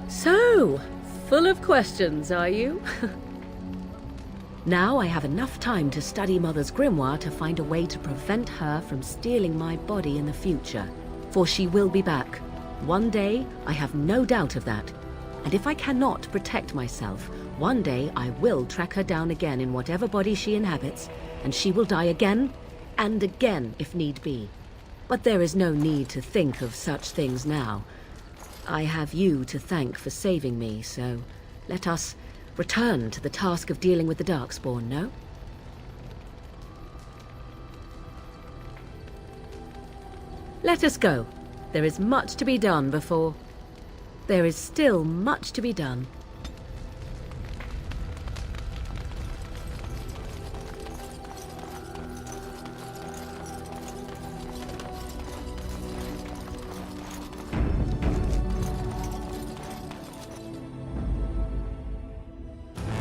So, full of questions, are you? Now I have enough time to study Mother's grimoire to find a way to prevent her from stealing my body in the future. For she will be back. One day, I have no doubt of that. And if I cannot protect myself, one day I will track her down again in whatever body she inhabits, and she will die again and again if need be. But there is no need to think of such things now. I have you to thank for saving me, so let us return to the task of dealing with the Darkspawn, no? Let us go. There is much to be done before... There is still much to be done.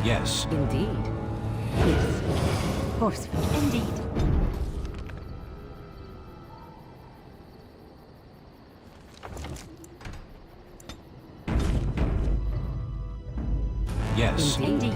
Yes. Indeed. Yes. Forceful. Indeed. Yes. Indeed.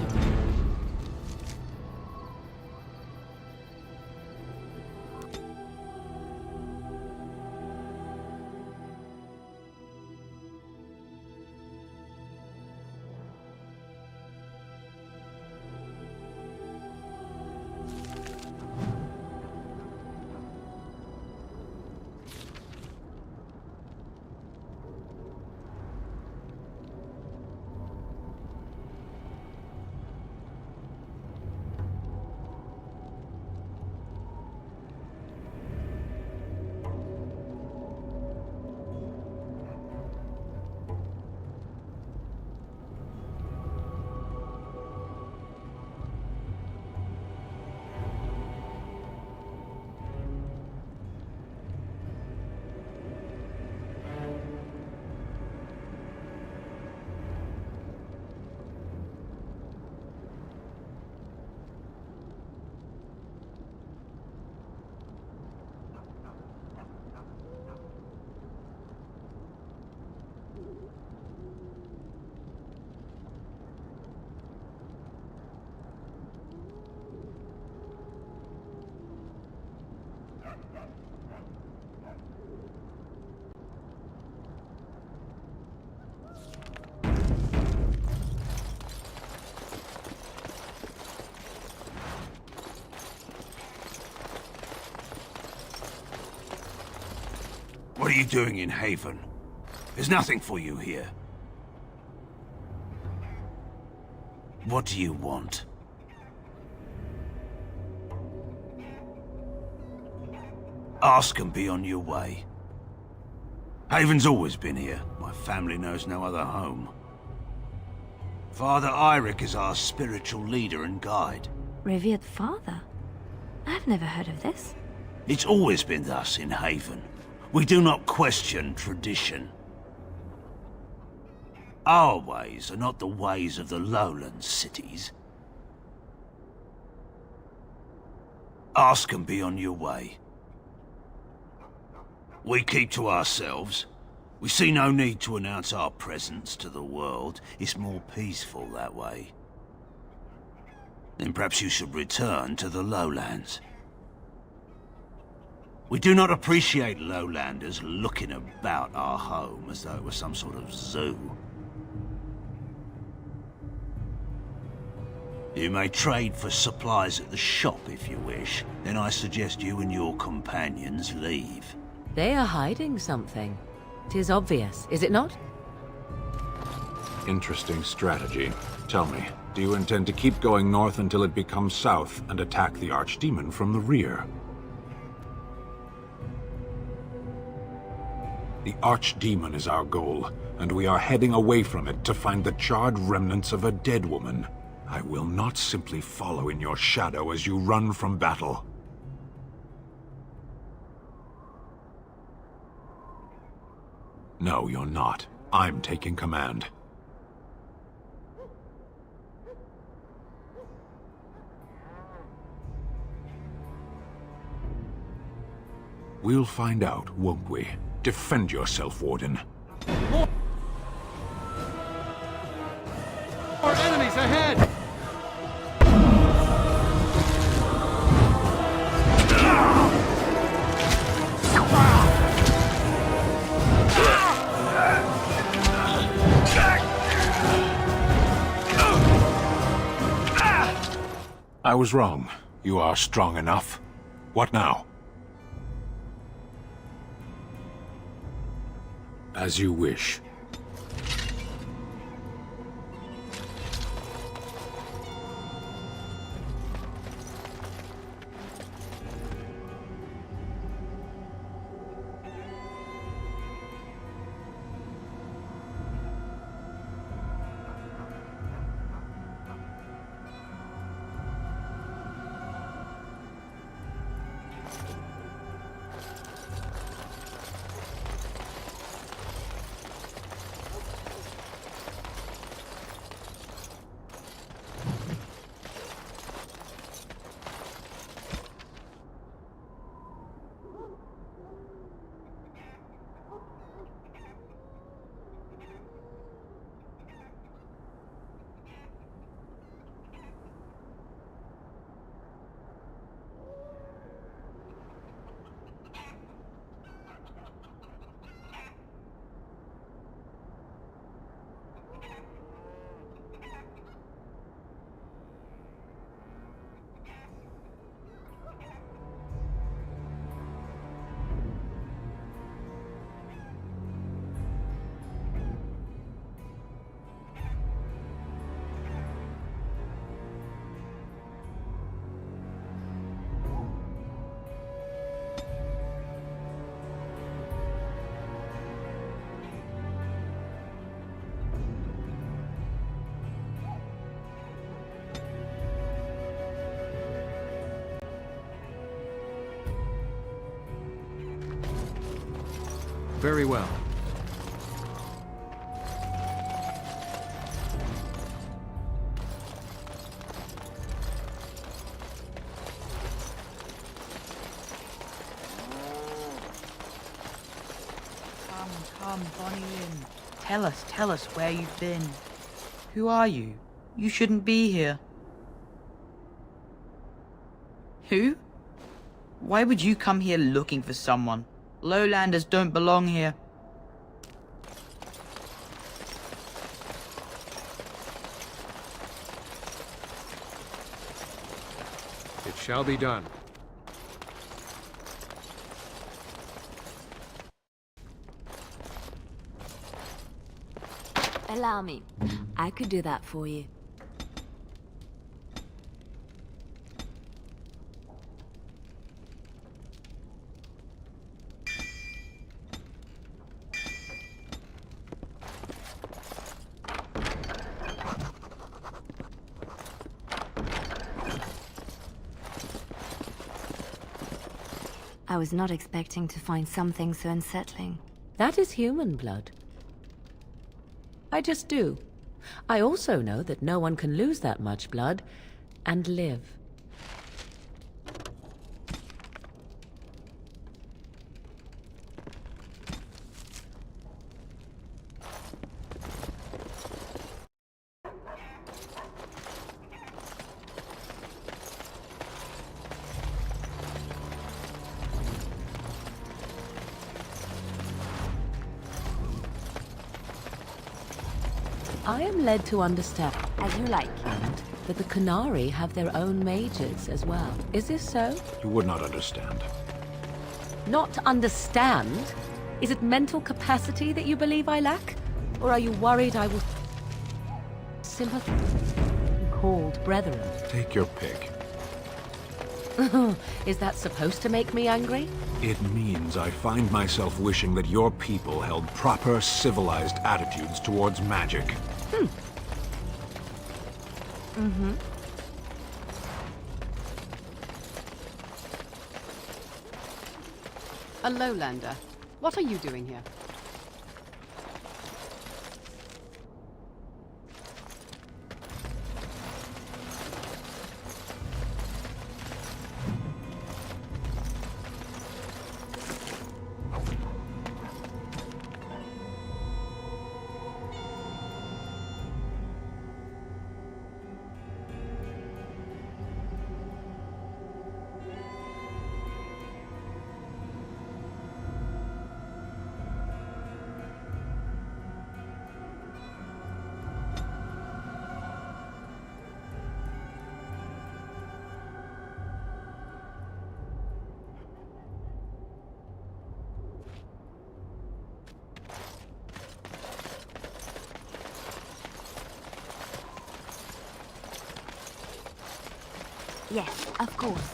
are you doing in Haven? There's nothing for you here. What do you want? Ask and be on your way. Haven's always been here. My family knows no other home. Father Eirik is our spiritual leader and guide. Revered father? I've never heard of this. It's always been thus in Haven. We do not question tradition. Our ways are not the ways of the lowland cities. Ask and be on your way. We keep to ourselves. We see no need to announce our presence to the world. It's more peaceful that way. Then perhaps you should return to the lowlands. We do not appreciate lowlanders looking about our home as though it was some sort of zoo. You may trade for supplies at the shop if you wish. Then I suggest you and your companions leave. They are hiding something. 'Tis obvious, is it not? Interesting strategy. Tell me, do you intend to keep going north until it becomes south and attack the Archdemon from the rear? The Archdemon is our goal, and we are heading away from it to find the charred remnants of a dead woman. I will not simply follow in your shadow as you run from battle. No, you're not. I'm taking command. We'll find out, won't we? Defend yourself, Warden. More enemies ahead! I was wrong. You are strong enough. What now? As you wish. Very well. Come, Bonnie Lynn. Tell us where you've been. Who are you? You shouldn't be here. Who? Why would you come here looking for someone? Lowlanders don't belong here. It shall be done. allow me, I could do that for you. I was not expecting to find something so unsettling. That is human blood. I just do. I also know that no one can lose that much blood and live. I am led to understand, as you like, that the Qunari have their own mages as well. Is this so? You would not understand. Not understand? Is it mental capacity that you believe I lack? Or are you worried I will sympathize called brethren? Take your pick. Is that supposed to make me angry? It means I find myself wishing that your people held proper, civilized attitudes towards magic. A lowlander. What are you doing here? Yes, of course.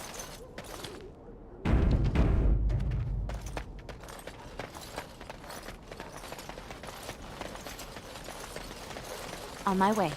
On my way.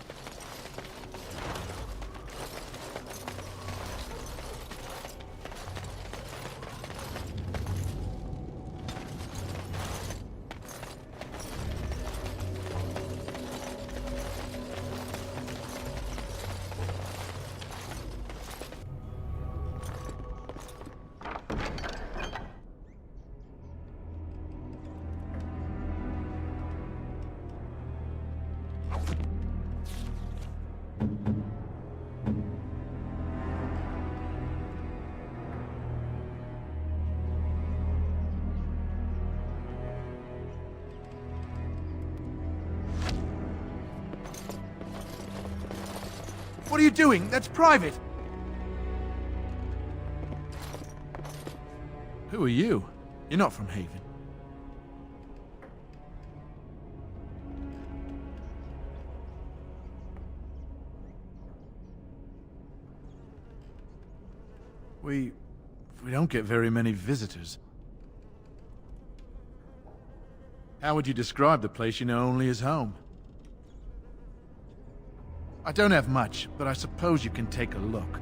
What are you doing? That's private! Who are you? You're not from Haven. We don't get very many visitors. How would you describe the place you know only as home? I don't have much, but I suppose you can take a look.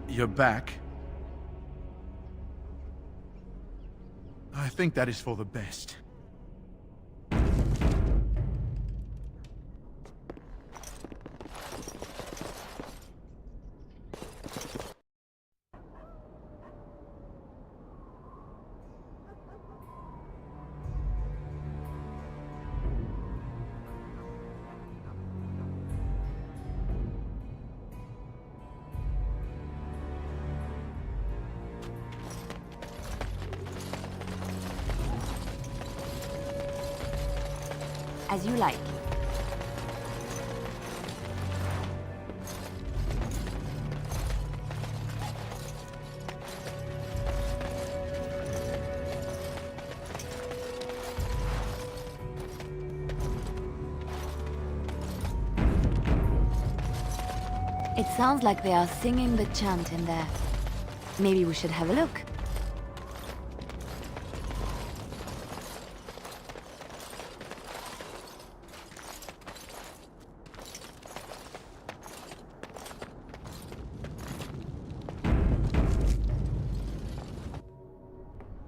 You're back. I think that is for the best. As you like. It sounds like they are singing the chant in there. Maybe we should have a look.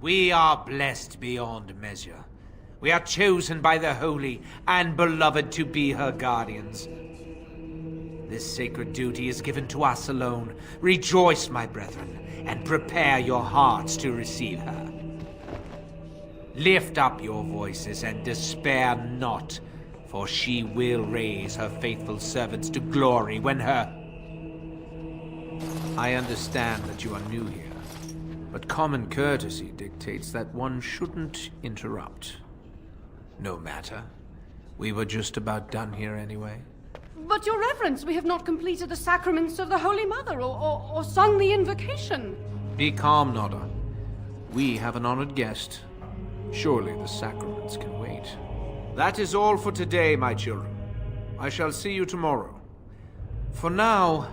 We are blessed beyond measure. We are chosen by the Holy and Beloved to be her guardians. This sacred duty is given to us alone. Rejoice, my brethren, and prepare your hearts to receive her. Lift up your voices and despair not, for she will raise her faithful servants to glory when her... I understand that you are new here. But common courtesy dictates that one shouldn't interrupt. No matter. We were just about done here anyway. But, Your Reverence, we have not completed the sacraments of the Holy Mother or sung the invocation. Be calm, Nodda. We have an honored guest. Surely the sacraments can wait. That is all for today, my children. I shall see you tomorrow. For now,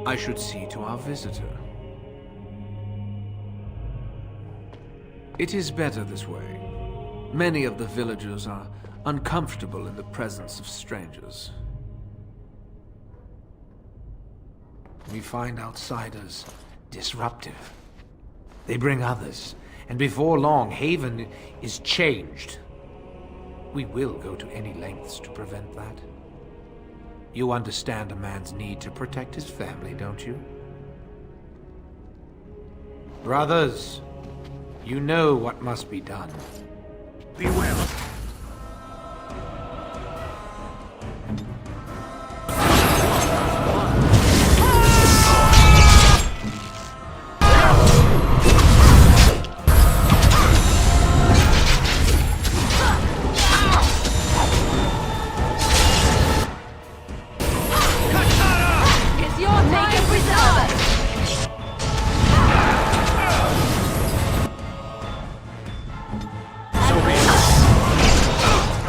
I should see to our visitor. It is better this way. Many of the villagers are uncomfortable in the presence of strangers. We find outsiders disruptive. They bring others, and before long, Haven is changed. We will go to any lengths to prevent that. You understand a man's need to protect his family, don't you? Brothers, you know what must be done. Be well. It's your time to preserve.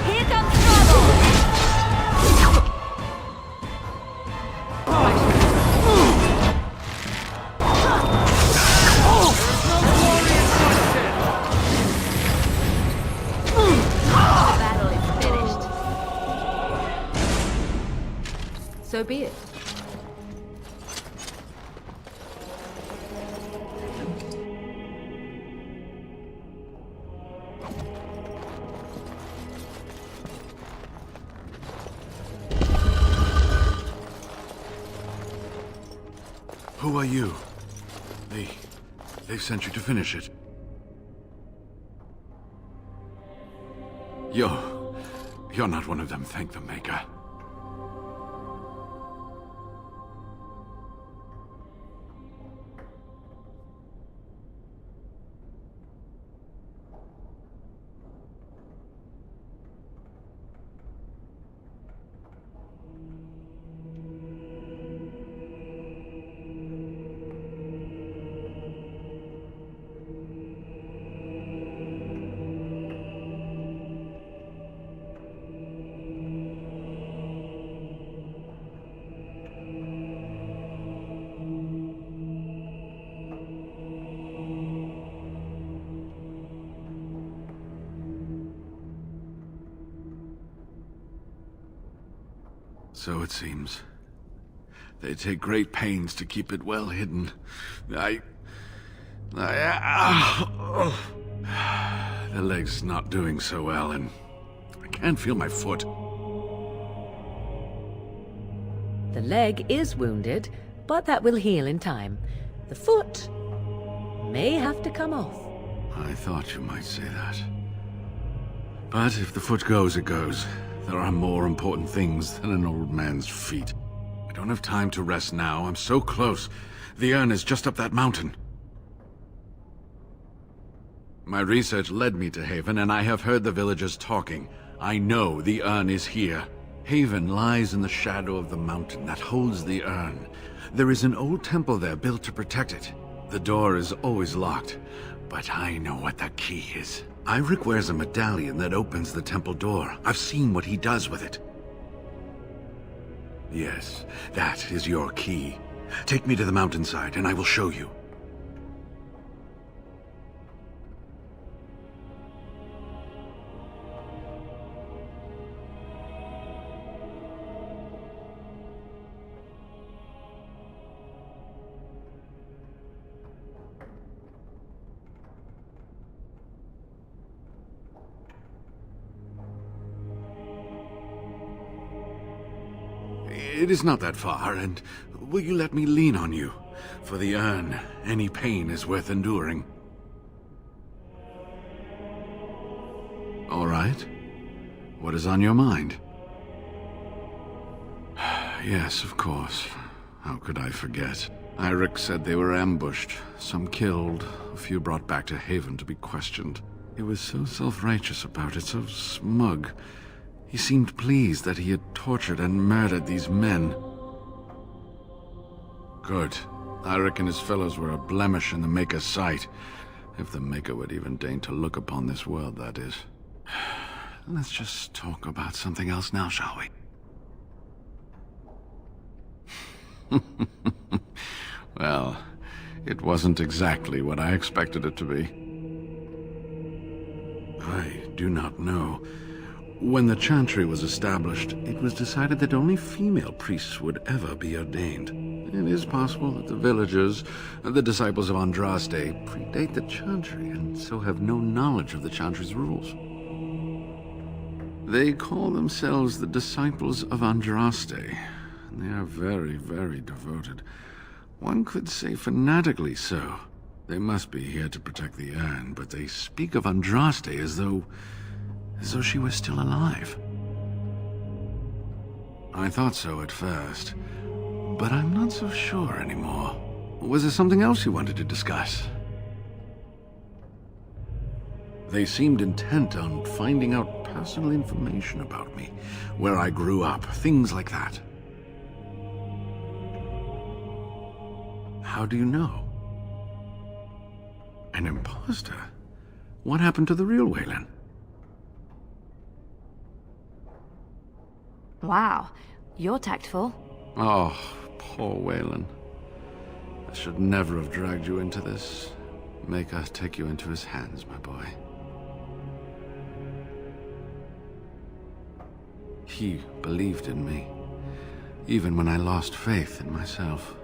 Here comes trouble! The battle is finished. So be it. Who are you? They've sent you to finish it. You're not one of them, thank the Maker. So it seems. They take great pains to keep it well hidden. The leg's not doing so well, and I can't feel my foot. The leg is wounded, but that will heal in time. The foot may have to come off. I thought you might say that. But if the foot goes, it goes. There are more important things than an old man's feet. I don't have time to rest now. I'm so close. The urn is just up that mountain. My research led me to Haven, and I have heard the villagers talking. I know the urn is here. Haven lies in the shadow of the mountain that holds the urn. There is an old temple there built to protect it. The door is always locked, but I know what the key is. Eirik wears a medallion that opens the temple door. I've seen what he does with it. Yes, that is your key. Take me to the mountainside, and I will show you. It is not that far, and will you let me lean on you? For the urn, any pain is worth enduring. All right. What is on your mind? Yes, of course. How could I forget? Eirik said they were ambushed, some killed, a few brought back to Haven to be questioned. He was so self-righteous about it, so smug. He seemed pleased that he had tortured and murdered these men. Good. Eirik and his fellows were a blemish in the Maker's sight. If the Maker would even deign to look upon this world, that is. Let's just talk about something else now, shall we? Well, it wasn't exactly what I expected it to be. I do not know. When the Chantry was established, it was decided that only female priests would ever be ordained. It is possible that the villagers, the disciples of Andraste, predate the Chantry and so have no knowledge of the Chantry's rules. They call themselves the Disciples of Andraste, and they are very, very devoted. One could say fanatically so. They must be here to protect the urn, but they speak of Andraste as though she was still alive. I thought so at first, but I'm not so sure anymore. Was there something else you wanted to discuss? They seemed intent on finding out personal information about me, where I grew up, things like that. How do you know? An imposter? What happened to the real Waylon? Wow, you're tactful. Oh, poor Waylon. I should never have dragged you into this. Maker take you into his hands, my boy. He believed in me, even when I lost faith in myself.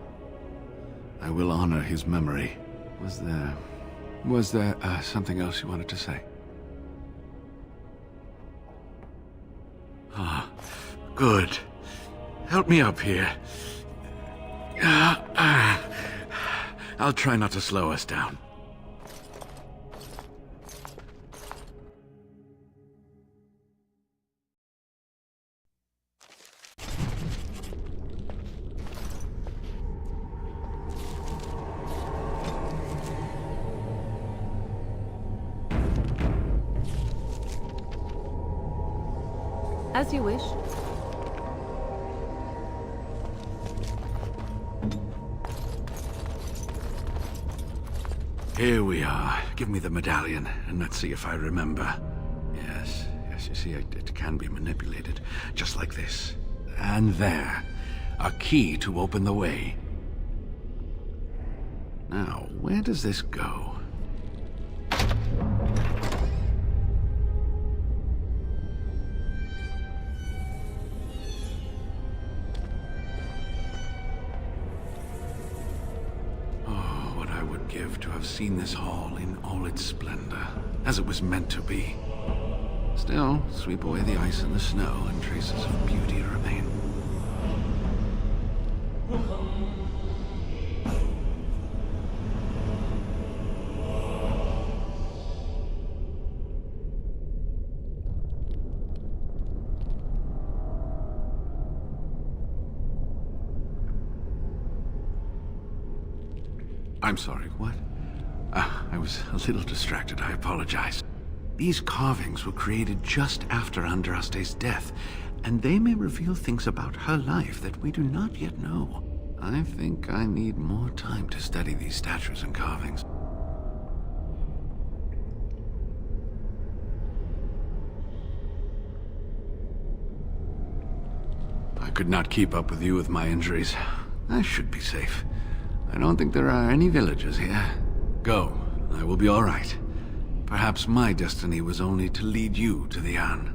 I will honor his memory. Was there something else you wanted to say? Ah, good. Help me up here. I'll try not to slow us down. As you wish. Here we are. Give me the medallion, and let's see if I remember. Yes, you see, it can be manipulated, just like this. And there. A key to open the way. Now, where does this go? seen this hall in all its splendor, as it was meant to be. Still, sweep away the ice and the snow, and traces of beauty remain. I'm sorry, what? I was a little distracted, I apologize. These carvings were created just after Andraste's death, and they may reveal things about her life that we do not yet know. I think I need more time to study these statues and carvings. I could not keep up with you with my injuries. I should be safe. I don't think there are any villagers here. Go. I will be all right. Perhaps my destiny was only to lead you to the Anne.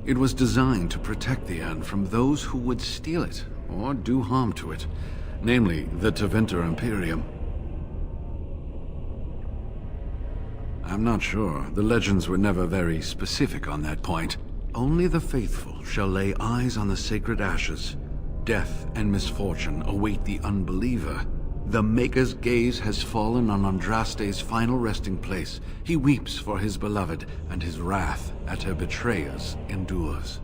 It was designed to protect the Anne from those who would steal it or do harm to it, namely the Tevinter Imperium. I'm not sure. The legends were never very specific on that point. Only the faithful shall lay eyes on the sacred ashes. Death and misfortune await the unbeliever. The Maker's gaze has fallen on Andraste's final resting place. He weeps for his beloved, and his wrath at her betrayers endures.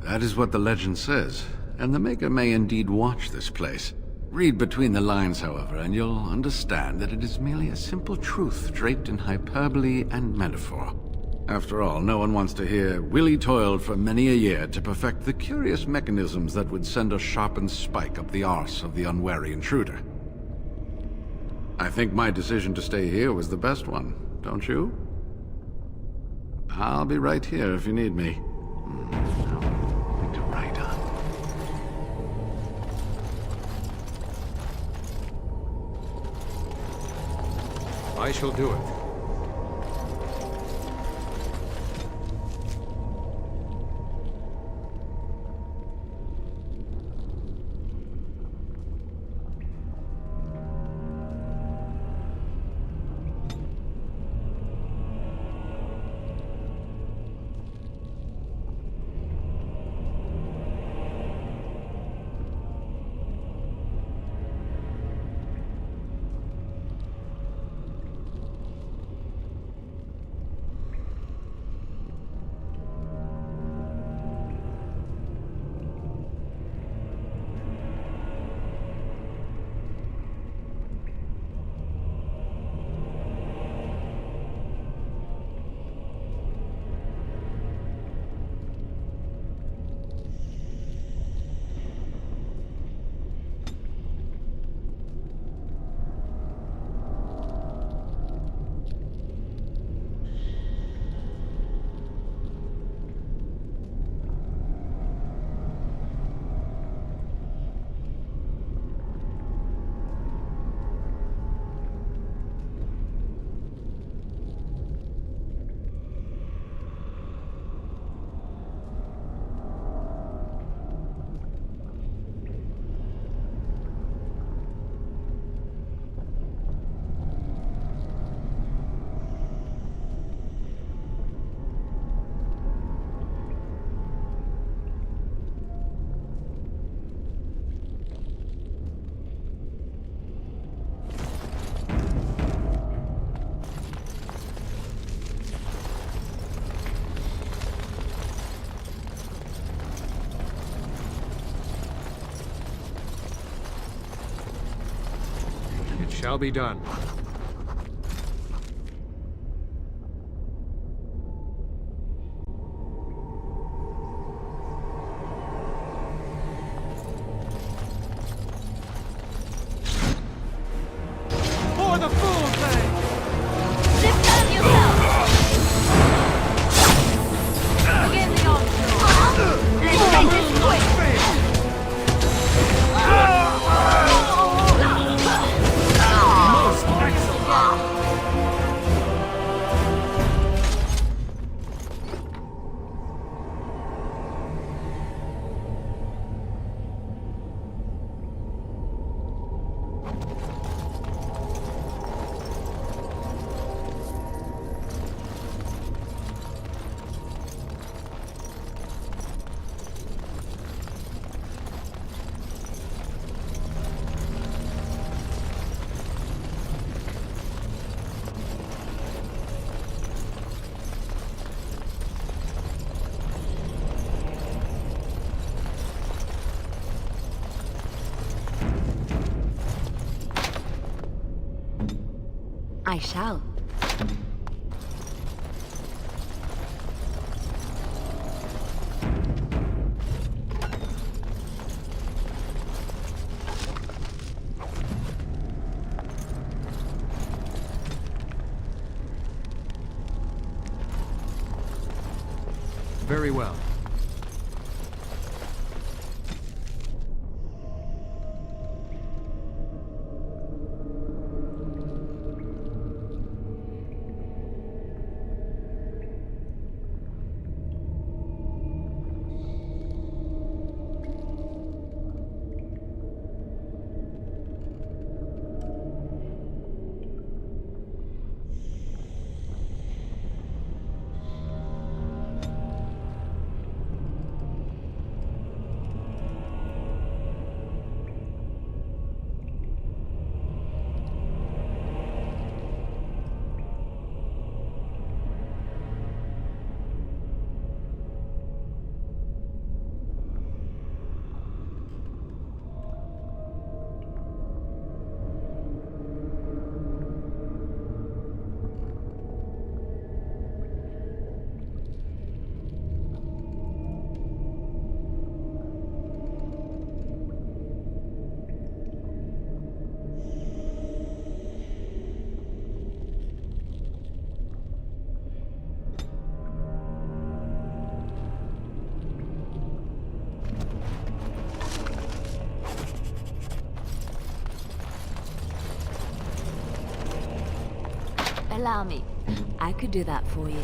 That is what the legend says, and the Maker may indeed watch this place. Read between the lines, however, and you'll understand that it is merely a simple truth draped in hyperbole and metaphor. After all, no one wants to hear Willie toiled for many a year to perfect the curious mechanisms that would send a sharpened spike up the arse of the unwary intruder. I think my decision to stay here was the best one, don't you? I'll be right here if you need me. Nothing to write on. I shall do it. Shall be done. For the fool's sake! Defend yourself! Begin the onslaught! Let's make this quick! Most I shall. Very well. Allow me. I could do that for you.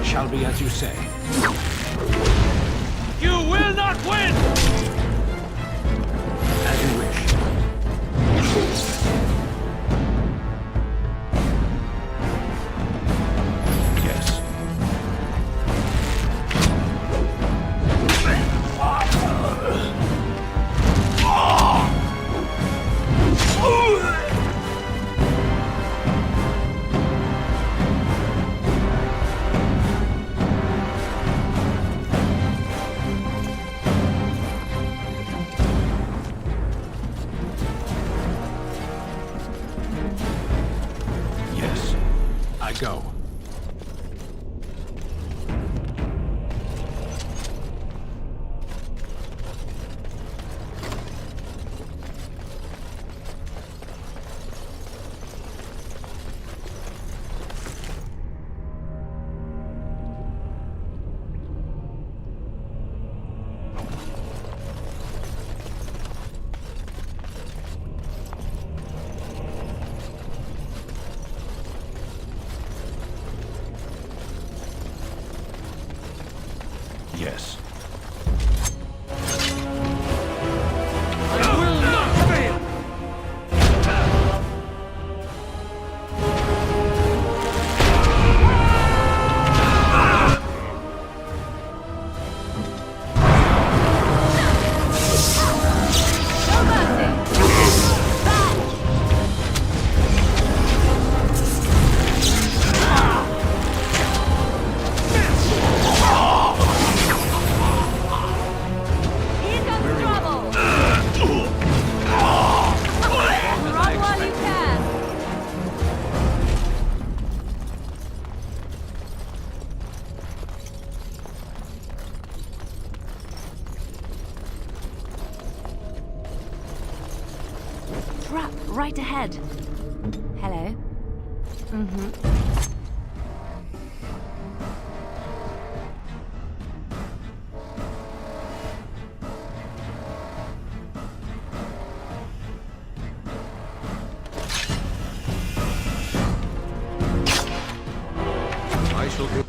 Shall be as you say. You will not win! As you wish. Yes. I go. Yes. Trap right ahead. Hello? Mm-hmm. I shall do.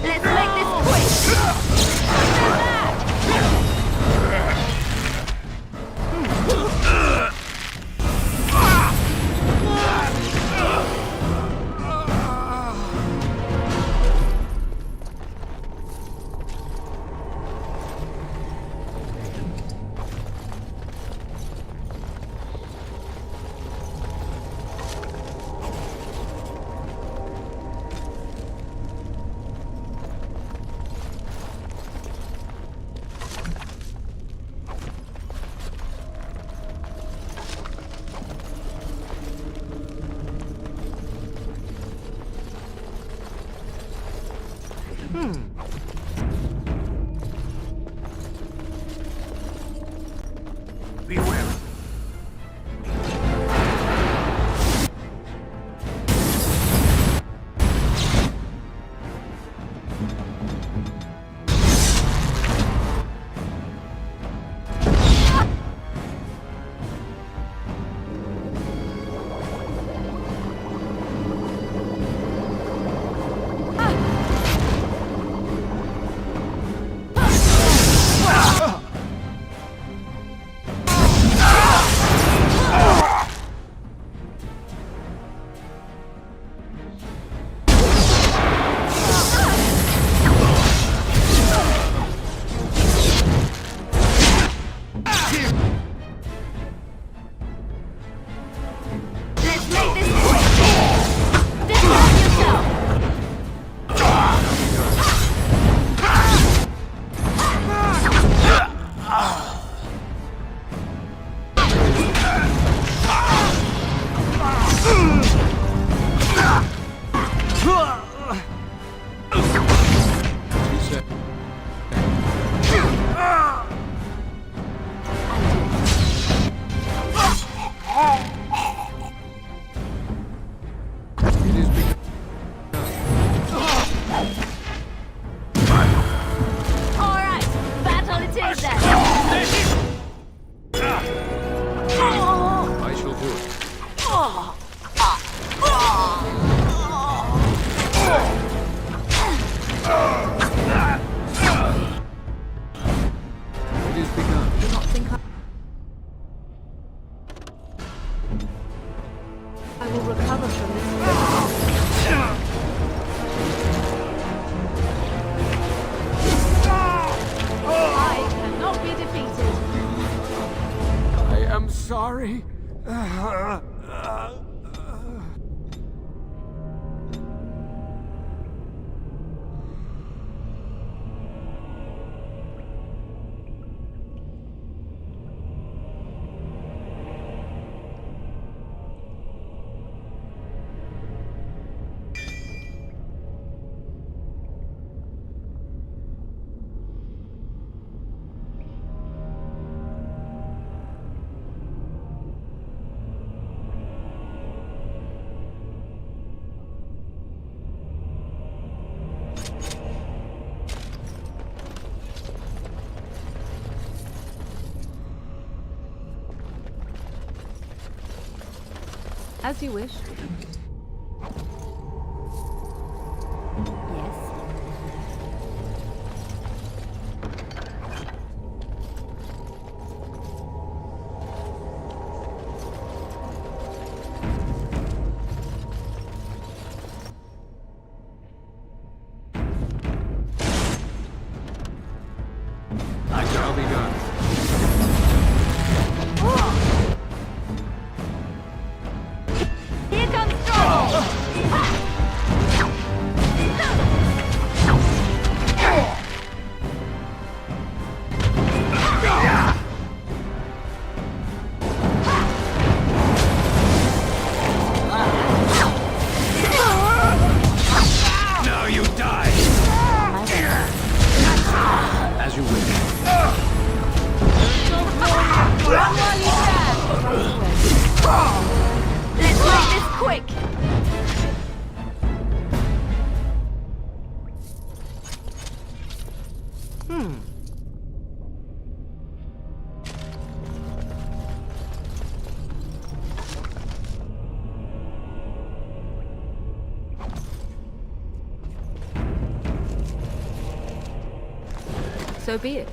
Let's make this quick! Beware. Ah! sorry. As you wish. I shall be done. Here comes trouble! Now you die! As you wish. Run while you can! Let's make this quick! So be it.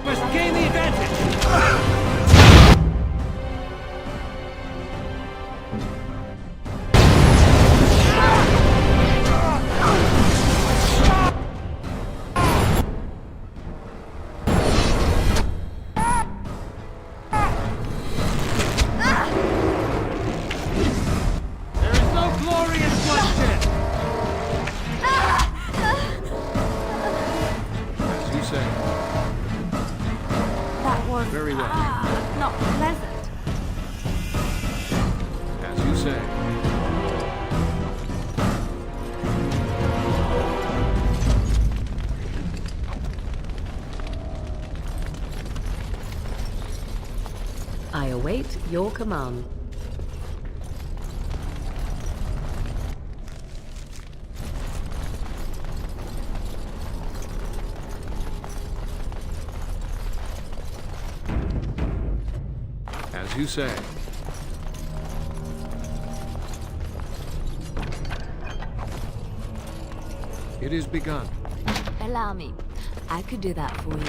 Must gain the advantage! Very well. Not pleasant. As you say. I await your command. As you say. It is begun. Allow me. I could do that for you.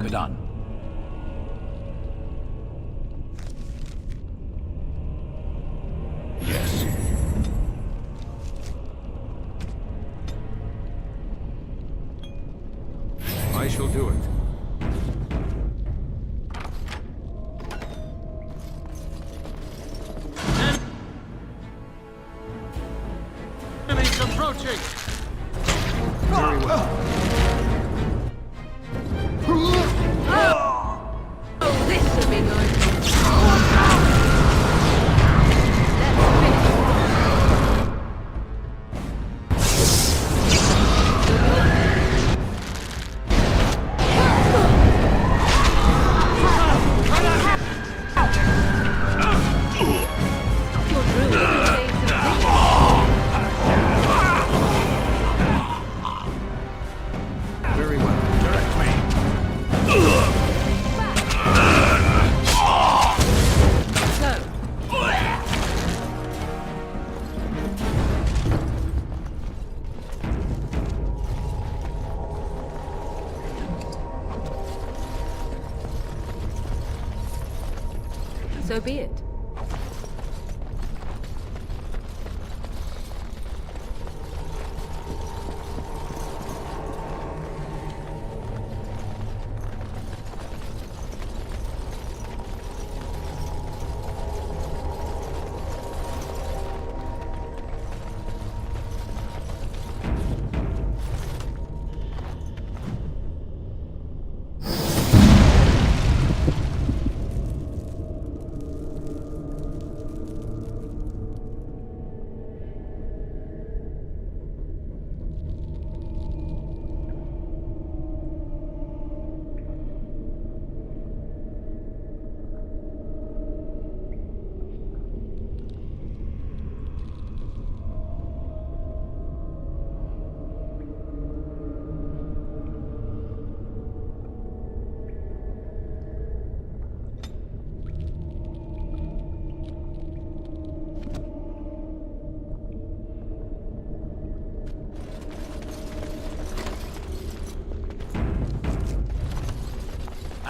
Done. Yes. I shall do it. Enemies approaching! Very well. So be it.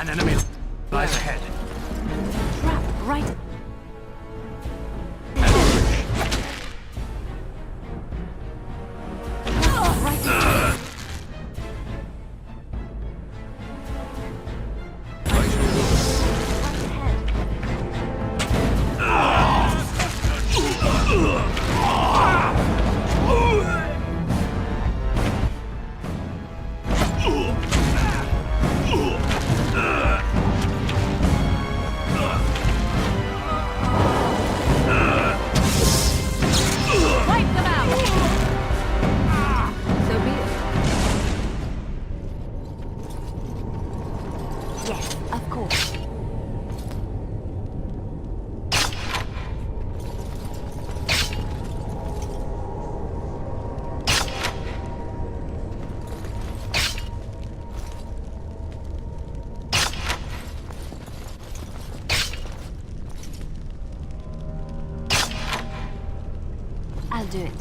An enemy lies ahead. Trap, right. Yes, of course. I'll do it.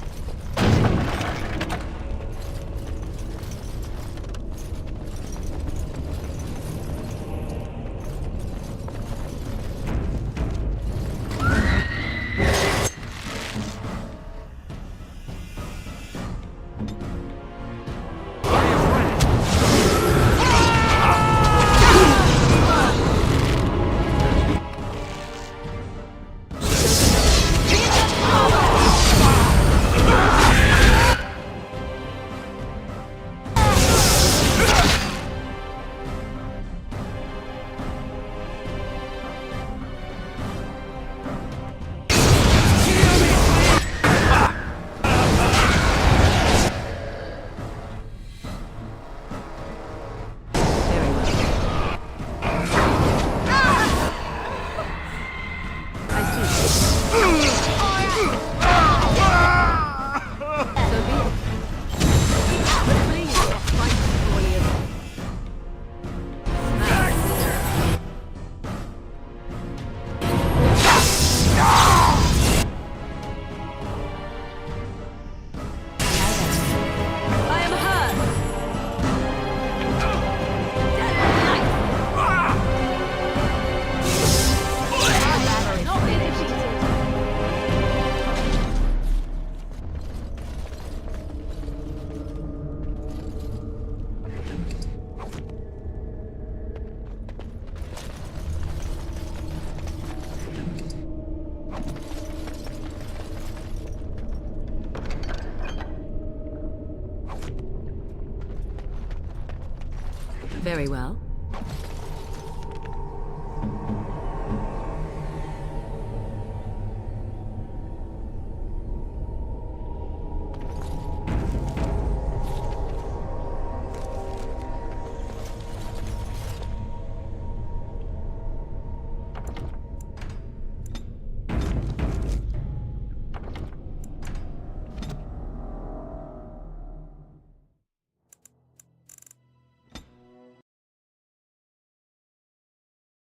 Very well.